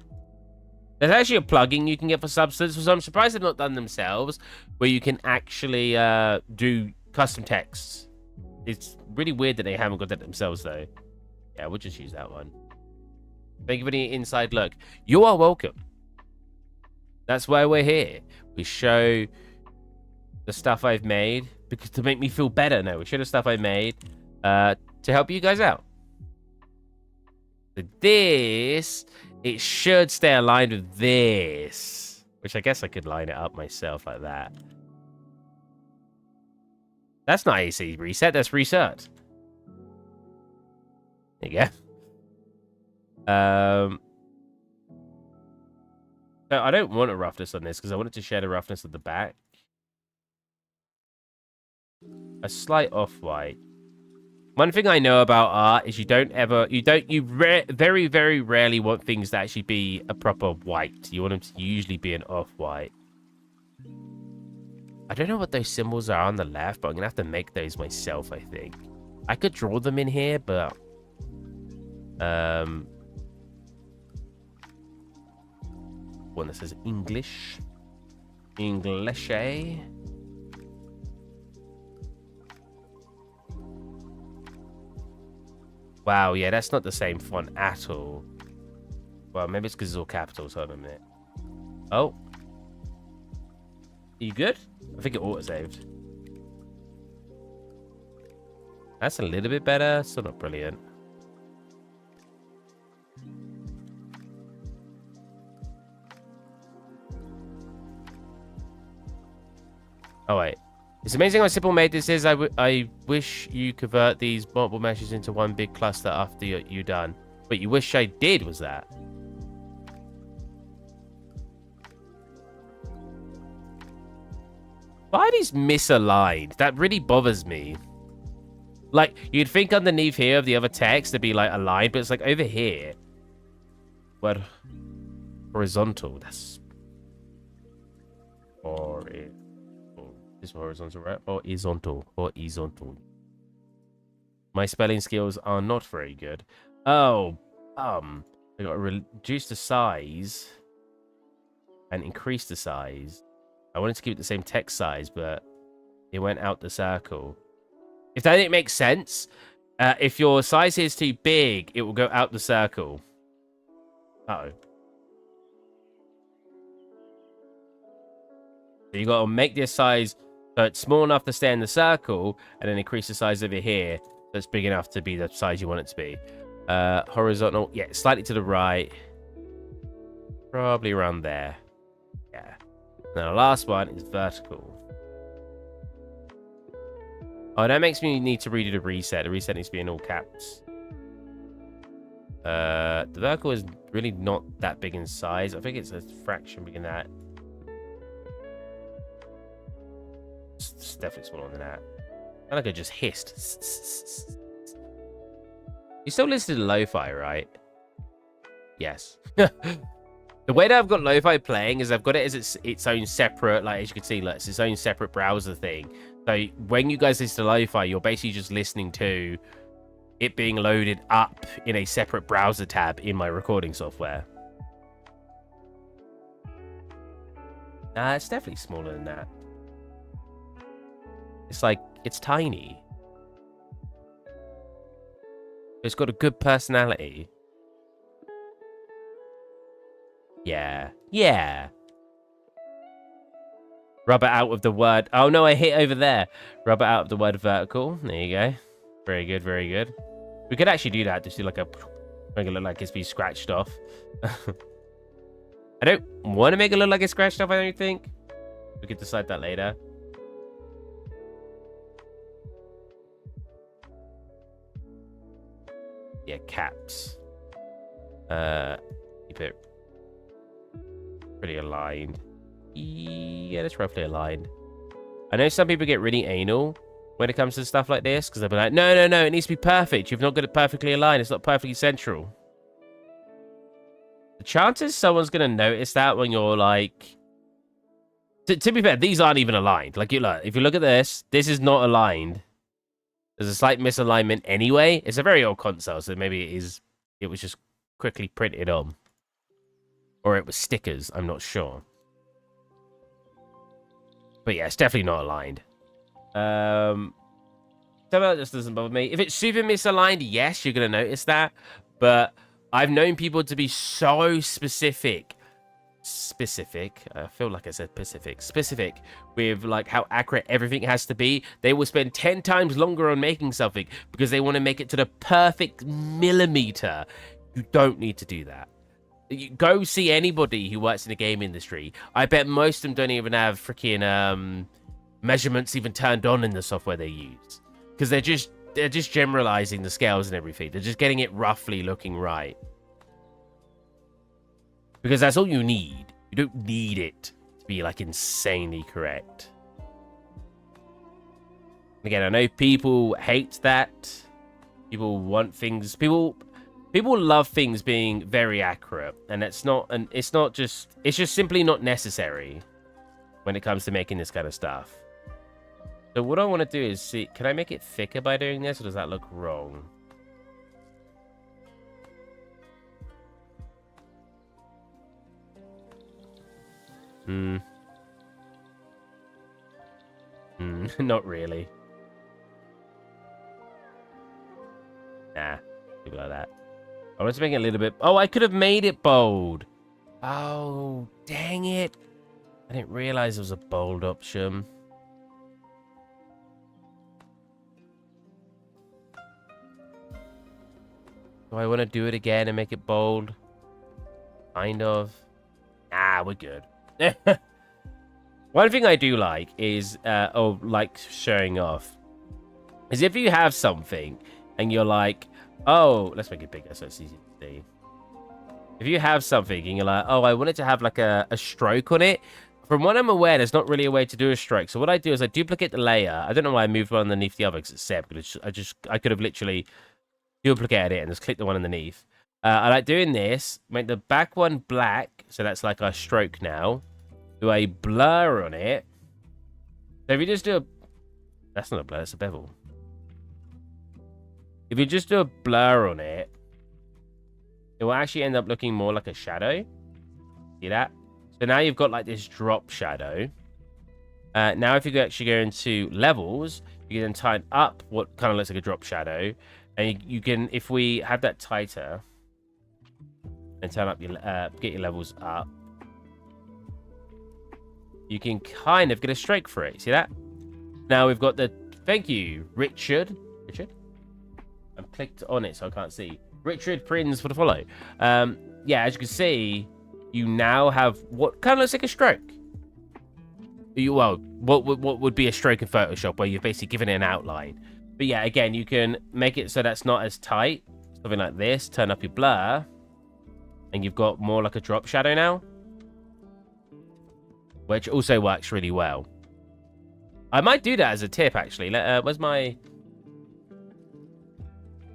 There's actually a plugin you can get for Substance, so I'm surprised they've not done themselves, where you can actually do custom texts. It's really weird that they haven't got that themselves, though. Yeah, we'll just use that one. Thank you for the inside look. You are welcome. That's why we're here. We show the stuff I've made because to make me feel better. No, we show the stuff I made to help you guys out. So this, it should stay aligned with this, which I guess I could line it up myself like that. That's not AC reset, that's reset. There you go. So I don't want a roughness on this because I wanted to share the roughness of the back. A slight off-white. One thing I know about art is you very, very rarely want things to actually be a proper white. You want them to usually be an off-white. I don't know what those symbols are on the left, but I'm going to have to make those myself, I think. I could draw them in here, but... one that says English. English-y. Wow, yeah, that's not the same font at all. Well, maybe it's because it's all capitals. Hold on a minute. Oh. Are you good? I think it auto-saved. That's a little bit better. Still not brilliant. Oh, wait. It's amazing how simple made this is. I wish you convert these multiple meshes into one big cluster after you're done. But you wish I did, was that? Why are these misaligned? That really bothers me. Like, you'd think underneath here of the other text to be like aligned, but it's like over here. What? Horizontal. That's is horizontal, right? Horizontal. My spelling skills are not very good. Oh, I got to reduce the size and increase the size. I wanted to keep it the same text size, but it went out the circle. If that didn't make sense, if your size is too big, it will go out the circle. Uh-oh. So you got to make this size so it's small enough to stay in the circle, and then increase the size over here so it's big enough to be the size you want it to be. Horizontal, yeah, slightly to the right. Probably around there. Yeah. Now the last one is vertical. Oh, that makes me need to redo the reset. The reset needs to be in all caps. The vertical is really not that big in size. I think it's a fraction bigger than that. It's definitely smaller than that. I like I just hissed. You still listen to Lo-Fi, right? Yes. The way that I've got Lo-Fi playing is I've got it as its own separate, like as you can see, like, it's its own separate browser thing. So when you guys listen to Lo-Fi, you're basically just listening to it being loaded up in a separate browser tab in my recording software. Nah, it's definitely smaller than that. It's like, it's tiny. It's got a good personality. Yeah. Yeah. Rub it out with the word... Oh, no, I hit over there. Rub it out with the word vertical. There you go. Very good, very good. We could actually do that. Just do like a... Make it look like it's been scratched off. I don't want to make it look like it's scratched off, I don't think. We could decide that later. Yeah, caps. Keep it pretty aligned. Yeah, that's roughly aligned. I know some people get really anal when it comes to stuff like this, because they'll be like, no, it needs to be perfect. You've not got it perfectly aligned. It's not perfectly central. The chances someone's going to notice that when you're like... To be fair, these aren't even aligned. Like, if you look at this, this is not aligned. There's a slight misalignment anyway. It's a very old console, so maybe it was just quickly printed on. Or it was stickers, I'm not sure. But yeah, it's definitely not aligned. Somehow this doesn't bother me. If it's super misaligned, yes, you're going to notice that. But I've known people to be so specific, I feel like I said specific with like how accurate everything has to be. They will spend 10 times longer on making something because they want to make it to the perfect millimeter. You don't need to do that. You go see anybody who works in the game industry. I bet most of them don't even have freaking measurements even turned on in the software they use, because they're just generalizing the scales and everything. They're just getting it roughly looking right. Because that's all you need. You don't need it to be, like, insanely correct. Again, I know people hate that. People want things... People love things being very accurate. And it's just simply not necessary when it comes to making this kind of stuff. So what I want to do is see... Can I make it thicker by doing this, or does that look wrong? Not really. Nah, leave it like that. I want to make it a little bit... Oh, I could have made it bold. Oh, dang it. I didn't realize there was a bold option. Do I want to do it again and make it bold? Kind of. Nah, we're good. One thing I do like is, like showing off, is if you have something and you're like, Oh, let's make it bigger so it's easy to see. If you have something and you're like, oh, I want it to have like a stroke on it. From what I'm aware, there's not really a way to do a stroke. So what I do is I duplicate the layer. I don't know why I moved one underneath the other because it's set. But I could have literally duplicated it and just click the one underneath. I like doing this. Make the back one black. So that's like a stroke now. Do a blur on it. So if you just do a... That's not a blur, that's a bevel. If you just do a blur on it, it will actually end up looking more like a shadow. See that? So now you've got like this drop shadow. Now if you actually go into levels, you can then tighten up what kind of looks like a drop shadow. And you can, if we have that tighter, and turn up your, get your levels up, you can kind of get a stroke for it. See that? Now we've got the, thank you, Richard. I've clicked on it so I can't see. Richard Prinz for the follow. Yeah, as you can see, you now have what kind of looks like a stroke. Well, what would be a stroke in Photoshop, where you're basically giving it an outline. But yeah, again, you can make it so that's not as tight. Something like this. Turn up your blur. And you've got more like a drop shadow now. Which also works really well. I might do that as a tip, actually. Where's my...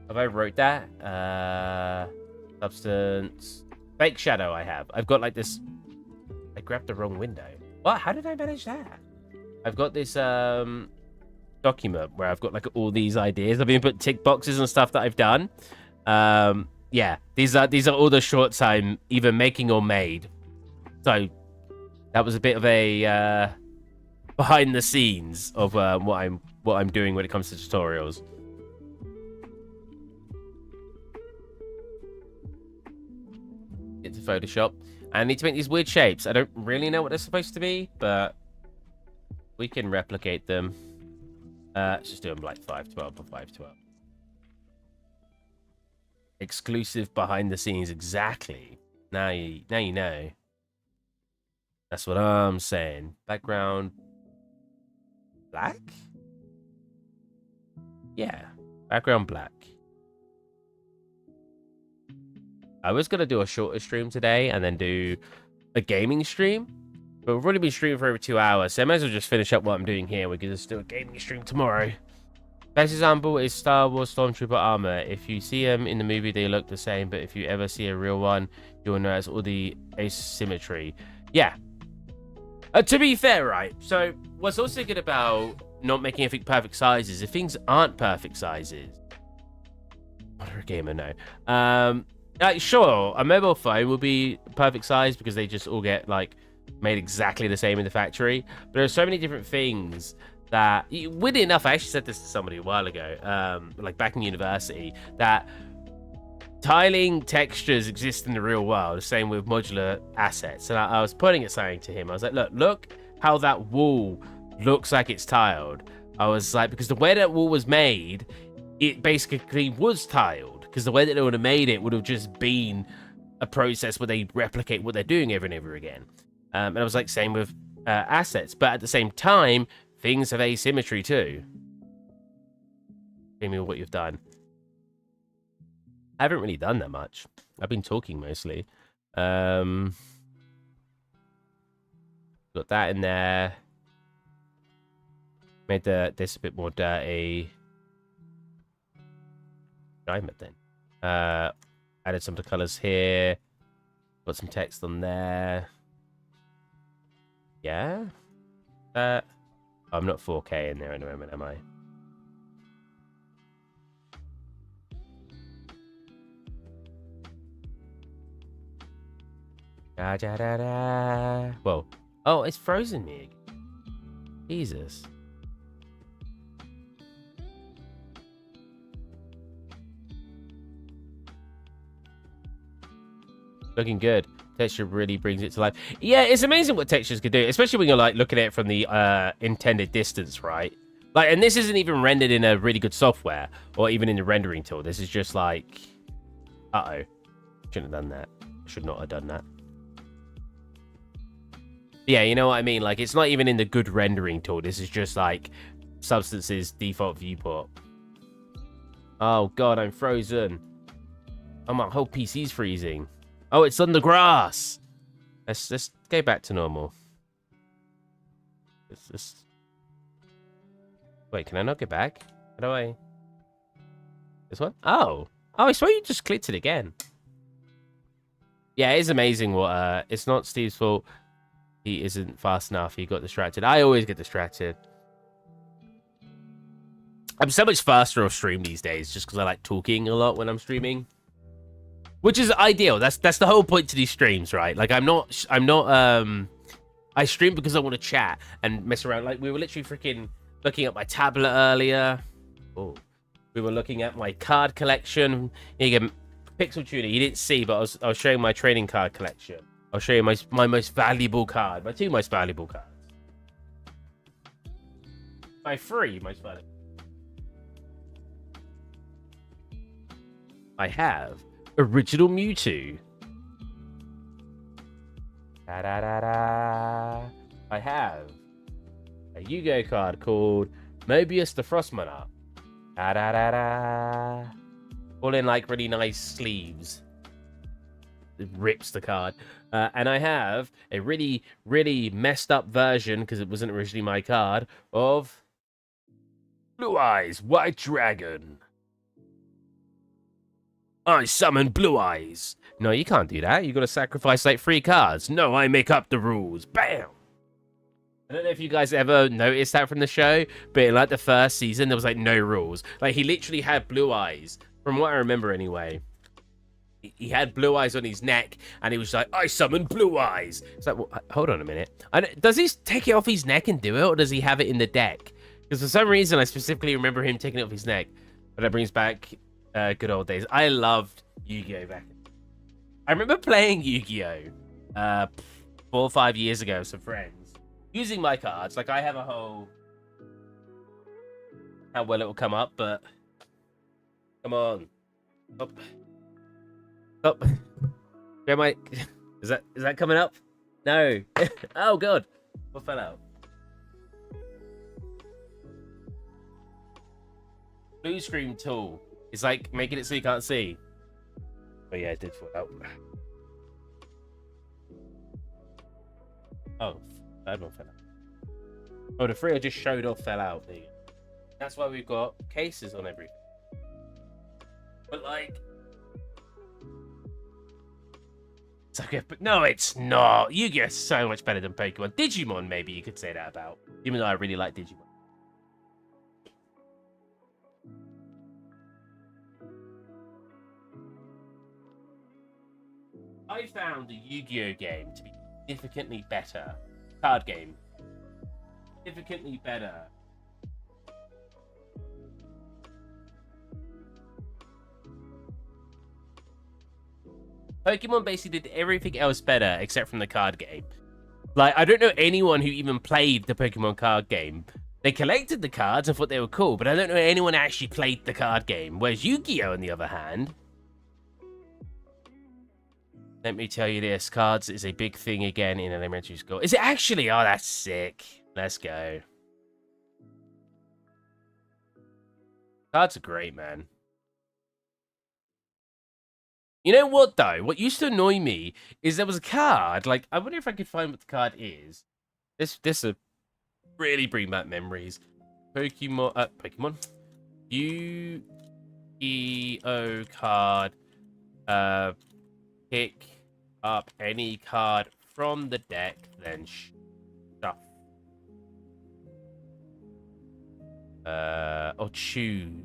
Have I wrote that? Substance. Fake shadow I have. I've got like this... I grabbed the wrong window. What? How did I manage that? I've got this document where I've got like all these ideas. I've been putting tick boxes and stuff that I've done. Yeah, these are all the shorts I'm either making or made. So that was a bit of a behind the scenes of what I'm doing when it comes to tutorials. Into Photoshop. I need to make these weird shapes. I don't really know what they're supposed to be, but we can replicate them. Let's just do them like 512 or 512. Exclusive behind the scenes, exactly. Now you know. That's what I'm saying. Background black? Yeah, background black. I was gonna do a shorter stream today and then do a gaming stream, but we've already been streaming for over 2 hours, so I might as well just finish up what I'm doing here. We can just do a gaming stream tomorrow. Best example is Star Wars Stormtrooper armor. If you see them in the movie, they look the same, but if you ever see a real one, you'll notice all the asymmetry. Yeah. To be fair, right? So what's also good about not making everything perfect sizes, if things aren't perfect sizes, what are a gamer? No. Sure, a mobile phone will be perfect size because they just all get like made exactly the same in the factory. But there are so many different things that, weirdly enough, I actually said this to somebody a while ago, like back in university, that tiling textures exist in the real world, the same with modular assets. And I was pointing at something to him. I was like, look how that wall looks like it's tiled. I was like, because the way that wall was made, it basically was tiled. Because the way that they would have made it would have just been a process where they replicate what they're doing over and over again. And I was like, same with assets. But at the same time, things have asymmetry too. Show me what you've done. I haven't really done that much. I've been talking mostly. Got that in there. Made this a bit more dirty. Diamond then. Added some of the colors here. Got some text on there. Yeah. Oh, I'm not 4K in there at the moment, am I? Da, da, da, da. Whoa. Oh, it's frozen me again. Jesus. Looking good. Texture really brings it to life. Yeah, it's amazing what textures can do, especially when you're like looking at it from the intended distance, right? Like, and this isn't even rendered in a really good software or even in the rendering tool. This is just like, uh-oh. Shouldn't have done that. Should not have done that. Yeah, you know what I mean? Like, it's not even in the good rendering tool. This is just like Substance's default viewport. Oh god, I'm frozen. Oh, my whole PC's freezing. Oh, it's on the grass. Let's go back to normal. Let's... Wait, can I not get back? How do I... This one? Oh. Oh, I swear you just clicked it again. Yeah, it is amazing what... It's not Steve's fault. He isn't fast enough. He got distracted. I always get distracted. I'm so much faster off stream these days just because I like talking a lot when I'm streaming. Which is ideal. That's the whole point to these streams, right? Like, I'm not, I stream because I want to chat and mess around. Like, we were literally freaking looking at my tablet earlier. Oh, we were looking at my card collection. Here you go, Pixel Tuner. You didn't see, but I was showing my trading card collection. I'll show you my most valuable card. My 2 most valuable cards. My 3 most valuable. I have Original Mewtwo. Da, da, da, da. I have a Yu-Gi-Oh card called Mobius the Frost Monarch. Da, da, da, da. All in like really nice sleeves. It rips the card. And I have a really, really messed up version, because it wasn't originally my card, of Blue Eyes White Dragon. I summon Blue Eyes. No, you can't do that. You got to sacrifice like 3 cards. No, I make up the rules. Bam. I don't know if you guys ever noticed that from the show, but in like the first season, there was like no rules. Like, he literally had Blue Eyes, from what I remember anyway. He had Blue Eyes on his neck, and he was like, I summon Blue Eyes. It's like, well, hold on a minute. Does he take it off his neck and do it, or does he have it in the deck? Because for some reason, I specifically remember him taking it off his neck. But that brings back good old days. I loved Yu-Gi-Oh! Back. I remember playing Yu-Gi-Oh! 4 or 5 years ago with some friends. Using my cards. Like, I have a whole... How well it will come up, but... Come on. Up. Up. Where am I? Is that coming up? No. Oh, God. What fell out? Blue screen tool. It's like making it so you can't see. Oh, yeah, it did fall out. Oh, that one fell out. Oh, the 3 I just showed off fell out. There you go. That's why we've got cases on everything. But, like... It's okay, but no, it's not. Yu-Gi-Oh! Is so much better than Pokemon. Digimon, maybe you could say that about. Even though I really like Digimon. I found the Yu-Gi-Oh! Game to be significantly better. Card game. Significantly better. Pokemon basically did everything else better except from the card game. Like, I don't know anyone who even played the Pokemon card game. They collected the cards and thought they were cool, but I don't know anyone who actually played the card game. Whereas Yu-Gi-Oh! On the other hand... Let me tell you this, cards is a big thing again in elementary school. Is it actually? Oh, that's sick. Let's go. Cards are great, man. You know what, though? What used to annoy me is there was a card. Like, I wonder if I could find what the card is. This will really bring back memories. Pokemon. Yu-Gi-Oh! Card. Pick up any card from the deck, then shuffle. Or choose.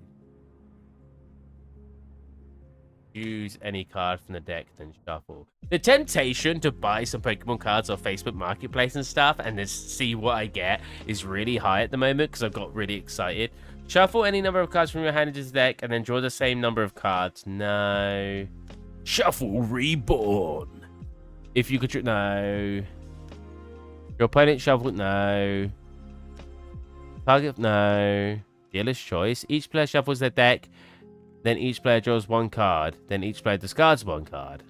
Choose any card from the deck, then shuffle. The temptation to buy some Pokemon cards off Facebook Marketplace and stuff and then see what I get is really high at the moment because I've got really excited. Shuffle any number of cards from your hand into the deck and then draw the same number of cards. No. Shuffle Reborn. If you could... No. Your opponent shuffle... No. Target... No. Dealer's choice. Each player shuffles their deck. Then each player draws 1 card. Then each player discards 1 card.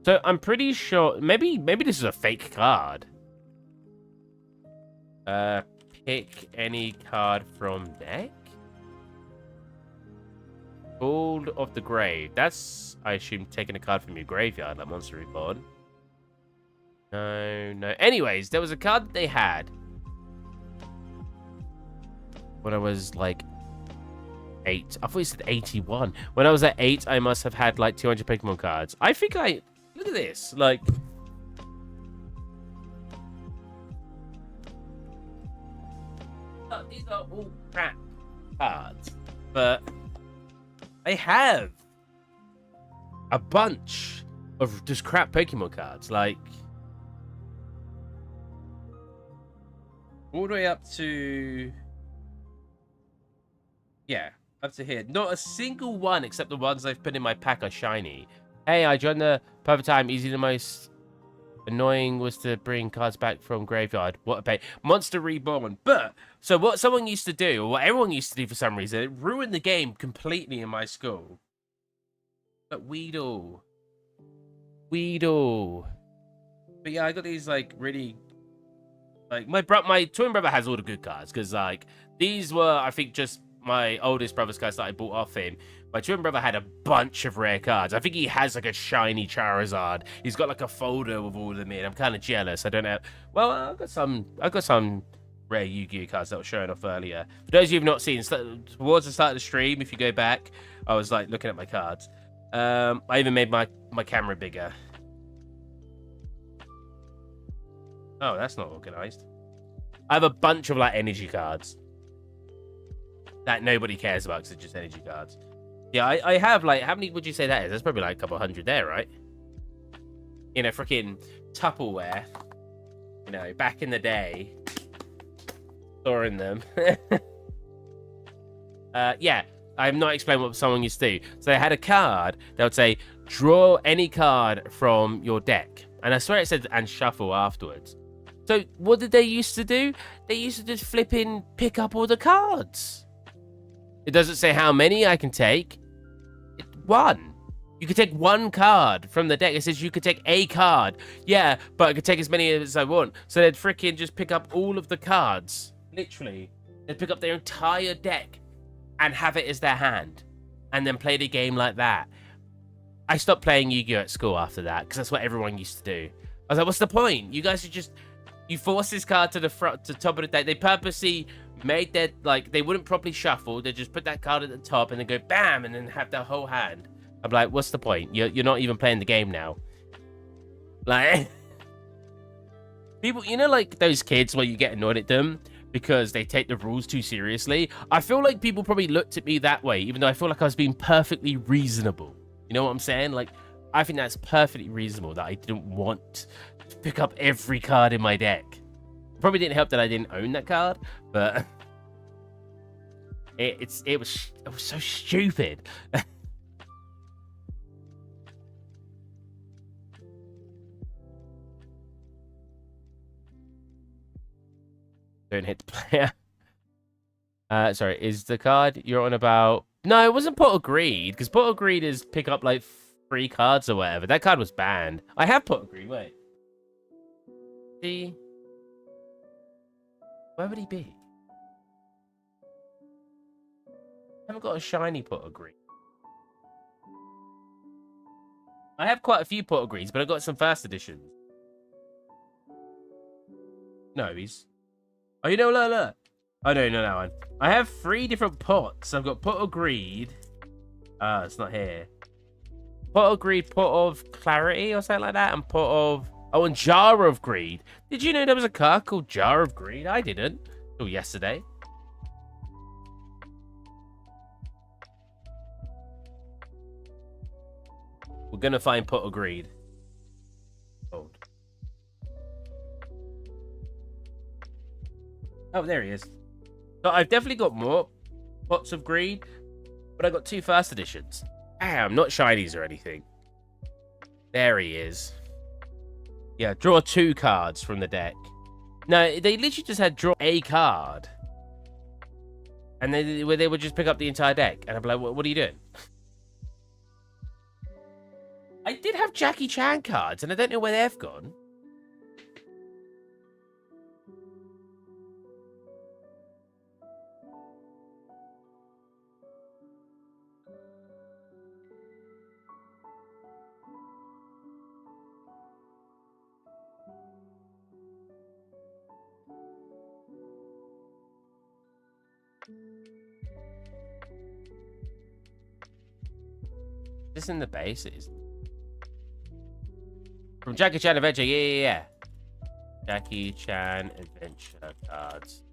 So I'm pretty sure... Maybe this is a fake card. Pick any card from deck? Called of the Grave. That's, I assume, taking a card from your graveyard, like Monster Reborn. No, no. Anyways, there was a card that they had when I was like 8. I thought you said 81. When I was at 8, I must have had like 200 Pokemon cards. I think I... Look at this. Like... These are all crap cards. But I have a bunch of just crap Pokemon cards. Like... all the way up to... yeah, up to here. Not a single one except the ones I've put in my pack are shiny. Hey, I joined the perfect time. Easy the most annoying was to bring cards back from graveyard. What a pain. Monster Reborn. But, so what someone used to do, or what everyone used to do for some reason, it ruined the game completely in my school. But Weedle. Weedle. But yeah, I got these, like, really... like, my twin brother has all the good cards, because, like, these were, I think, just my oldest brother's cards that I bought off him. My twin brother had a bunch of rare cards. I think he has, like, a shiny Charizard. He's got, like, a folder with all of them in. I'm kind of jealous. I don't know. Well, I've got some rare Yu-Gi-Oh cards that were showing off earlier. For those of you who've not seen, towards the start of the stream, if you go back, I was, like, looking at my cards. I even made my camera bigger. Oh, that's not organized. I have a bunch of, like, energy cards that nobody cares about because it's just energy cards. Yeah, I have, like, how many would you say that is? That's probably, like, a couple hundred there, right? In a freaking Tupperware. You know, back in the day. Storing them. Yeah, I'm not explaining what someone used to do. So they had a card that would say, draw any card from your deck. And I swear it said, and shuffle afterwards. So what did they used to do? They used to just pick up all the cards. It doesn't say how many I can take. One. You can take one card from the deck. It says you could take a card. Yeah, but I could take as many as I want. So they'd freaking just pick up all of the cards. Literally. They'd pick up their entire deck and have it as their hand. And then play the game like that. I stopped playing Yu-Gi-Oh! At school after that because that's what everyone used to do. I was like, what's the point? You guys are just... you force this card to the front, to top of the deck. They purposely made their, like, they wouldn't properly shuffle. They just put that card at the top and then go bam and then have their whole hand. I'm like, what's the point? You're not even playing the game now. Like, people, you know, like those kids where you get annoyed at them because they take the rules too seriously. I feel like people probably looked at me that way, even though I feel like I was being perfectly reasonable. You know what I'm saying? Like, I think that's perfectly reasonable that I didn't want to pick up every card in my deck. Probably didn't help that I didn't own that card, but it was so stupid. Don't hit the player. Sorry, is the card you're on about? No, it wasn't Pot of Greed, because Pot of Greed is pick up like 3 cards or whatever. That card was banned. I have Pot of Greed. Wait. See. Where would he be? I haven't got a shiny Pot of Greed. I have quite a few Pot of Greeds, but I got some first editions. No, he's... oh, you know, look. Oh, no, that one. I have 3 different pots. I've got Pot of Greed. It's not here. Pot of Greed, Pot of Clarity, or something like that, and Pot of... oh, and Jar of Greed. Did you know there was a card called Jar of Greed? I didn't. Till yesterday. We're gonna find Pot of Greed. Hold. Oh, there he is. So I've definitely got more Pots of Greed, but I got 2 first editions. Damn, not shinies or anything. There he is. Yeah, draw 2 cards from the deck. No, they literally just had draw a card. And they would just pick up the entire deck. And I'm like, what are you doing? I did have Jackie Chan cards, and I don't know where they've gone. This in the base? It is. From Jackie Chan Adventure. Yeah. Jackie Chan Adventure cards.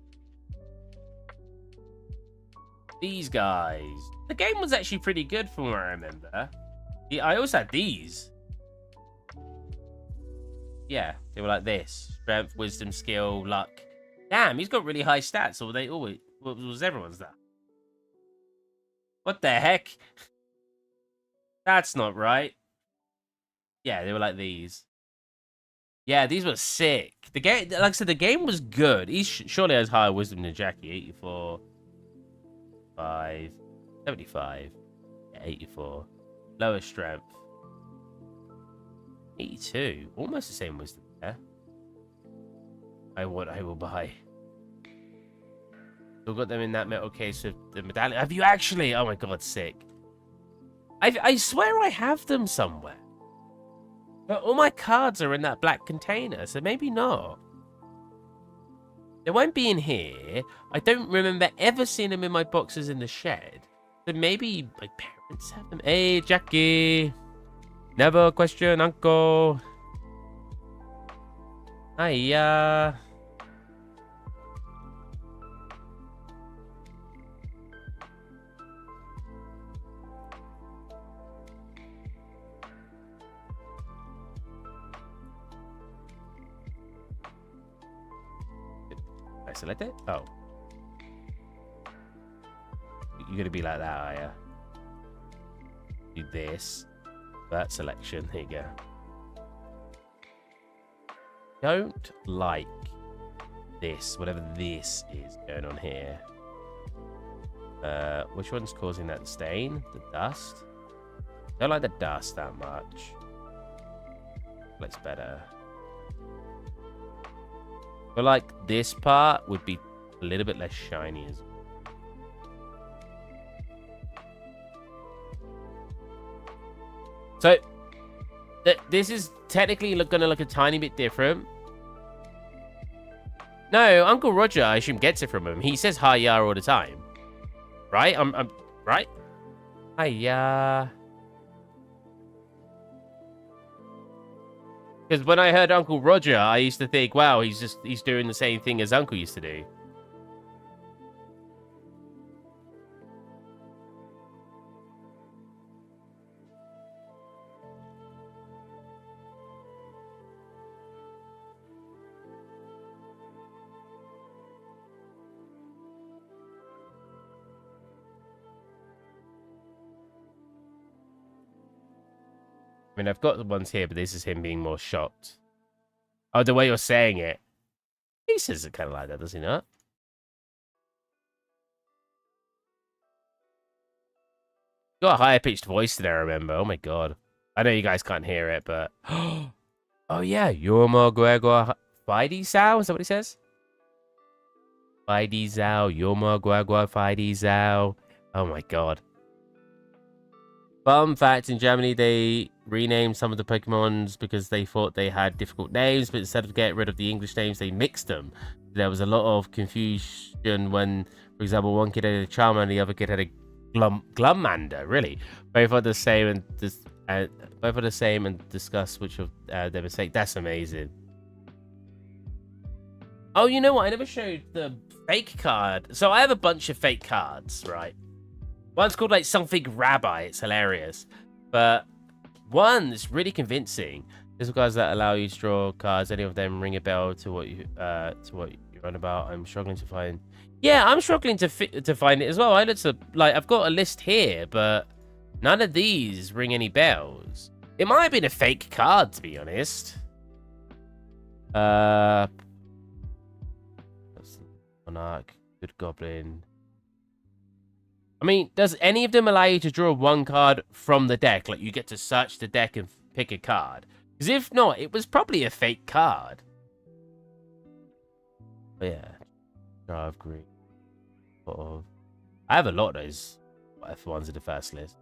These guys. The game was actually pretty good from what I remember. Yeah, I also had these. Yeah, they were like this. Strength, wisdom, skill, luck. Damn, he's got really high stats. Or they always was everyone's that. What the heck? That's not right. Yeah, they were like these. Yeah, these were sick. The game, like I said, the game was good. He surely has higher wisdom than Jackie. 84, 5, 75, yeah, 84. Lower strength. 82. Almost the same wisdom there. I will buy. Still got them in that metal case with the medallion. Have you actually? Oh my god, sick. I swear I have them somewhere. But all my cards are in that black container, so maybe not. They won't be in here. I don't remember ever seeing them in my boxes in the shed. So maybe my parents have them. Hey, Jackie. Never question, Uncle. Hiya. Select it? Oh. You're gonna be like that, are you? Do this. That selection. Here you go. Don't like this, whatever this is going on here. Which one's causing that stain? The dust? Don't like the dust that much. Looks better. But like this part would be a little bit less shiny as well. So this is technically gonna look a tiny bit different. No, Uncle Roger, I assume, gets it from him. He says hiya all the time. Right? I'm right? Hiya. Because when I heard Uncle Roger, I used to think, wow, he's doing the same thing as Uncle used to do. I mean, I've got the ones here, but this is him being more shocked. Oh, the way you're saying it. He says it kind of like that, does he not? Got a higher pitched voice today, I remember. Oh my god. I know you guys can't hear it, but... Oh yeah, Yorma Guagua Fidey Zao? Is that what he says? Fidey Zao, Yorma Guagua Fidey Zao. Oh my god. Fun fact, in Germany, they renamed some of the Pokemons because they thought they had difficult names, but instead of getting rid of the English names, they mixed them. There was a lot of confusion when, for example, one kid had a Charmander and the other kid had a Glummander, really. Both are the same and discuss which of their mistake. That's amazing. Oh, you know what? I never showed the fake card. So I have a bunch of fake cards, right? One's called like something Rabbi. It's hilarious. But one that's really convincing. There's guys that allow you to draw cards. Any of them ring a bell to what you're on about. I'm struggling to find. Yeah, I'm struggling to find it as well. I've got a list here, but none of these ring any bells. It might have been a fake card, to be honest. Monarch, Good Goblin. I mean, does any of them allow you to draw one card from the deck? Like, you get to search the deck and pick a card? Because if not, it was probably a fake card. But yeah. Drive green. I have a lot of those F1s in the first list.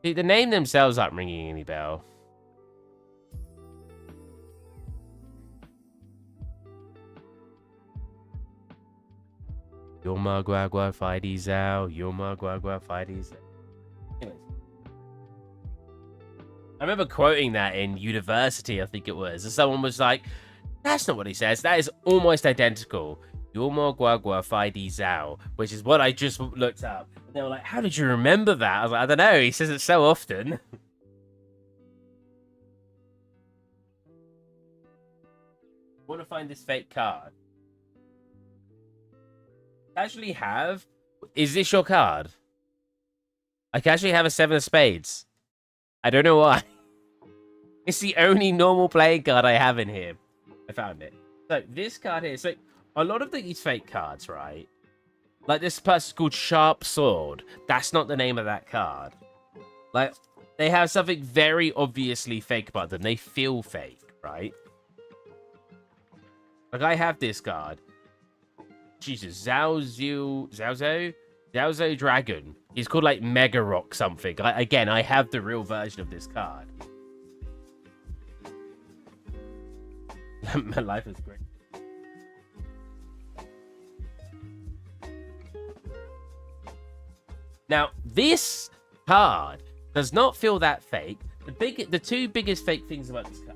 See, the name themselves aren't ringing any bell. You're my guagua fighties out. You're my guagua fighties. Anyways. I remember quoting that in university, I think it was. And someone was like, that's not what he says. That is almost identical. You're more guagua fighties out, which is what I just looked up. And they were like, how did you remember that? I was like, I don't know. He says it so often. Want to find this fake card? Actually have. Is this your card? I actually have a 7 of spades. I don't know why. It's the only normal playing card I have in here. I found it. So this card here. So a lot of these fake cards, right? Like this person's called Sharp Sword. That's not the name of that card. Like they have something very obviously fake about them. They feel fake, right? Like I have this card. Jesus, Zhao Zhao Dragon. He's called like Mega Rock something. Again, I have the real version of this card. My life is great. Now, this card does not feel that fake. The two biggest fake things about this card.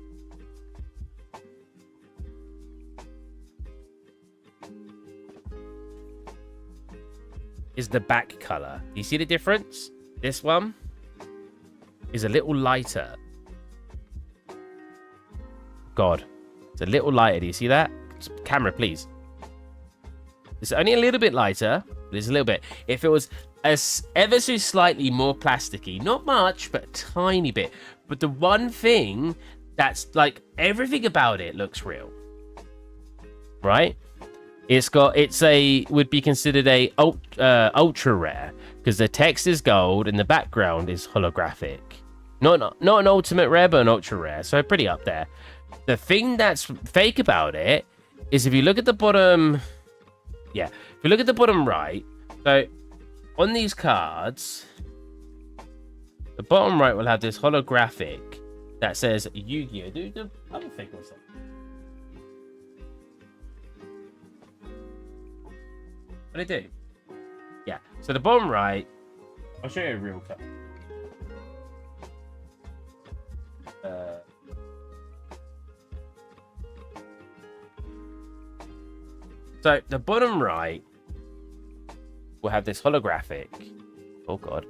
Is the back color. Do you see the difference? This one is a little lighter. God, it's a little lighter. Do you see that? Camera, please. It's only a little bit lighter, but it's a little bit. If it was ever so slightly more plasticky, not much, but a tiny bit. But the one thing that's like everything about it looks real, right? Would be considered a ultra rare because the text is gold and the background is holographic. Not an ultimate rare, but an ultra rare. So pretty up there. The thing that's fake about it is if you look at the bottom, if you look at the bottom right, so on these cards, the bottom right will have this holographic that says Yu-Gi-Oh. Do the other fake or something. What do? Yeah. So the bottom right, I'll show you a real cut. So the bottom right will have this holographic. Oh god.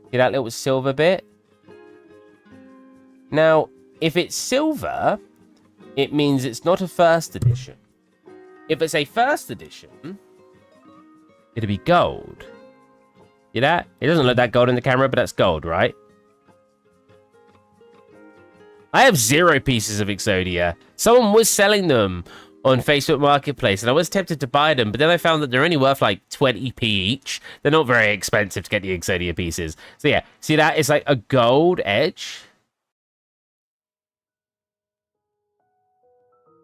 See that little silver bit? Now, if it's silver, it means it's not a first edition. If it's a first edition, it'll be gold. See that? It doesn't look that gold in the camera, but that's gold, right? I have 0 pieces of Exodia. Someone was selling them on Facebook Marketplace, and I was tempted to buy them, but then I found that they're only worth like 20p each. They're not very expensive to get the Exodia pieces. So yeah, see that? It's like a gold edge.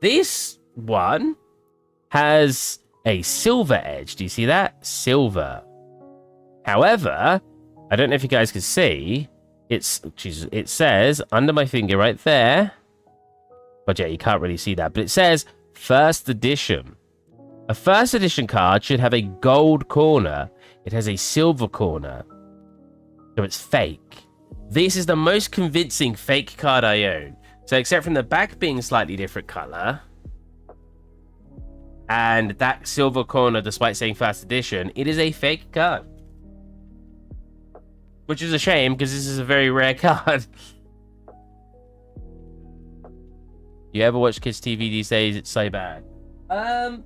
This one has a silver edge. Do you see that? Silver. However, I don't know if you guys can see. It says under my finger right there. But yeah, you can't really see that. But it says first edition. A first edition card should have a gold corner. It has a silver corner. So it's fake. This is the most convincing fake card I own. So except from the back being slightly different color, and that silver corner, despite saying first edition, it is a fake card. Which is a shame, because this is a very rare card. You ever watch kids' TV these days? It's so bad. I'd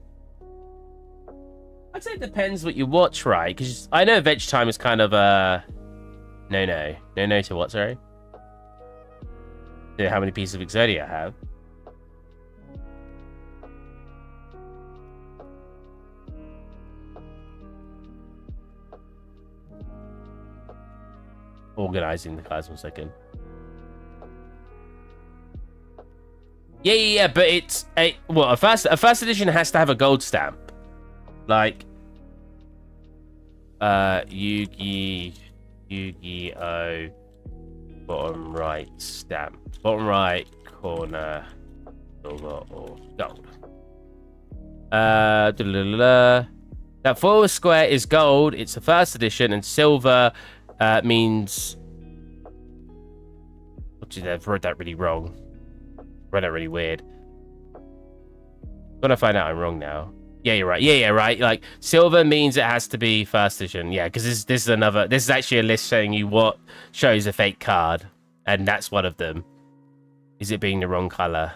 say it depends what you watch, right? Because I know Veg Time is kind of a... No to what, sorry? How many pieces of Exodia I have. Organizing the cards 1 second. Yeah, but it's a first edition has to have a gold stamp. Like Yu-Gi-Oh! Bottom right stamp. Bottom right corner, silver or gold. That foil square is gold. It's the first edition, and silver means. I've wrote that really wrong. Read that really weird. Gonna find out I'm wrong now. Yeah, you're right. Yeah, right. Like silver means it has to be first edition. Yeah, because this is another. This is actually a list showing you what shows a fake card, and that's one of them. Is it being the wrong color?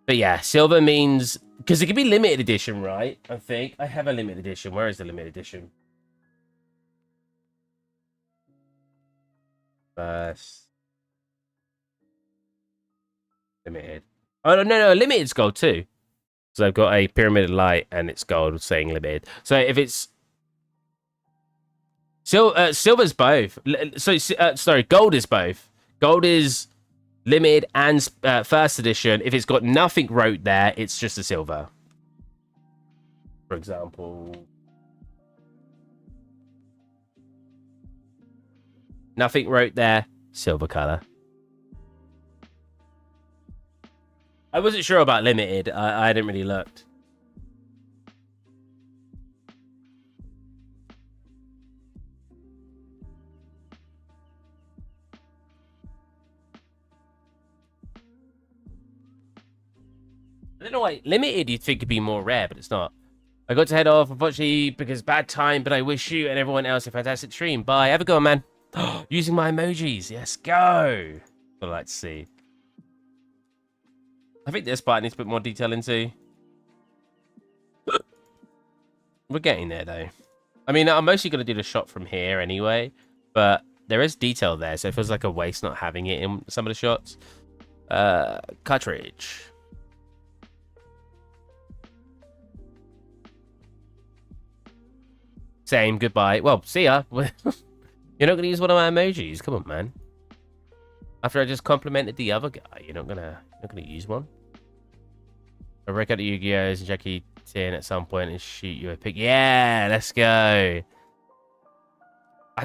But yeah, silver means because it could be limited edition, right? I think I have a limited edition. Where is the limited edition? First limited. Oh no, limited's gold too. So I've got a pyramid of light and it's gold saying limited. So if it's silver's both. So sorry, gold is both. Gold is limited and first edition. If it's got nothing wrote there, it's just a silver. For example, nothing wrote there, silver color. I wasn't sure about limited. I hadn't really looked. I don't know why. Limited you'd think could be more rare, but it's not. I got to head off, unfortunately, because bad time, but I wish you and everyone else a fantastic stream. Bye. Have a go, man. Using my emojis. Yes, go. What I'd like to see. I think this part needs to put more detail into. We're getting there, though. I mean, I'm mostly going to do the shot from here anyway, but there is detail there, so it feels like a waste not having it in some of the shots. Cartridge. Same, goodbye. Well, see ya. You're not going to use one of my emojis. Come on, man. After I just complimented the other guy, you're not gonna use one. I break out the Yu-Gi-Ohs and Jackie Tin at some point and shoot you a pic. Yeah, let's go.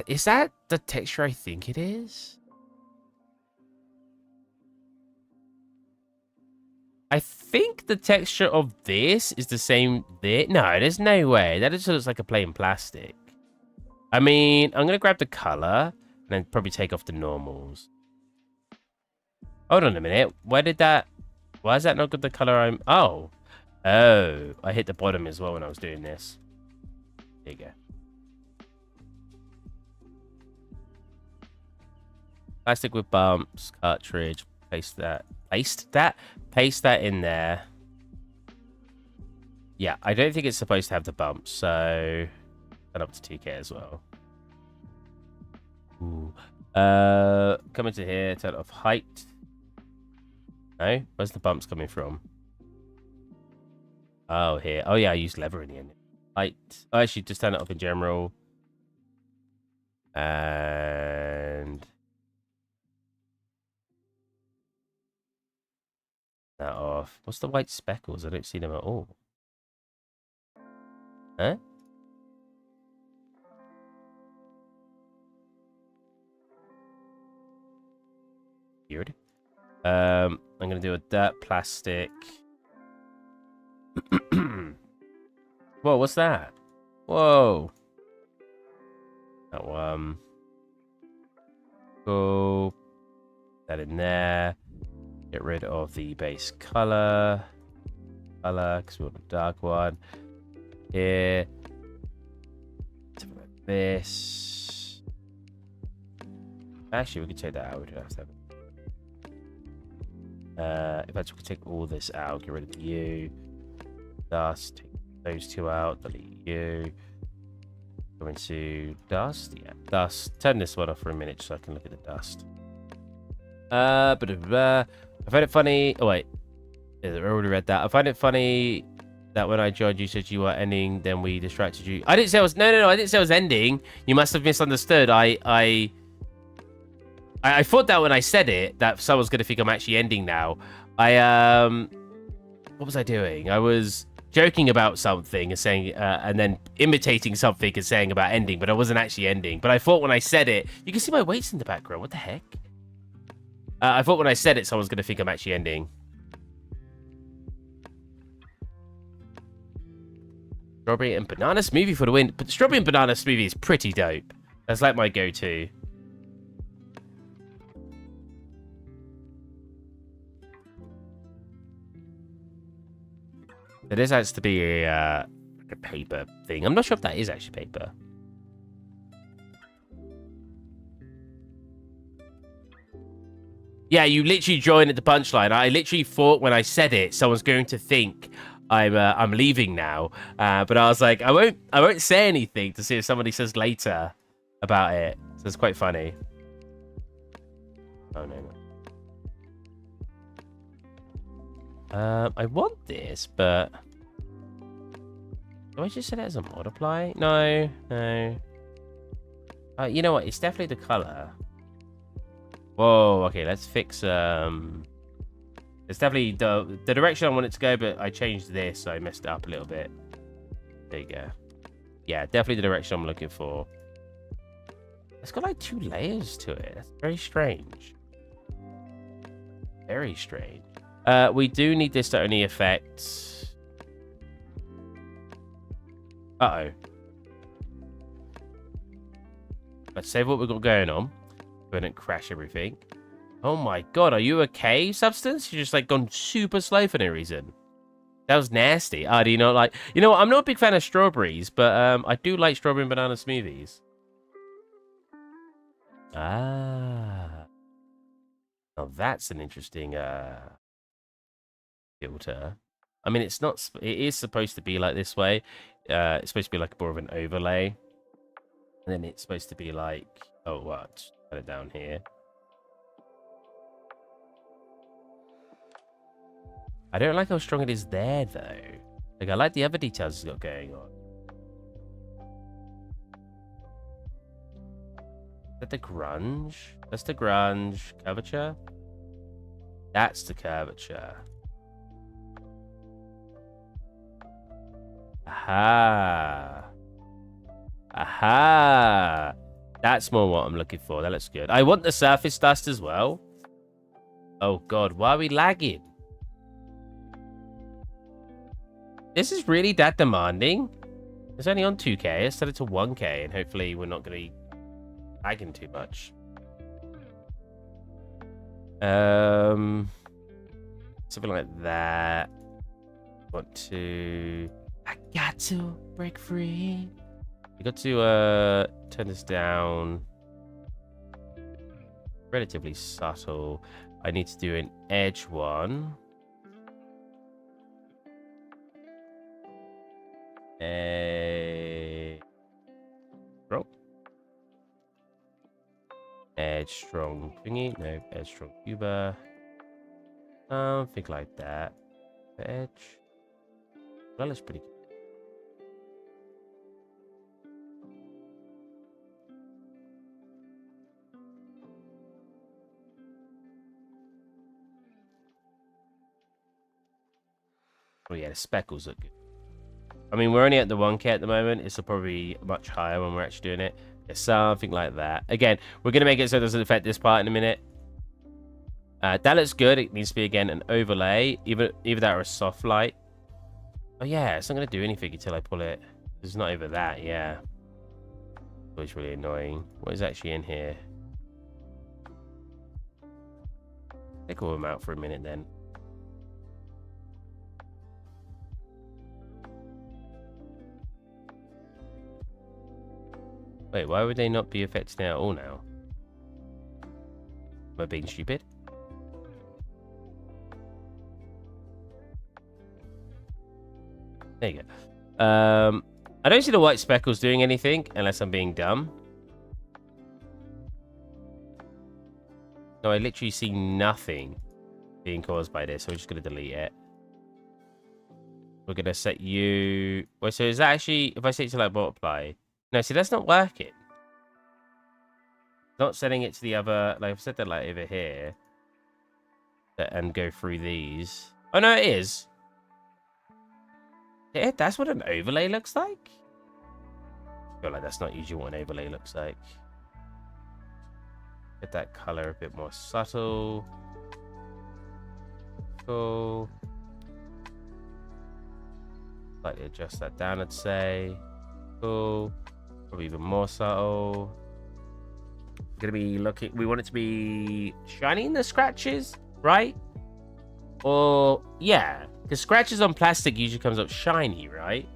Is that the texture I think it is? I think the texture of this is the same there. No, there's no way. That just looks like a plain plastic. I mean, I'm gonna grab the color and then probably take off the normals. Hold on a minute. Why is that not good the color I'm... Oh, I hit the bottom as well when I was doing this. There you go. Plastic with bumps, cartridge, paste that in there. Yeah, I don't think it's supposed to have the bumps, so turn up to 2K as well. Ooh. Come into here, turn off height. No? Where's the bumps coming from? Oh, here. Oh, yeah, I used leather in the end. Height. Oh, actually, just turn it off in general. And... that off. What's the white speckles? I don't see them at all. Huh? Weird. I'm gonna do a dirt plastic. Whoa, what's that? Whoa. Oh, go that in there. Get rid of the base color. Because we want a dark one. Here. Something like this. Actually, we could take that out. We don't have to have it. In fact, we could take all this out. Get rid of the U. Dust. Take those two out. Delete U. Go into dust. Yeah, dust. Turn this one off for a minute so I can look at the dust. I find it funny. Oh wait, I already read that. I find it funny that when I joined, you said you were ending, then we distracted you. I didn't say I was. No. I didn't say I was ending. You must have misunderstood. I thought that when I said it, that someone's gonna think I'm actually ending now. What was I doing? I was joking about something and saying, and then imitating something and saying about ending, but I wasn't actually ending. But I thought when I said it, you can see my weights in the background. What the heck? I thought when I said it, someone's gonna think I'm actually ending. Strawberry and banana smoothie for the win. But the strawberry and banana smoothie is pretty dope. That's like my go-to. So this has to be a paper thing. I'm not sure if that is actually paper. Yeah, you literally joined at the punchline. I literally thought when I said it, someone's going to think I'm leaving now. But I was like, I won't say anything to see if somebody says later about it. So it's quite funny. Oh no. I want this, but do I just set it as a multiply? No. You know what? It's definitely the color. Whoa. Okay, let's fix. It's definitely the direction I want it to go, but I changed this, so I messed it up a little bit. There you go. Yeah, definitely the direction I'm looking for. It's got like 2 layers to it. That's very strange. Very strange. We do need this to only affect... Uh-oh. Let's save what we've got going on. Go ahead and crash everything. Oh my god, are you okay, Substance? You're just like gone super slow for no reason. That was nasty. Oh, do you not like... You know what, I'm not a big fan of strawberries, but I do like strawberry and banana smoothies. Ah. Now that's an interesting filter. I mean, it's not... It is supposed to be like this way. It's supposed to be like more of an overlay. And then it's supposed to be like... Oh, what? Put it down here. I don't like how strong it is there, though. Like, I like the other details it's got going on. Is that the grunge? That's the grunge. Curvature? That's the curvature. Aha. Aha. That's more what I'm looking for. That looks good. I want the surface dust as well. Oh, God. Why are we lagging? This is really that demanding. It's only on 2K. Let's set it to 1K, and hopefully we're not going to be lagging too much. Something like that. I got to break free. We got to turn this down. Relatively subtle. I need to do an edge one. Strong. Edge strong thingy. No, edge strong cuba. Think like that. The edge. Well, that's pretty good. Oh yeah, the speckles look good. I mean, we're only at the 1K at the moment. It's probably much higher when we're actually doing it. It's something like that. Again, we're going to make it so it doesn't affect this part in a minute. That looks good. It needs to be, again, an overlay. Either that or a soft light. Oh, yeah. It's not going to do anything until I pull it. It's not over that, yeah. It's really annoying. What is actually in here? Take all of them out for a minute, then. Wait, why would they not be affected at all now? Am I being stupid? There you go. I don't see the white speckles doing anything unless I'm being dumb. No, I literally see nothing being caused by this, so we're just going to delete it. We're going to set you... Wait, so is that actually... If I set it to like multiply... No, see, that's not working. Not setting it to the other... Like, I've set that like over here. And go through these. Oh, no, it is. Yeah, that's what an overlay looks like? I feel like that's not usually what an overlay looks like. Get that color a bit more subtle. Cool. Slightly adjust that down, I'd say. Cool. Probably even more subtle. We're gonna be looking. We want it to be shiny in the scratches, right? Or yeah, because scratches on plastic usually comes up shiny, right?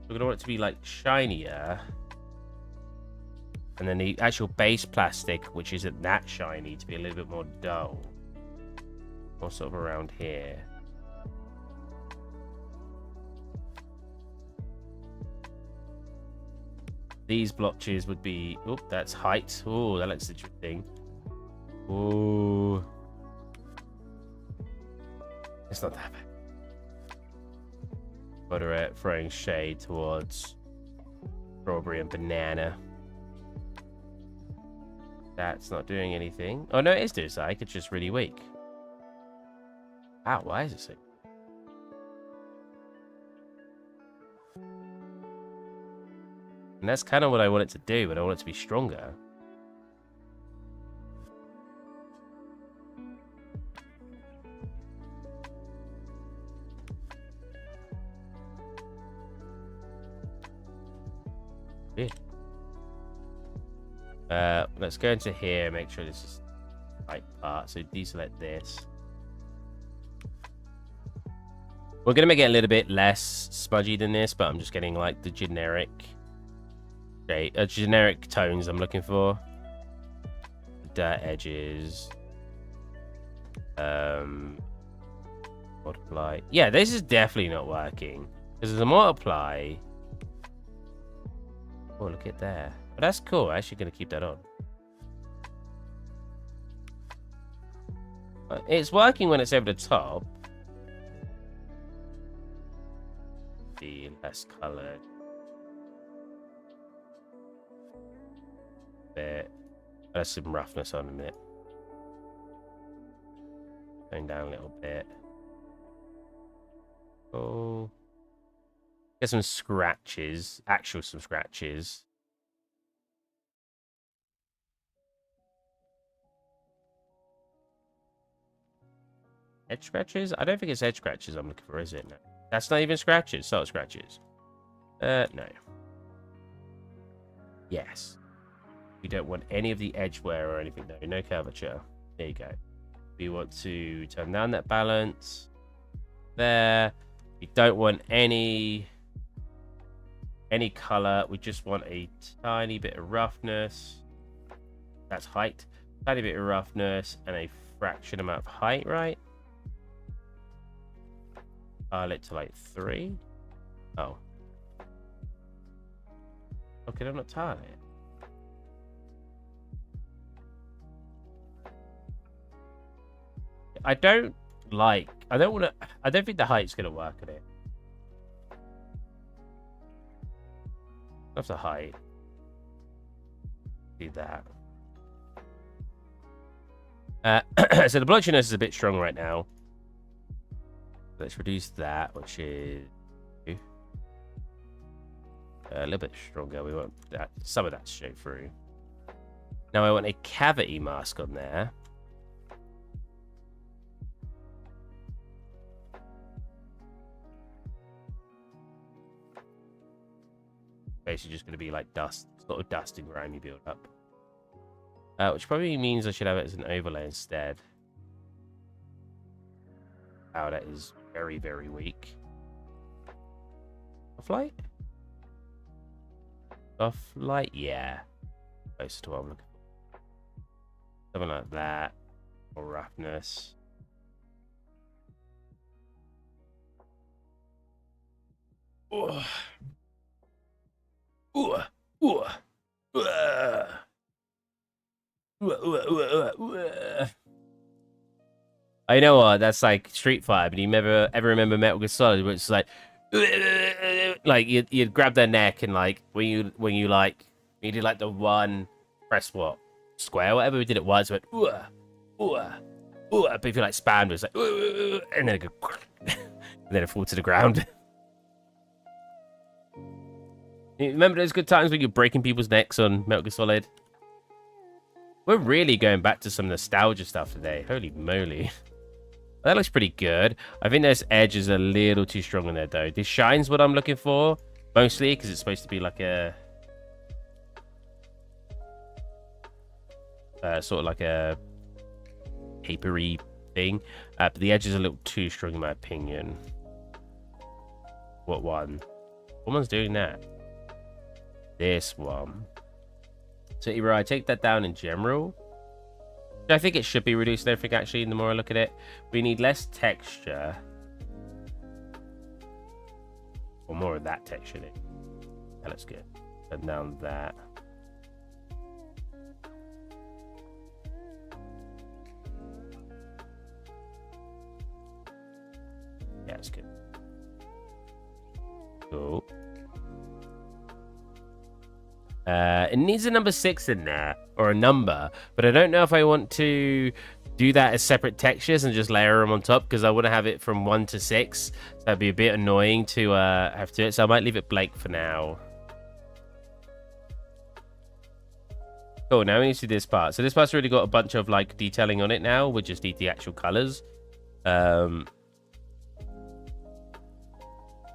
We're gonna want it to be like shinier. And then the actual base plastic, which isn't that shiny, to be a little bit more dull. More sort of around here. These blotches would be... Oh, that's height. Oh, that looks interesting. Oh. It's not that bad. Moderate, throwing shade towards strawberry and banana. That's not doing anything. Oh, no, it is doing something. It's just really weak. Wow, why is it so... And that's kind of what I want it to do, but I want it to be stronger. Weird. Let's go into here, make sure this is the right part. So deselect this. We're going to make it a little bit less smudgy than this, but I'm just getting like the generic shade, generic tones I'm looking for. Dirt edges. Multiply. Yeah, this is definitely not working. Because there's a multiply. Oh, look at there. But that's cool. I'm actually going to keep that on. It's working when it's over the top. Be less colored. Bit. There's some roughness on it. Going down a little bit. Oh. Get some scratches. Some scratches. Edge scratches? I don't think it's edge scratches I'm looking for, is it? No. That's not even scratches. Subtle scratches. No. Yes. We don't want any of the edge wear or anything, though. No curvature. There you go. We want to turn down that balance. There. We don't want any color. We just want a tiny bit of roughness. That's height. Tiny bit of roughness and a fraction amount of height, right? Dial it to like 3. Oh. Okay, I'm not tired. I don't think the height's gonna work on it. That's the height. Do that. So the blotchiness is a bit strong right now. Let's reduce that, which is a little bit stronger. We want that, some of that to show through. Now I want a cavity mask on there. Basically just going to be like dust, sort of dust and grimy build up. Which probably means I should have it as an overlay instead. Wow, that is very, very weak. Off light? Off light? Yeah. Close to what I'm looking for. Something like that. Or roughness. Ooh. Ooh. Ooh. I know what that's like Street Fighter, but you never ever remember Metal Gear Solid, where it's like you'd grab their neck and like when you did like the one press what square whatever we did it once, went but if you like spammed, it was like and then it go and then it fall to the ground. You remember those good times when you're breaking people's necks on Metal Gear Solid? We're really going back to some nostalgia stuff today. Holy moly. That looks pretty good. I think this edge is a little too strong on there, though. This shine's what I'm looking for, mostly, because it's supposed to be like a... sort of like a papery thing. But the edge is a little too strong, in my opinion. What one? What one's doing that? This one. So either I take that down in general. I think it should be reduced and everything, actually, the more I look at it. We need less texture. Or more of that texture in it. That looks good. And down that. Yeah, it's good. Cool. It needs a number 6 in there, or a number, but I don't know if I want to do that as separate textures and just layer them on top, because I want to have it from 1 to 6, so that'd be a bit annoying to have to do it, so I might leave it blank for now. Cool, now we need to do this part. So this part's already got a bunch of like detailing on it now. We just need the actual colors. So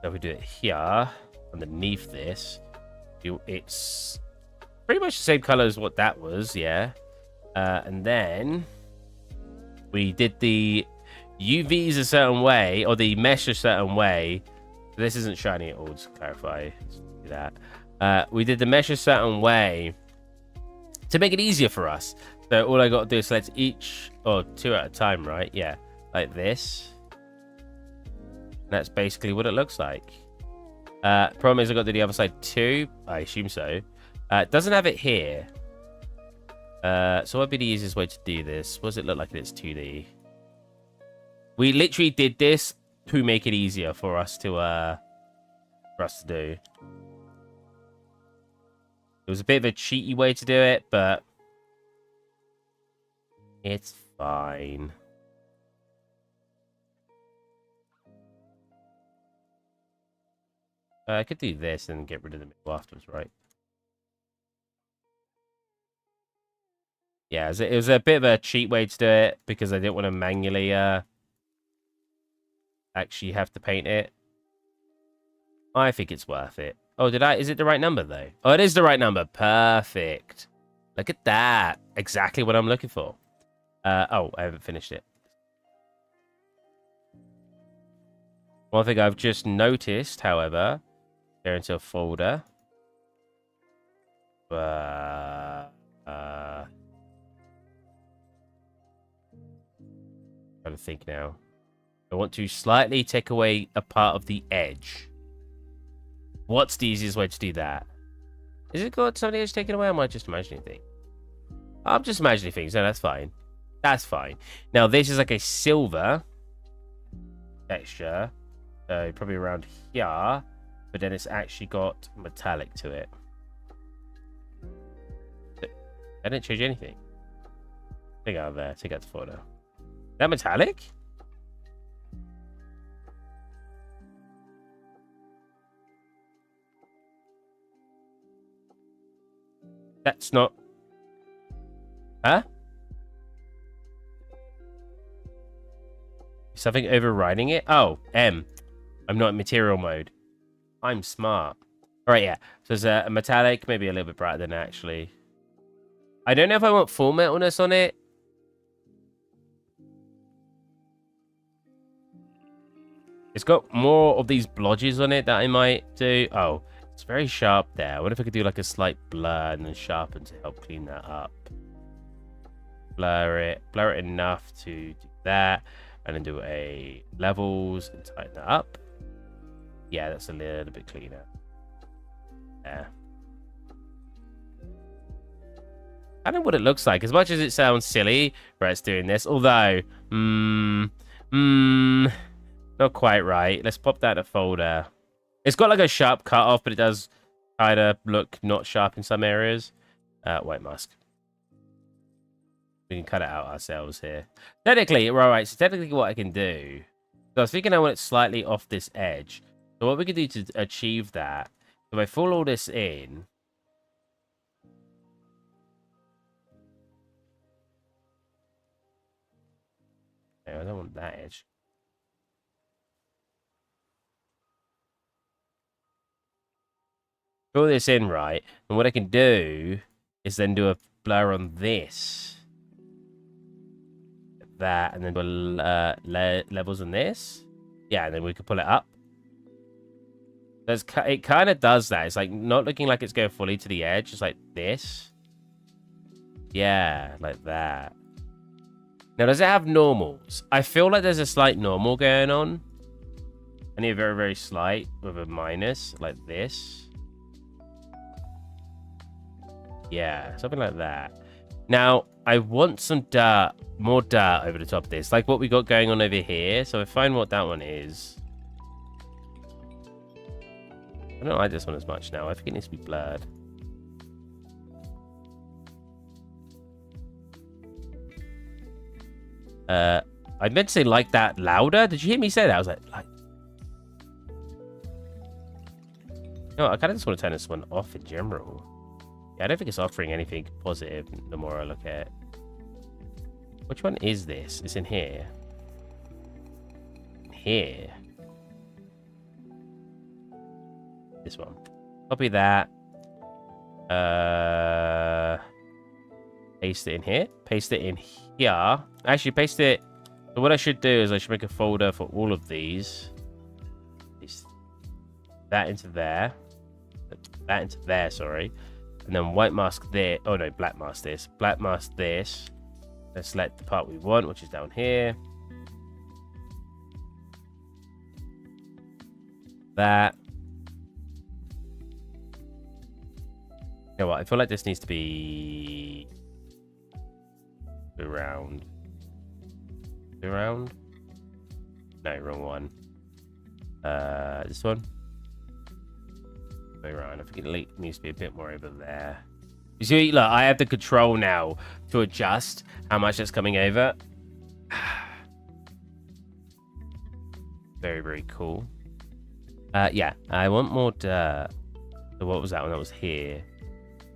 if we do it here, underneath this, it's pretty much the same color as what that was, yeah. And then we did the UVs a certain way, or the mesh a certain way. This isn't shiny at all, just to clarify. Let's do that. We did the mesh a certain way to make it easier for us. So all I got to do is select each, or 2 at a time, right? Yeah, like this. That's basically what it looks like. Problem is I got to do the other side too. I assume so. It doesn't have it here. So what would be the easiest way to do this? What does it look like in its 2D? We literally did this to make it easier for us to do. It was a bit of a cheaty way to do it, but it's fine. I could do this and get rid of the middle afterwards, right? Yeah, it was a bit of a cheat way to do it because I didn't want to manually actually have to paint it. I think it's worth it. Oh, is it the right number though? Oh, it is the right number. Perfect. Look at that. Exactly what I'm looking for. Oh, I haven't finished it. One thing I've just noticed, however, go into a folder. Trying to think now. I want to slightly take away a part of the edge. What's the easiest way to do that? Is it got some of the edge taken away, or am I just imagining things? I'm just imagining things. No, that's fine. That's fine. Now, this is like a silver texture. Probably around here. But then it's actually got metallic to it. I didn't change anything. Take it out of there. Take out the photo. Is that metallic? That's not... Huh? Something overriding it? Oh, M. I'm not in material mode. I'm smart. All right, yeah. So there's a metallic, maybe a little bit brighter than that, actually. I don't know if I want full metalness on it. It's got more of these blodges on it that I might do. Oh, it's very sharp there. I wonder if I could do like a slight blur and then sharpen to help clean that up. Blur it enough to do that. And then do a levels and tighten that up. Yeah, that's a little bit cleaner. Yeah. I don't know what it looks like. As much as it sounds silly, where it's doing this. Although, not quite right. Let's pop that in a folder. It's got like a sharp cutoff, but it does kind of look not sharp in some areas. White mask. We can cut it out ourselves here. Technically, right, so technically what I can do... So I was thinking I want it slightly off this edge. So what we can do to achieve that... If I fill all this in... No, I don't want that edge. Fill this in right, and what I can do is then do a blur on this, that, and then do levels on this. Yeah, and then we can pull it up. It kind of does that. It's like not looking like it's going fully to the edge. It's like this. Yeah, like that. Now, does it have normals? I feel like there's a slight normal going on. Only a very, very slight with a minus, like this. Yeah, something like that. Now, I want some dirt, more dirt over the top of this, like what we got going on over here. So I find what that one is. I don't like this one as much now. I think it needs to be blurred. I meant to say like that louder. Did you hear me say that? I was like... No, I kind of just want to turn this one off in general. Yeah, I don't think it's offering anything positive the more I look at it. Which one is this? It's in here. Here. This one. Copy that. Paste it in here. Paste it in here. Actually, paste it. So what I should do is I should make a folder for all of these. Paste that into there. That into there, sorry. And then white mask this. Oh no, black mask this. Black mask this. Let's select the part we want, which is down here. That. You know what? I feel like this needs to be around. Around? No, wrong one. This one. Around. I think it needs to be a bit more over there. You see, look, I have the control now to adjust how much that's coming over. Very, very cool. Yeah, I want more dirt. So what was that one? That was here.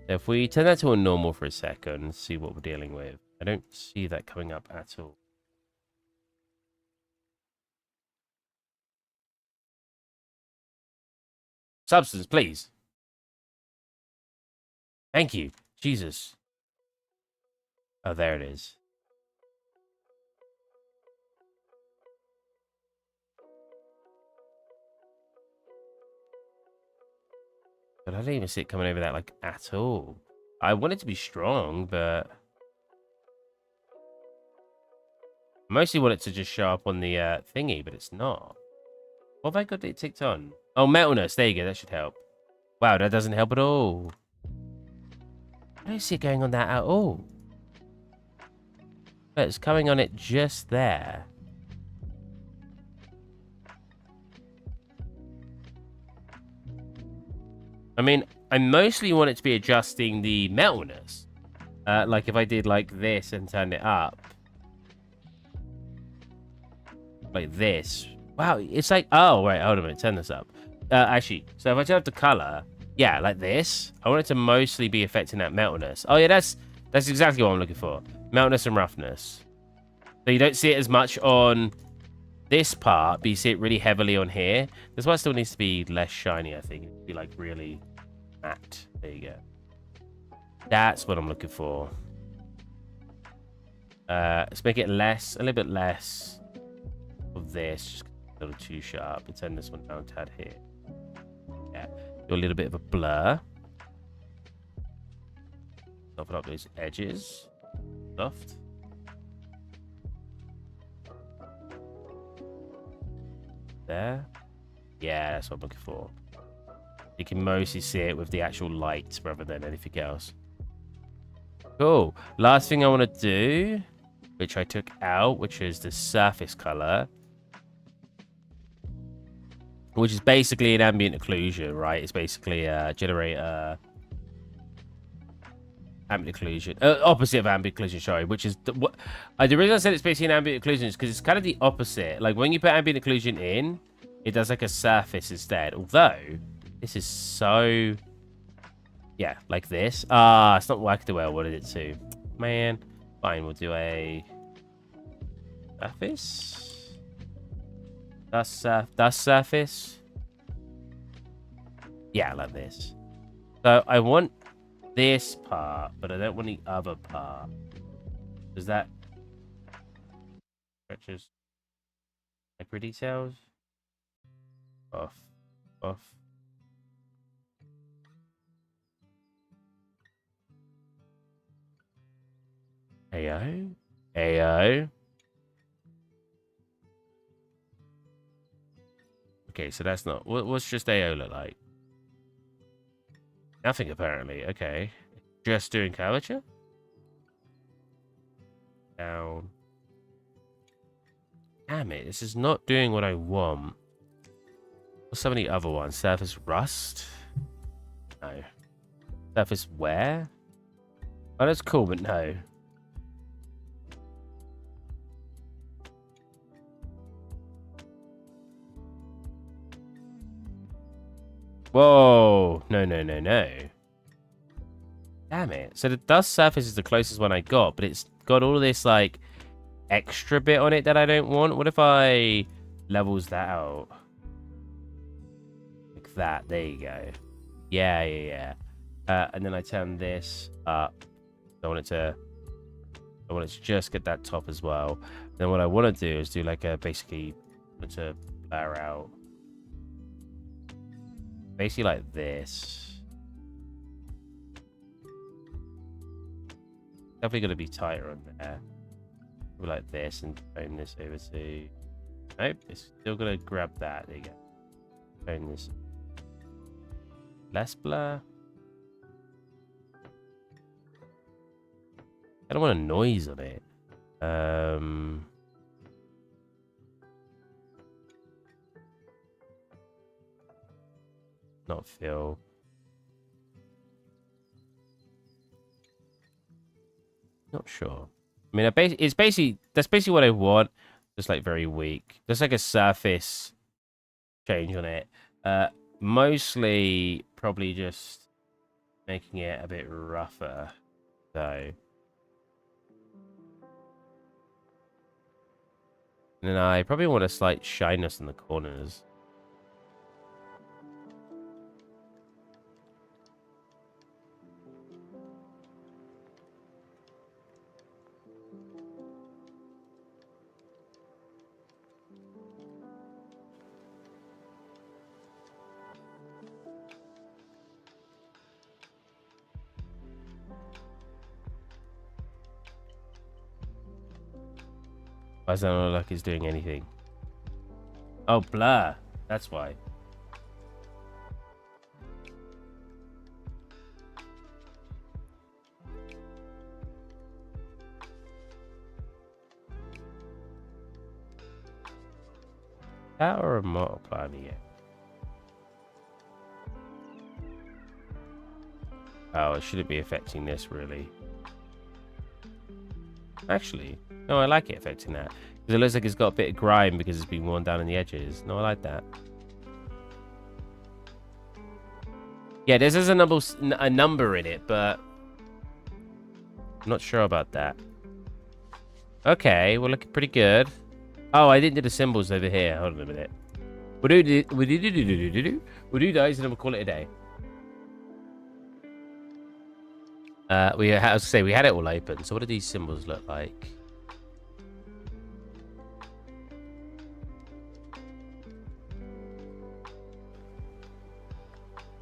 So if we turn that to a normal for a second and see what we're dealing with. I don't see that coming up at all. Substance, please. Thank you. Jesus. Oh, there it is. But I don't even see it coming over that, like, at all. I want it to be strong, but... I mostly want it to just show up on the thingy, but it's not. What have I got it ticked on? Oh, metalness. There you go. That should help. Wow, that doesn't help at all. I don't see it going on that at all. But it's coming on it just there. I mean, I mostly want it to be adjusting the metalness. Like if I did like this and turned it up. Like this. Wow, it's like... Oh, wait, hold on a minute. Turn this up. Actually, so if I turn up the color... Yeah, like this. I want it to mostly be affecting that metalness. Oh, yeah, that's exactly what I'm looking for. Metalness and roughness. So you don't see it as much on this part, but you see it really heavily on here. This one still needs to be less shiny, I think. It'd be like really matte. There you go. That's what I'm looking for. Let's make it less, a little bit less of this. Just a little too sharp. And turn this one down a tad here. Yeah. Do a little bit of a blur. Soften up those edges. Soft. There. Yeah, that's what I'm looking for. You can mostly see it with the actual light rather than anything else. Cool. Last thing I want to do, which I took out, which is the surface color. Which is basically an ambient occlusion, right? It's basically a generator. Ambient occlusion. Opposite of ambient occlusion, sorry. Which is... The reason I said it's basically an ambient occlusion is because it's kind of the opposite. Like, when you put ambient occlusion in, it does like a surface instead. Although, this is so... Yeah, like this. Ah, it's not working the way I wanted it to. Man. Fine, we'll do a... Surface? Dust surface? Yeah, like this. So I want this part, but I don't want the other part. Does that stretches micro details? Off. Off. AO? AO? Okay, so that's not... What's just AO look like? Nothing, apparently. Okay. Just doing curvature? Down. Damn it, this is not doing what I want. What's some of the other ones? Surface rust? No. Surface wear? Oh, that's cool, but no. Whoa. No, no, no, no. Damn it. So the dust surface is the closest one I got, but it's got all this, like, extra bit on it that I don't want. What if I levels that out? Like that. There you go. Yeah, yeah, yeah. And then I turn this up. I want it to just get that top as well. Then what I want to do is do like a basically to blur out. Basically like this. Definitely going to be tighter on there. Like this and turn this over to... Nope, it's still going to grab that. There you go. Turn this. Less blur. I don't want a noise on it. Not fill. Not sure. I mean, it's basically that's basically what I want. Just like very weak. Just like a surface change on it. Mostly probably just making it a bit rougher. So. And then I probably want a slight shyness in the corners. Why does that not look like it's doing anything? Oh, blur. That's why. That or a multiply me yet? Oh, it shouldn't be affecting this really. Actually, no, I like it affecting that. Because it looks like it's got a bit of grime because it's been worn down on the edges. No, I like that. Yeah, this is a number in it, but I'm not sure about that. Okay, we're looking pretty good. Oh, I didn't do the symbols over here. Hold on a minute. We'll do those and then we'll call it a day. We had to say we had it all open. So what do these symbols look like?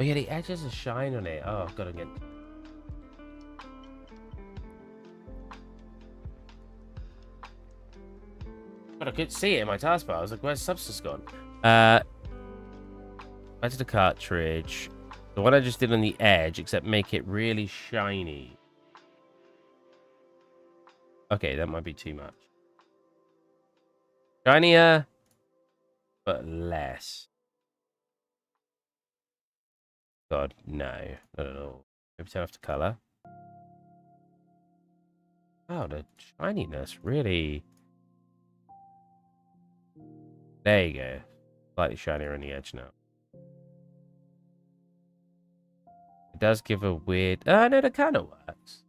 Oh yeah, the edges are shine on it. Oh, I've got to get. But I couldn't see it in my taskbar. I was like, where's substance gone? Back to the cartridge. The one I just did on the edge, except make it really shiny. Okay, that might be too much. Shinier, but less. God, no. Not at all. Maybe turn off the color. Oh, the shininess, really. There you go. Slightly shinier on the edge now. It does give a weird... Oh, no, that kind of works.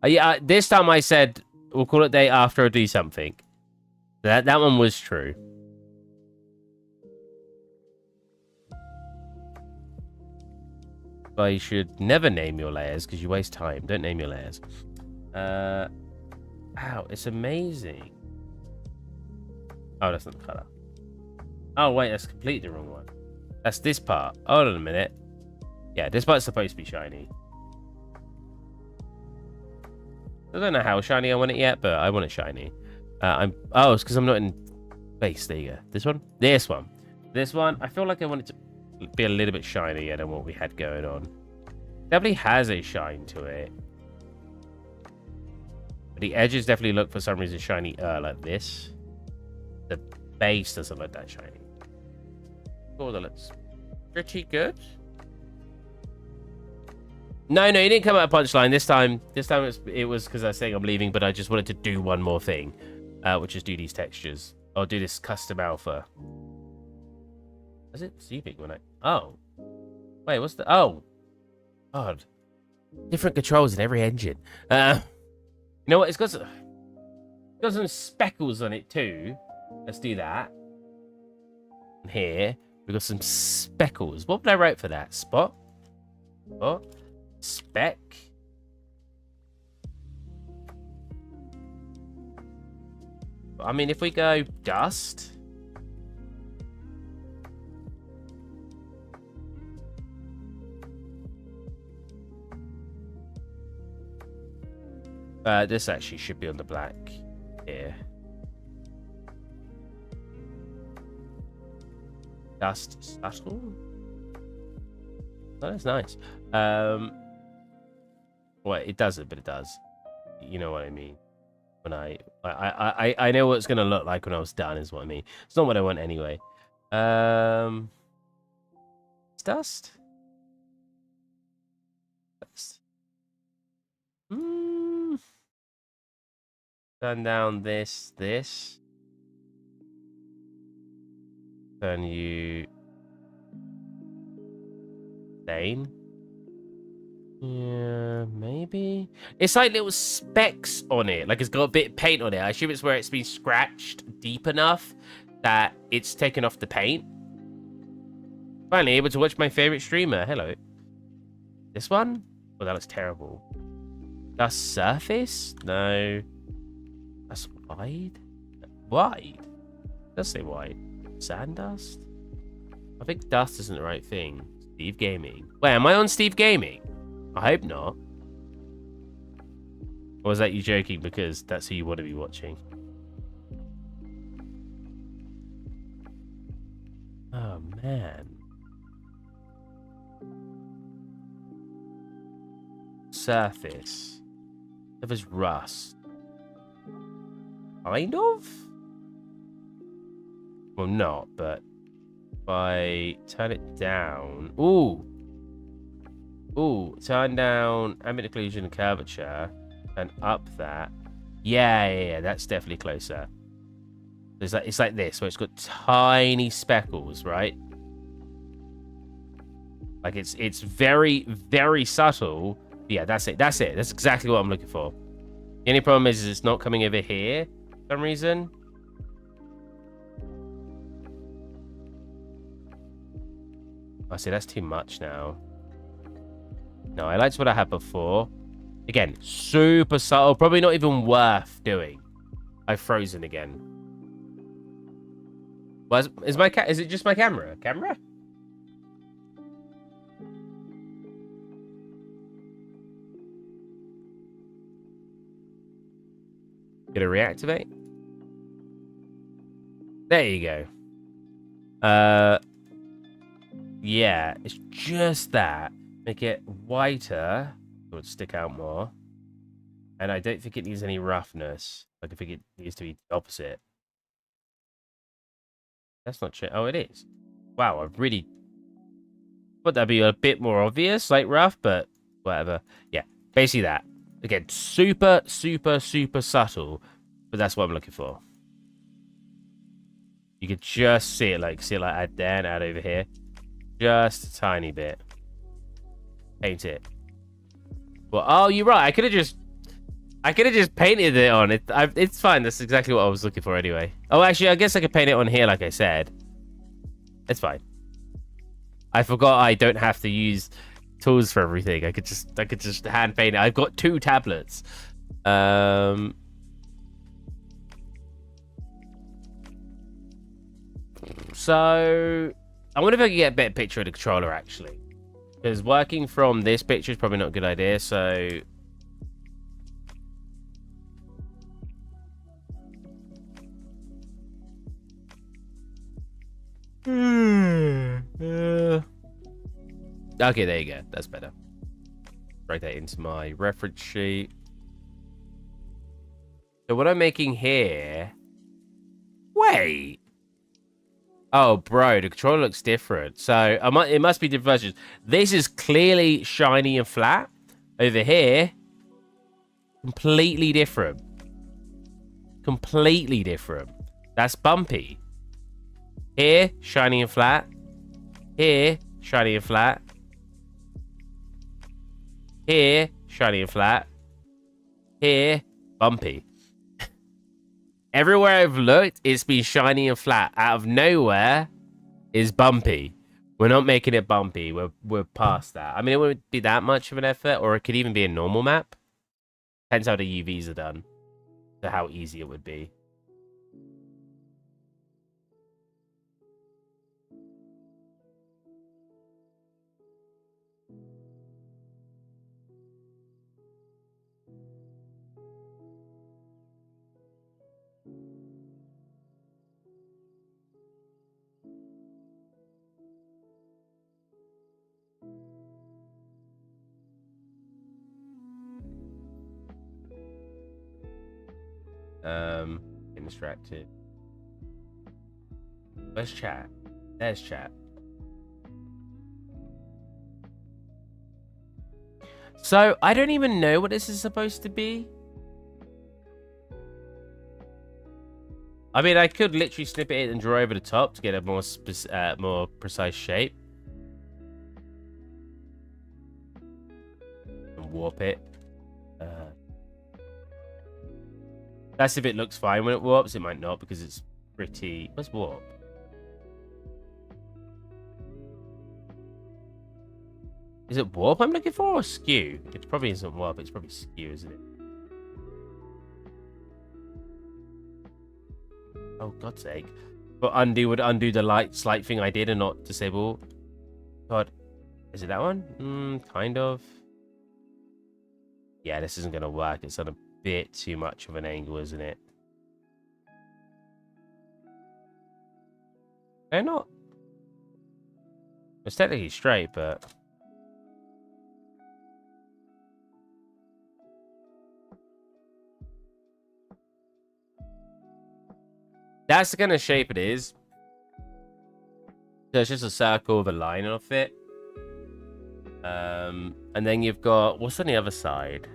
Yeah, this time I said We'll call it day after I do something. That one was true. But you should never name your layers because you waste time. Don't name your layers. Wow, it's amazing. Oh, that's not the color. Oh, wait, that's completely the wrong one. That's this part. Hold on a minute. Yeah, this part's supposed to be shiny. I don't know how shiny I want it yet, but I want it shiny. Oh, it's because I'm not in base. There you go. This one? This one. This one. I feel like I want it to be a little bit shinier than what we had going on. Definitely has a shine to it. But the edges definitely look for some reason shiny like this. The base doesn't look that shiny. Oh, that looks pretty good. No, it didn't come out a punchline this time. This time it was because I was saying I'm leaving, but I just wanted to do one more thing, which is do these textures. I'll do this custom alpha. Is it sleeping when I? Oh, wait, what's the? Oh, God, different controls in every engine. You know what? It's got some speckles on it too. Let's do that. And here we got some speckles. What would I write for that? Spot. What? Speck. I mean, if we go dust. This actually should be on the black here. Dust subtle. Oh, that's nice. Well, it doesn't, but it does. You know what I mean. When I know what it's gonna look like when I was done. Is what I mean. It's not what I want anyway. It's dust. Dust. Turn down this. Turn you. Stain. Yeah, maybe. It's like little specks on it. Like it's got a bit of paint on it. I assume it's where it's been scratched deep enough that it's taken off the paint. Finally able to watch my favorite streamer. Hello. This one? Oh, that looks terrible. Dust surface? No. That's wide? Wide? It does say wide. Sand dust? I think dust isn't the right thing. Steve Gaming. Wait, am I on Steve Gaming? I hope not. Or is that you joking because that's who you want to be watching? Oh, man. Surface. If it's rust. Kind of? Well, not, but if I turn it down. Ooh. Turn down ambient occlusion and curvature and up that. Yeah, that's definitely closer. It's like this, where it's got tiny speckles, right? Like it's very, very subtle. Yeah, that's it. That's exactly what I'm looking for. The only problem is it's not coming over here for some reason. I see, that's too much now. No, I liked what I had before. Again, super subtle. Probably not even worth doing. I've frozen again. Well, is it just my camera? Gonna reactivate. There you go. Yeah, it's just that. Make it whiter. It would stick out more. And I don't think it needs any roughness. Like, I think it needs to be the opposite. That's not true. Oh, it is. Wow, I really thought that'd be a bit more obvious, like rough, but whatever. Yeah, basically that. Again, super, super, super subtle, but that's what I'm looking for. You could just see it like add there and add over here. Just a tiny bit. Paint it. Well, oh, you're right. I could have just I could have just painted it on it. It's fine. That's exactly what I was looking for anyway. Oh, actually, I guess I could paint it on here, like I said. It's fine. I forgot I don't have to use tools for everything. I could just hand paint it. I've got 2 tablets. So I wonder if I can get a better picture of the controller actually, because working from this picture is probably not a good idea. So okay, there you go. That's better. Write that into my reference sheet. So what I'm making here... Wait. Oh, bro, the controller looks different. So it must be different versions. This is clearly shiny and flat. Over here, completely different. Completely different. That's bumpy. Here, shiny and flat. Here, shiny and flat. Here, shiny and flat. Here, bumpy. Everywhere I've looked, it's been shiny and flat. Out of nowhere is bumpy. We're not making it bumpy. We're past that. I mean, it wouldn't be that much of an effort, or it could even be a normal map. Depends how the UVs are done, to how easy it would be. Getting distracted. Where's chat? There's chat. So, I don't even know what this is supposed to be. I mean, I could literally snip it and draw over the top to get a more precise shape. And warp it. That's if it looks fine when it warps. It might not because it's pretty... What's warp? Is it warp I'm looking for or skew? It probably isn't warp. It's probably skew, isn't it? Oh, God's sake. But undo would undo the slight thing I did and not disable. God. Is it that one? Kind of. Yeah, this isn't going to work. It's on a bit too much of an angle, isn't it? They're not. It's technically straight, but... That's the kind of shape it is. So it's just a circle with a line off it. And then you've got... What's on the other side?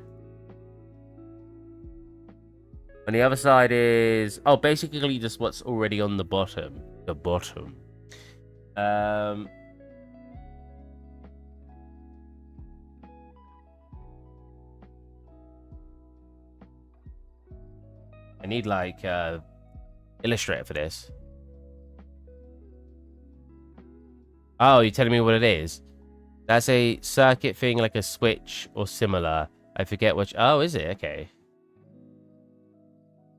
On the other side is... Oh, basically just what's already on the bottom. The bottom. I need, like, Illustrator for this. Oh, you're telling me what it is? That's a circuit thing, like a switch or similar. I forget which... Oh, is it? Okay.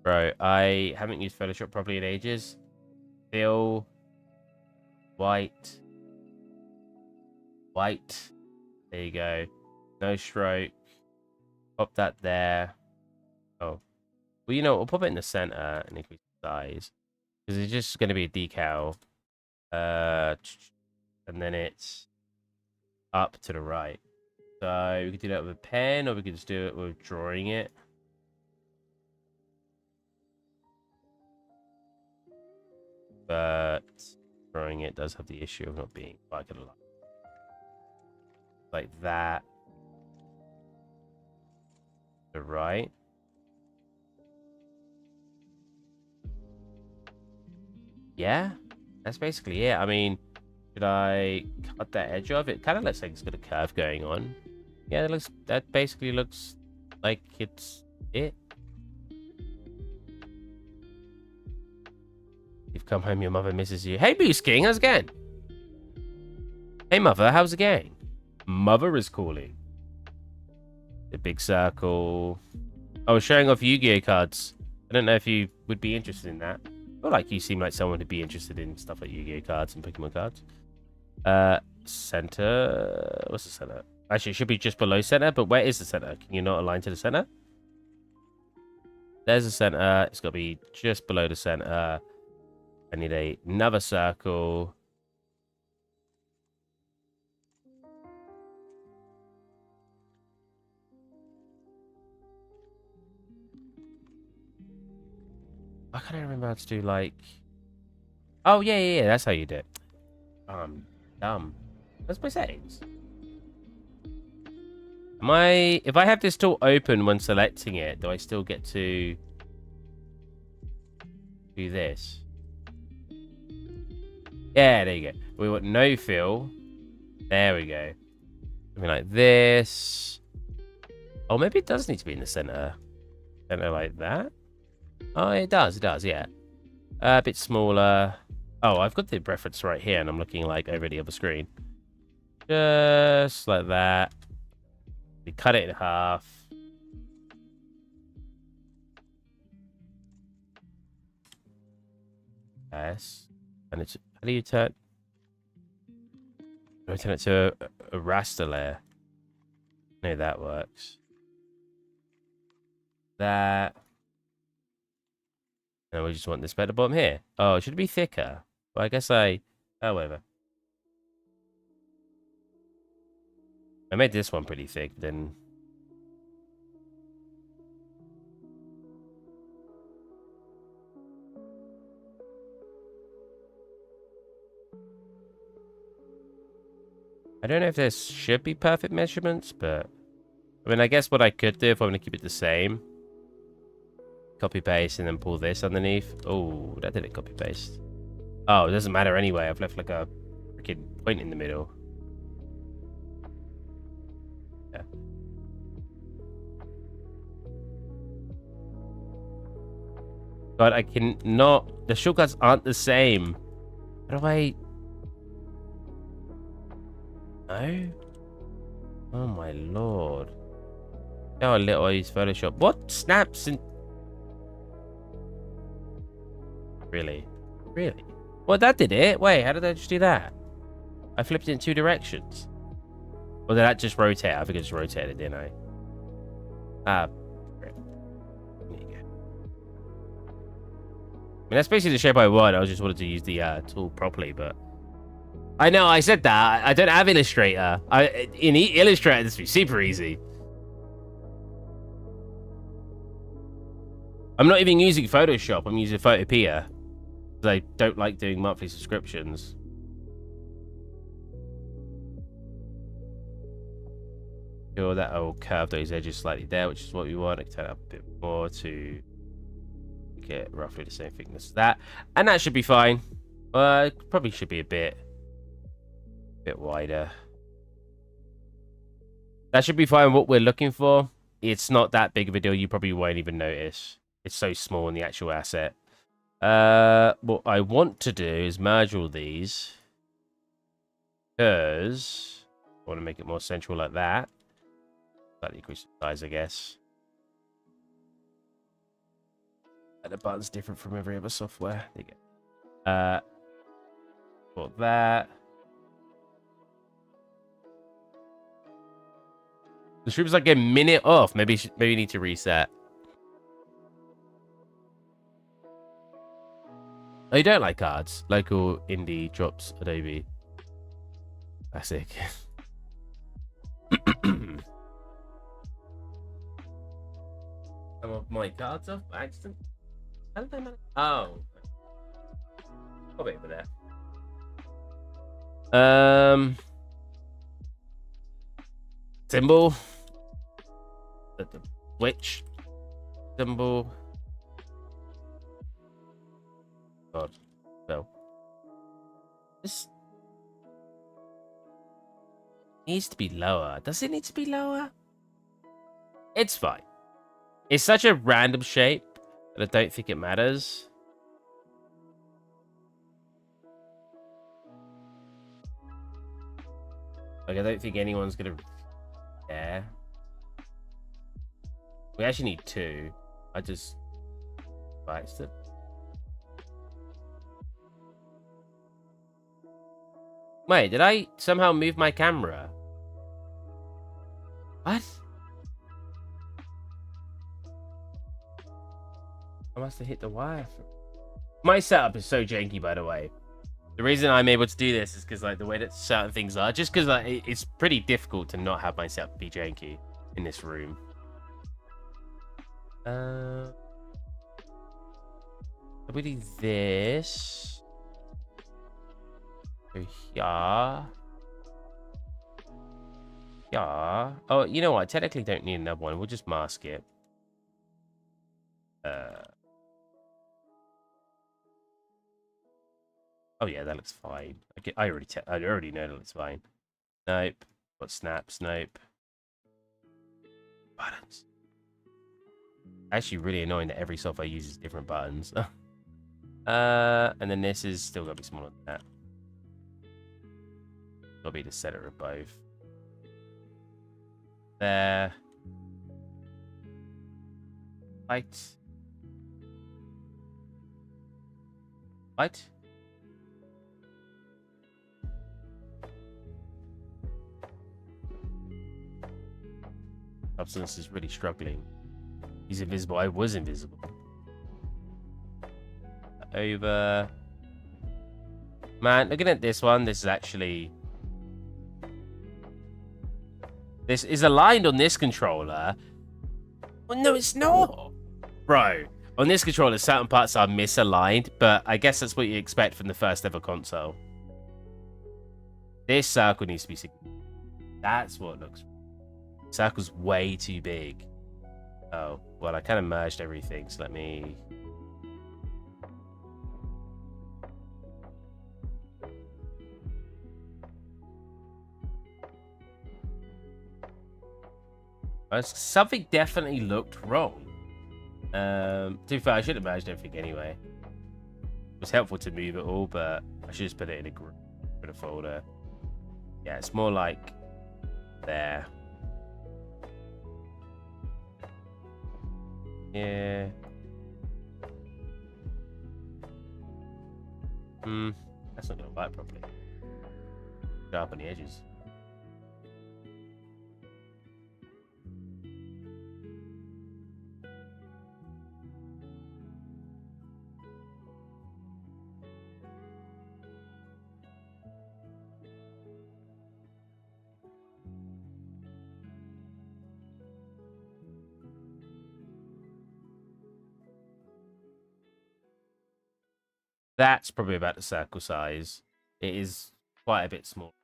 Bro, I haven't used Photoshop properly in ages. Fill. White. White. There you go. No stroke. Pop that there. Oh. Well, you know, we'll pop it in the center and increase the size. Because it's just going to be a decal. And then it's up to the right. So we could do that with a pen, or we could just do it with drawing it. But drawing it does have the issue of not being quite good. Like that. To the right. Yeah, that's basically it. I mean, should I cut that edge off? It kind of looks like it's got a curve going on. Yeah, that basically looks like it's it. You've come home, your mother misses you. Hey, Boost King, how's it going? Hey, mother, how's it going? Mother is calling. The big circle. I was showing off Yu-Gi-Oh cards. I don't know if you would be interested in that. I feel like you seem like someone who'd be interested in stuff like Yu-Gi-Oh cards and Pokemon cards. Center. What's the center? Actually, it should be just below center, but where is the center? Can you not align to the center? There's the center. It's got to be just below the center. I need another circle. I can't remember how to do, like... Oh, yeah. That's how you do it. Dumb. What's my settings? If I have this tool open when selecting it, do I still get to do this? Yeah, there you go. We want no fill. There we go. Something like this. Oh, maybe it does need to be in the center. Center like that. Oh, it does, yeah. A bit smaller. Oh, I've got the reference right here, and I'm looking like over the other screen. Just like that. We cut it in half. Yes. And it's, how do you turn? Do I turn it to a raster layer? No, that works. That. And we just want this bit at the bottom here. Oh, it should be thicker. Well, I guess oh, whatever. I made this one pretty thick, then. I don't know if this should be perfect measurements, but... I mean, I guess what I could do if I want to keep it the same. Copy paste and then pull this underneath. Oh, that didn't copy paste. Oh, it doesn't matter anyway. I've left like a freaking point in the middle. Yeah. But I can not... The shortcuts aren't the same. How do I... No? Oh my lord. How little I use Photoshop. What snaps and... Really? Really? Well, that did it. Wait, how did I just do that? I flipped it in 2 directions. Or did that just rotate? I think it just rotated, didn't I? Ah, great. There you go. I mean, that's basically the shape I want. I just wanted to use the tool properly, but... I know, I said that. I don't have Illustrator. In Illustrator, this would be super easy. I'm not even using Photoshop. I'm using Photopea. Because I don't like doing monthly subscriptions. Sure, that'll curve those edges slightly there, which is what we want. I can turn it up a bit more to get roughly the same thickness as that. And that should be fine. Probably should be a bit wider. That should be fine. What we're looking for, it's not that big of a deal. You probably won't even notice. It's so small in the actual asset. What I want to do is merge all these, because I want to make it more central like that. Slightly increase the size, I guess. And the button's different from every other software. There you go. Put that. The stream's like a minute off. Maybe you need to reset. Oh, you don't like cards? Local indie drops Adobe. Classic. Some of my cards off by accident. How did they manage? Oh. I'll wait for that. Symbol. The witch. Symbol. God. Well. This needs to be lower. Does it need to be lower? It's fine. It's such a random shape that I don't think it matters. Like, I don't think anyone's gonna care. We actually need 2. I just spiced it. Wait, did I somehow move my camera? What? I must have hit the wire. My setup is so janky, by the way. The reason I'm able to do this is because, like, the way that certain things are, just because, like, it's pretty difficult to not have my setup be janky in this room. We do this. So yeah. Yeah. Oh, you know what? I technically don't need another one. We'll just mask it. Oh yeah, that looks fine. I already know that looks fine. Nope. What snaps? Nope. Buttons. Actually, really annoying that every software uses different buttons. And then this is still gonna be smaller than that. Gotta be the center of both. There. Right. What? Substance is really struggling. He's invisible. I was invisible. Over. Man, looking at this one, this is actually... This is aligned on this controller. Oh, no, it's not. Bro, on this controller, certain parts are misaligned, but I guess that's what you expect from the first ever console. This circle needs to be... That's what looks... Circle's way too big. Oh, well, I kind of merged everything, so let me... Something definitely looked wrong. To be fair, I should have merged everything anyway. It was helpful to move it all, but I should just put it in a group, in a folder. Yeah, it's more like there. Yeah. That's not gonna work properly. Sharp on the edges. That's probably about the circle size. It is quite a bit small.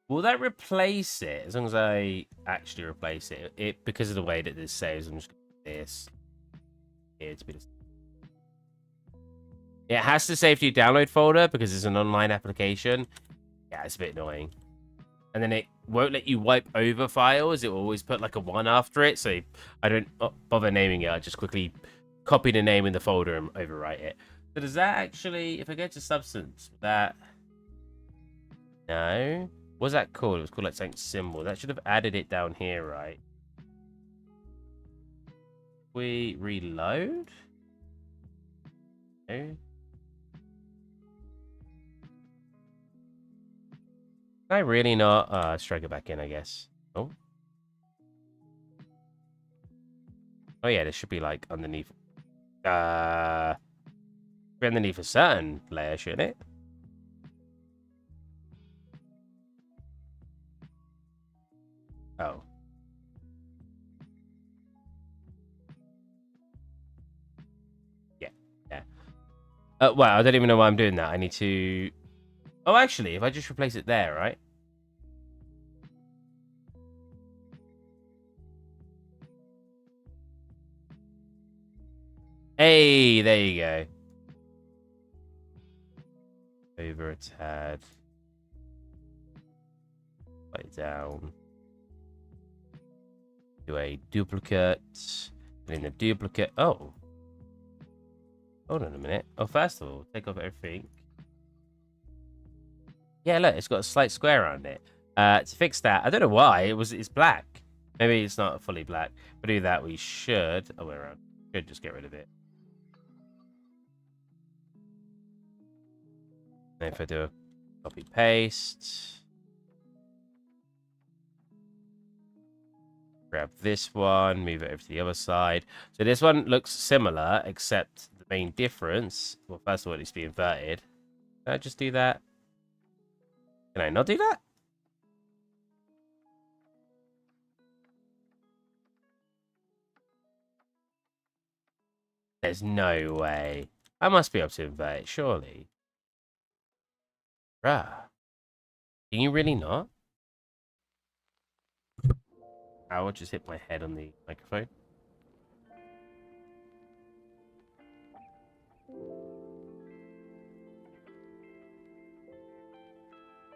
Will that replace it? As long as I actually replace it, because of the way that this saves, I'm just going to do this here to be the... It has to save to your download folder because it's an online application. Yeah, it's a bit annoying. And then it won't let you wipe over files. It will always put like a 1 after it. So I don't bother naming it. I just quickly copy the name in the folder and overwrite it. So does that actually, if I go to substance, that... No. What's that called? It was called like something symbol. That should have added it down here, right? We reload? No. Can I really not? Let's drag it back in, I guess. Oh. Oh yeah, there should be like underneath. Underneath a certain layer, shouldn't it? Oh. Yeah. Yeah. Well, I don't even know why I'm doing that. I need to... Oh, actually, if I just replace it there, right? Hey, there you go. Over a tad. Put it down. Do a duplicate. And in the duplicate. Oh. Hold on a minute. Oh, first of all, take off everything. Yeah, look, it's got a slight square around it. To fix that, I don't know why. It's black. Maybe it's not fully black. But to do that, we should. Oh, way around. Should just get rid of it. And if I do a copy paste, grab this one, move it over to the other side. So this one looks similar, except the main difference. Well, first of all, it needs to be inverted. Can I just do that? Can I not do that? There's no way. I must be able to invert it, surely. Bruh. Can you really not? I will just hit my head on the microphone.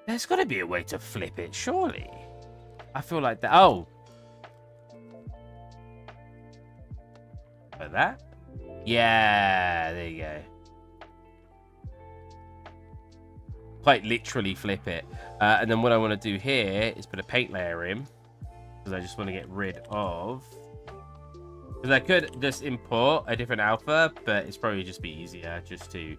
There's got to be a way to flip it, surely. I feel like that. Oh. Like that? Yeah, there you go. Quite literally flip it. And then what I want to do here is put a paint layer in. Because I just want to get rid of... Because I could just import a different alpha, but it's probably just be easier just to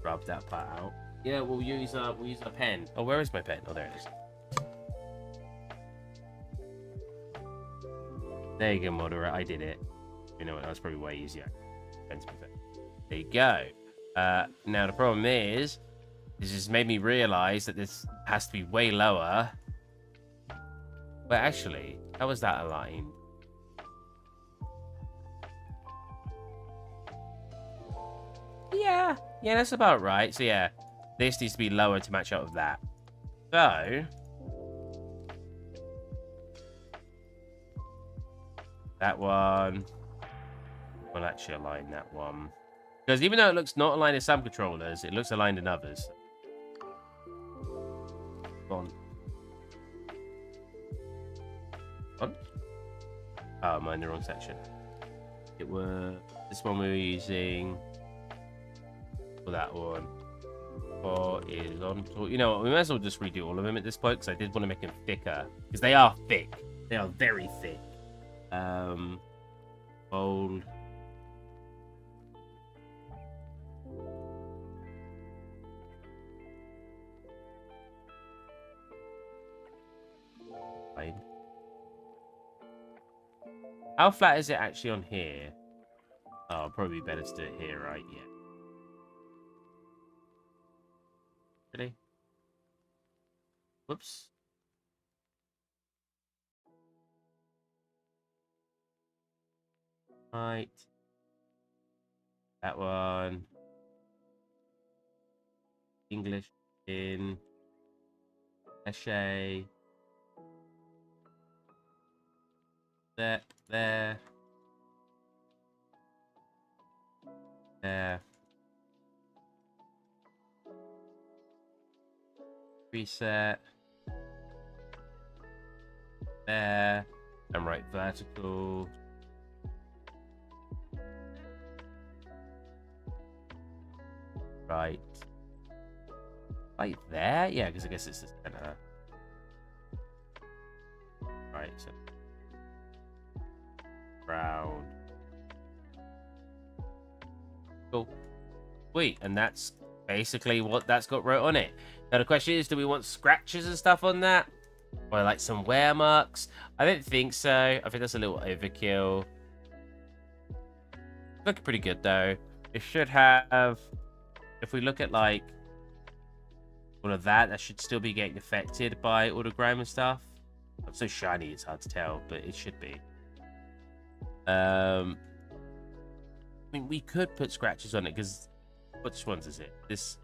rub that part out. Yeah, we'll use a pen. Oh, where is my pen? Oh, there it is. There you go, Moderate. I did it. You know what? That was probably way easier. There you go. Now the problem is, this just made me realize that this has to be way lower. But actually, how was that aligned? Yeah, that's about right. So yeah, this needs to be lower to match up with that. So that one will actually align that one. Because even though it looks not aligned in some controllers, it looks aligned in others. On. Oh, I'm in the wrong section. It was this one we were using. For that one. Or is on. You know what? We might as well just redo all of them at this point because I did want to make them thicker. Because they are thick. They are very thick. Bold. Fine. How flat is it actually on here? Oh, probably better to do it here, right? Yeah. Really? Whoops. Right. That one. English in. Essay. There. There. There. Reset. There. And right vertical. Right. Right there? Yeah, because I guess it's the center. Right, so. Round. Cool. Sweet, and that's basically what that's got wrote on it. Now the question is, do we want scratches and stuff on that? Or like some wear marks? I don't think so. I think that's a little overkill. Looking pretty good though. It should have, if we look at like all of that, that should still be getting affected by autogram and stuff. It's so shiny, it's hard to tell, but it should be. I mean, we could put scratches on it because which ones is it? It's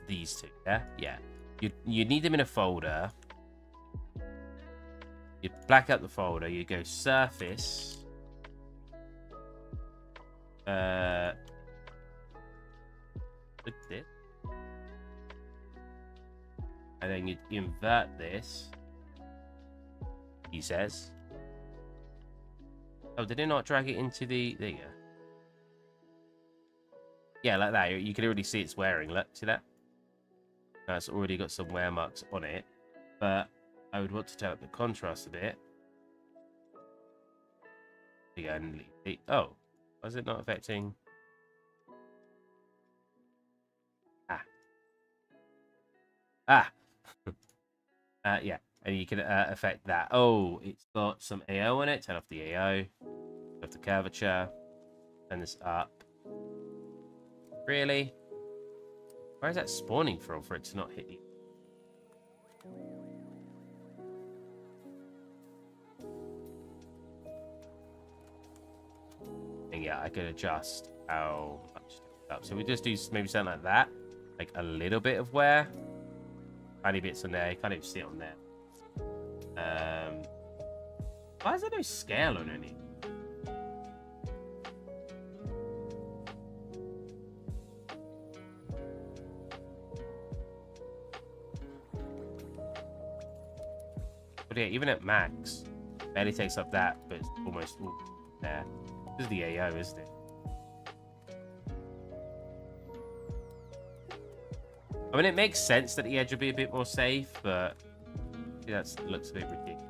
these two, yeah? Yeah. You need them in a folder. You black out the folder, you go surface. Look at this. And then you invert this. He says. Oh, did it not drag it into the... There you go. Yeah, like that. You can already see it's wearing. Look, see that? Now it's already got some wear marks on it. But I would want to turn up the contrast a bit. There you go. And oh, why is it not affecting... Ah. Yeah, and you can affect that. Oh, it's got some AO on it. Turn off the AO. Turn off the curvature. Turn this up. Really? Where is that spawning from for it to not hit you? And yeah, I could adjust how much it's up. So we just do maybe something like that. Like a little bit of wear. Tiny bits on there. You can't even see it on there. Why is there no scale on any? But yeah, even at max, barely takes up that, but it's almost all there. This is the AO, isn't it? I mean, it makes sense that the edge would be a bit more safe, but that looks a bit ridiculous.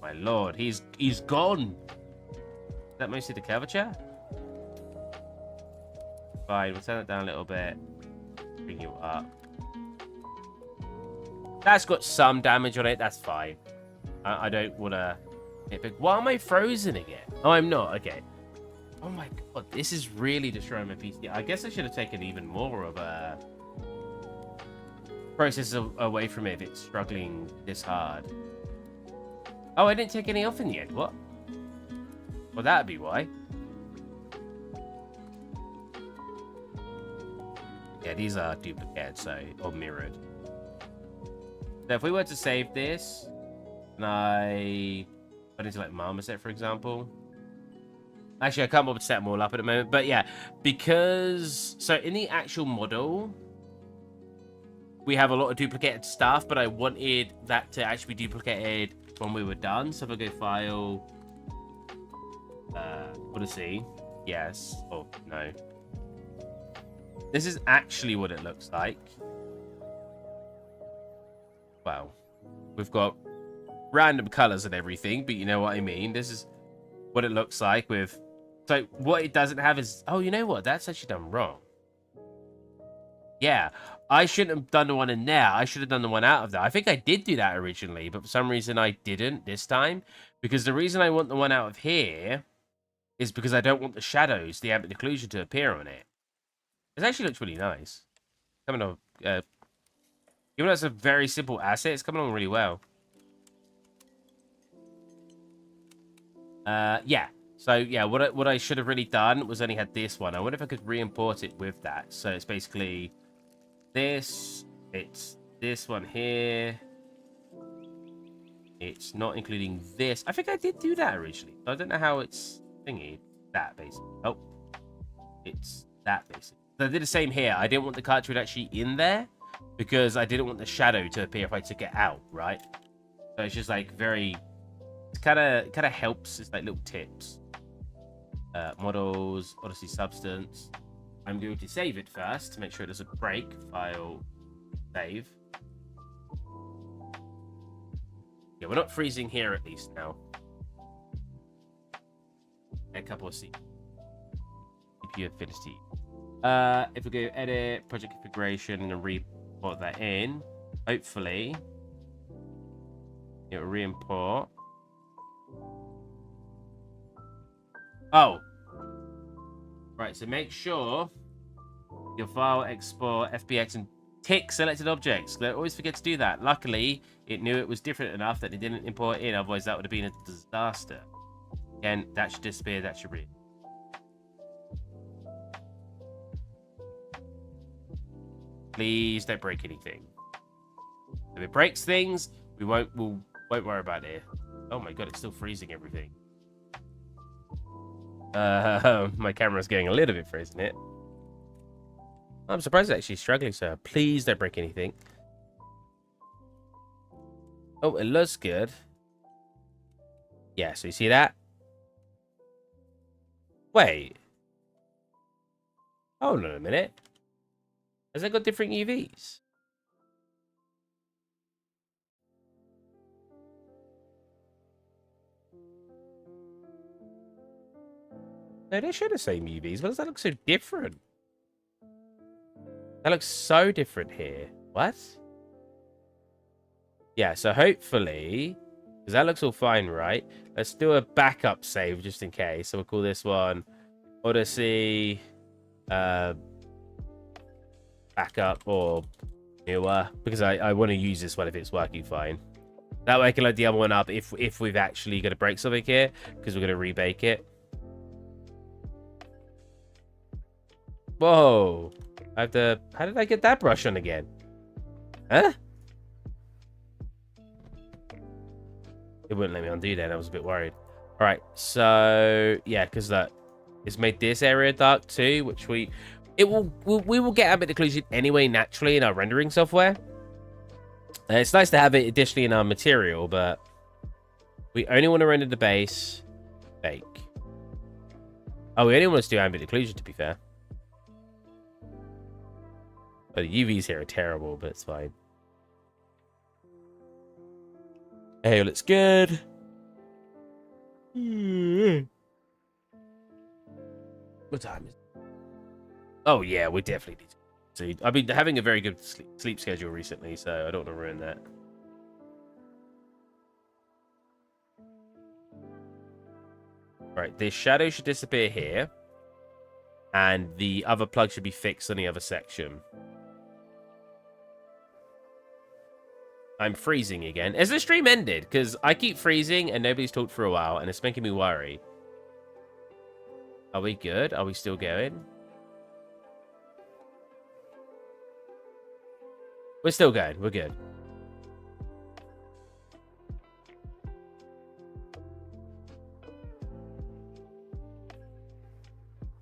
My lord, he's gone. Is that mostly the curvature? Fine, we'll turn it down a little bit. Bring you up. That's got some damage on it. That's fine. I don't want to... Why am I frozen again? Oh, I'm not. Okay. Oh my god, this is really destroying my PC. I guess I should have taken even more of a process away from it if it's struggling this hard. Oh, I didn't take any off in the end. What? Well, that'd be why. Yeah, these are duplicated, so, or mirrored. So if we were to save this, and I put into like Marmoset, for example. Actually, I can't bother to set them all up at the moment, but yeah, because so in the actual model, we have a lot of duplicated stuff, but I wanted that to actually be duplicated when we were done. So if I go File, Odyssey, yes, oh no, this is actually what it looks like. Well, we've got random colors and everything, but you know what I mean. This is what it looks like with... So what it doesn't have is... Oh, you know what? That's actually done wrong. Yeah, I shouldn't have done the one in there. I should have done the one out of there. I think I did do that originally, but for some reason I didn't this time. Because the reason I want the one out of here is because I don't want the shadows, the ambient occlusion, to appear on it. It actually looks really nice. Coming on... even though it's a very simple asset, it's coming on really well. Yeah. So, yeah, what I should have really done was only had this one. I wonder if I could re-import it with that. So, it's basically this. It's this one here. It's not including this. I think I did do that originally. I don't know how it's thingy. That, basically. Oh. It's that, basically. So, I did the same here. I didn't want the cartridge actually in there because I didn't want the shadow to appear if I took it out, right? So, it's just, like, very... It kind of helps. It's like little tips. Models, Odyssey Substance. I'm going to save it first to make sure it doesn't break. File, save. Yeah, we're not freezing here at least now. A couple of CPU Affinity. If we go edit, project configuration, and re-import that in, hopefully it will re-import. Oh. Right, so make sure your file export FBX and tick selected objects. I always forget to do that. Luckily, it knew it was different enough that it didn't import it in, otherwise that would have been a disaster. Again, that should disappear, that should read. Please don't break anything. If it breaks things, we won't worry about it. Oh my god, it's still freezing everything. My camera's getting a little bit frozen here. I'm surprised it's actually struggling, so please don't break anything. Oh, it looks good. Yeah, so you see that? Wait. Hold on a minute. Has that got different UVs? No, they share the same UVs. Why does that look so different? That looks so different here. What? Yeah, so hopefully, because that looks all fine, right? Let's do a backup save just in case. So we'll call this one Odyssey backup or newer, because I want to use this one if it's working fine. That way I can load the other one up if we've actually got to break something here, because we're going to rebake it. Whoa. I have to... How did I get that brush on again? Huh? It wouldn't let me undo that. I was a bit worried. All right. So, yeah, because it's made this area dark too, which we will get ambient occlusion anyway naturally in our rendering software. And it's nice to have it additionally in our material, but we only want to render the base fake. Oh, we only want to do ambient occlusion, to be fair. But the UVs here are terrible, but it's fine. Hey, looks good. What time is it? Oh, yeah, we definitely need to. See, I've been having a very good sleep schedule recently, so I don't want to ruin that. Right, this shadow should disappear here. And the other plug should be fixed on the other section. I'm freezing again. Has the stream ended? Because I keep freezing and nobody's talked for a while, and it's making me worry. Are we good? Are we still going? We're still going. We're good.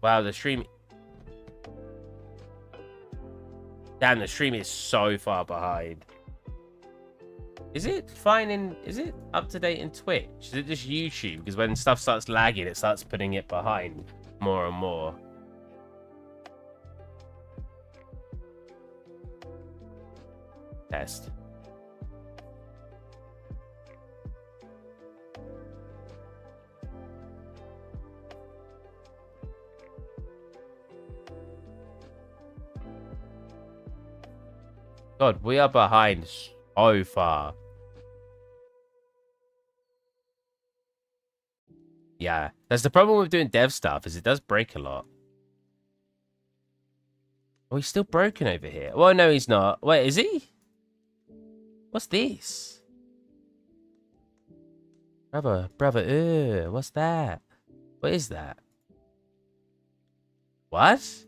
Wow, the stream... Damn, the stream is so far behind. Is it fine in... Is it up to date in Twitch? Is it just YouTube? Because when stuff starts lagging, it starts putting it behind more and more. Test. God, we are behind so far. Yeah, that's the problem with doing dev stuff, is it does break a lot. Oh, he's still broken over here. Well, no, he's not. Wait, is he? What's this? Brother, what's that? What is that? What?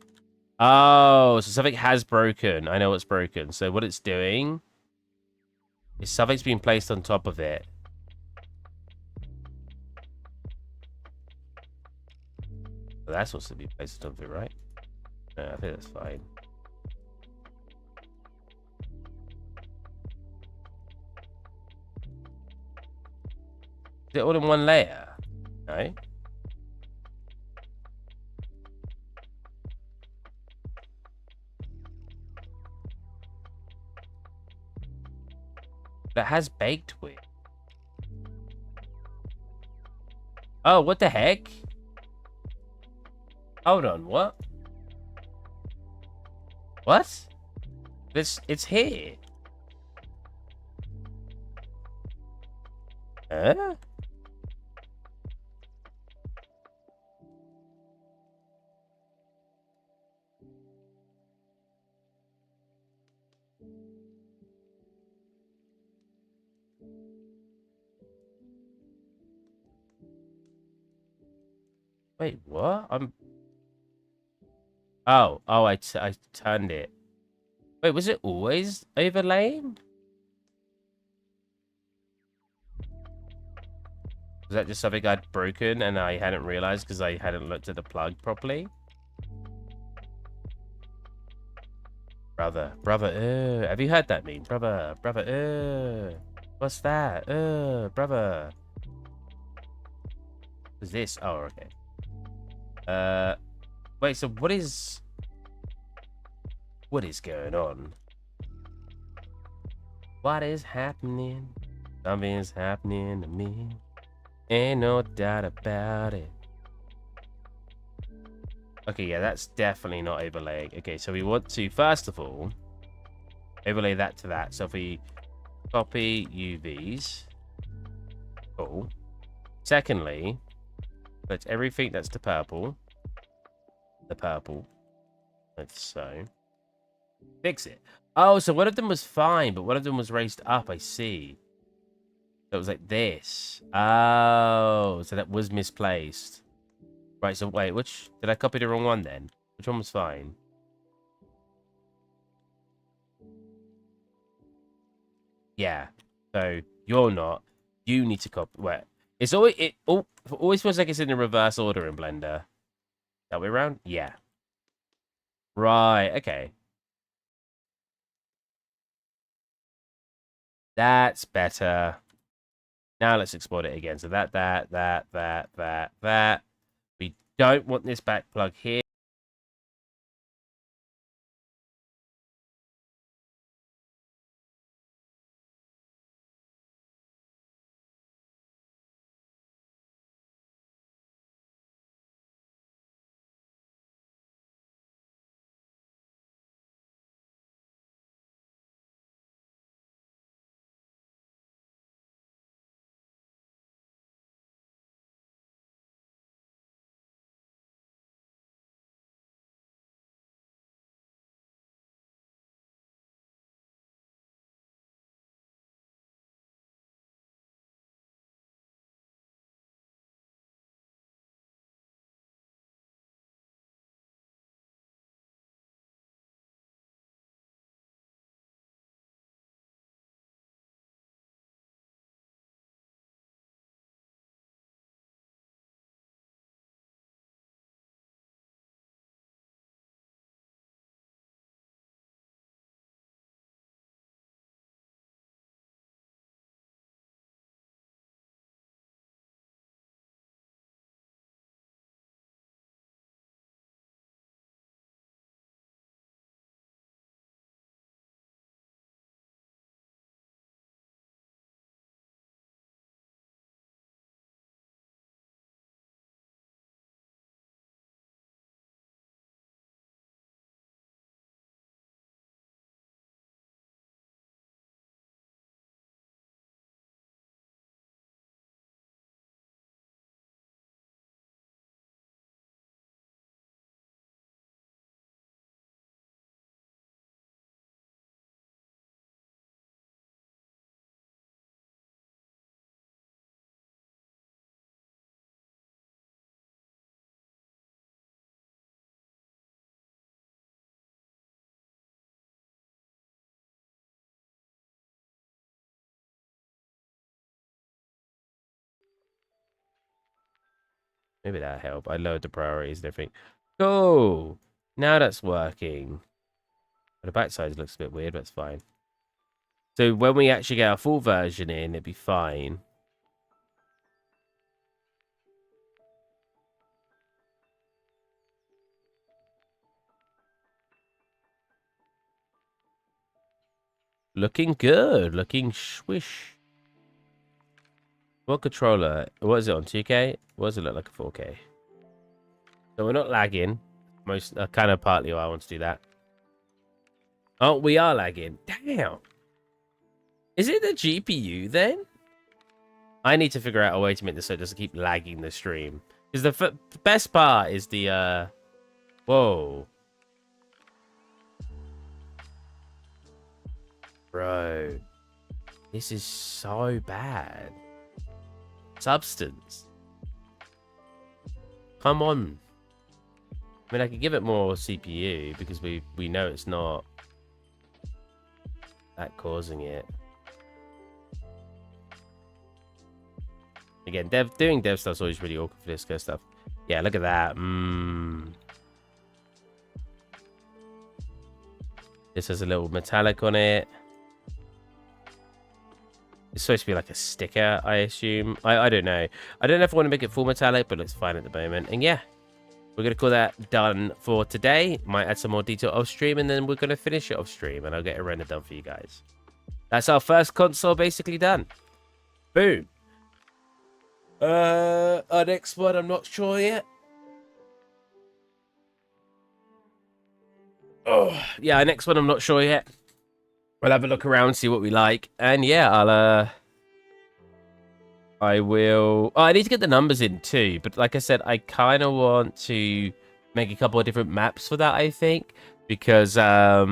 Oh, so something has broken. I know what's broken. So what it's doing is something's being placed on top of it. So that's what's to be placed on top of it, right? No, I think that's fine. Is it all in one layer? No. That has baked with. Oh, what the heck? Hold on, what? What? It's here. Huh? Wait, what? I turned it. Wait, was it always overlaying? Was that just something I'd broken and I hadn't realized because I hadn't looked at the plug properly? Brother, have you heard that meme? Brother, what's that? Brother. What's this? Oh, okay. Wait, so what is going on? What is happening? Something's happening to me. Ain't no doubt about it. Okay, yeah, that's definitely not overlaying. Okay, so we want to, first of all, overlay that to that. So if we copy UVs, cool. Secondly, put everything that's the purple, like so. Fix it. Oh, so one of them was fine, but one of them was raised up. I see. So it was like this. Oh, so that was misplaced. Right, so wait, which... Did I copy the wrong one then? Which one was fine? Yeah. So you're not. You need to copy... Wait. It's always... It always feels like it's in the reverse order in Blender. That way around? Yeah. Right, okay. That's better. Now let's export it again. So that. We don't want this back plug here. Maybe that'll help. I lowered the priorities and everything. Cool. Now that's working. But the backside looks a bit weird, but it's fine. So when we actually get our full version in, it'd be fine. Looking good. Looking swish. What controller? What is it on? 2K? What does it look like a 4K? So we're not lagging. Most kind of partly why I want to do that. Oh, we are lagging. Damn. Is it the GPU then? I need to figure out a way to make this so it doesn't keep lagging the stream. Because the best part is the whoa. Bro. This is so bad. Substance. Come on. I mean, I could give it more CPU because we know it's not that causing it. Again, doing dev stuff's always really awkward for this kind of stuff. Yeah, look at that. This has a little metallic on it. It's supposed to be like a sticker, I assume. I don't know. I don't know if I want to make it full metallic, but it looks fine at the moment. And yeah, we're going to call that done for today. Might add some more detail off stream, and then we're going to finish it off stream, and I'll get a render done for you guys. That's our first console basically done. Boom. Our next one, I'm not sure yet. Oh, yeah, our next one, I'm not sure yet. We'll have a look around, see what we like. And yeah, I will... Oh, I need to get the numbers in too. But like I said, I kind of want to make a couple of different maps for that, I think. Because I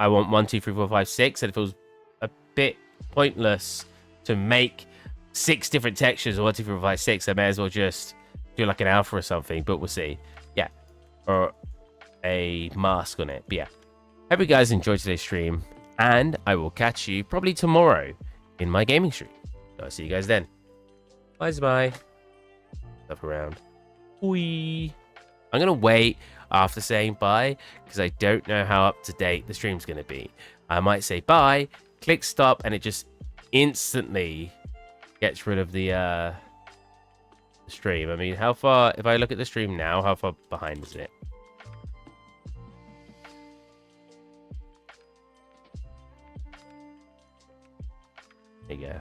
want 1, 2, 3, 4, 5, 6. And it feels a bit pointless to make 6 different textures or 1, 2, 3, 4, 5, 6. I may as well just do like an alpha or something. But we'll see. Yeah. Or a mask on it. But yeah. Hope you guys enjoyed today's stream. And I will catch you probably tomorrow in my gaming stream. So I'll see you guys then. Bye. Stuff around. Whee. I'm going to wait after saying bye because I don't know how up to date the stream's going to be. I might say bye, click stop, and it just instantly gets rid of the stream. I mean, how far, if I look at the stream now, how far behind is it? There you go.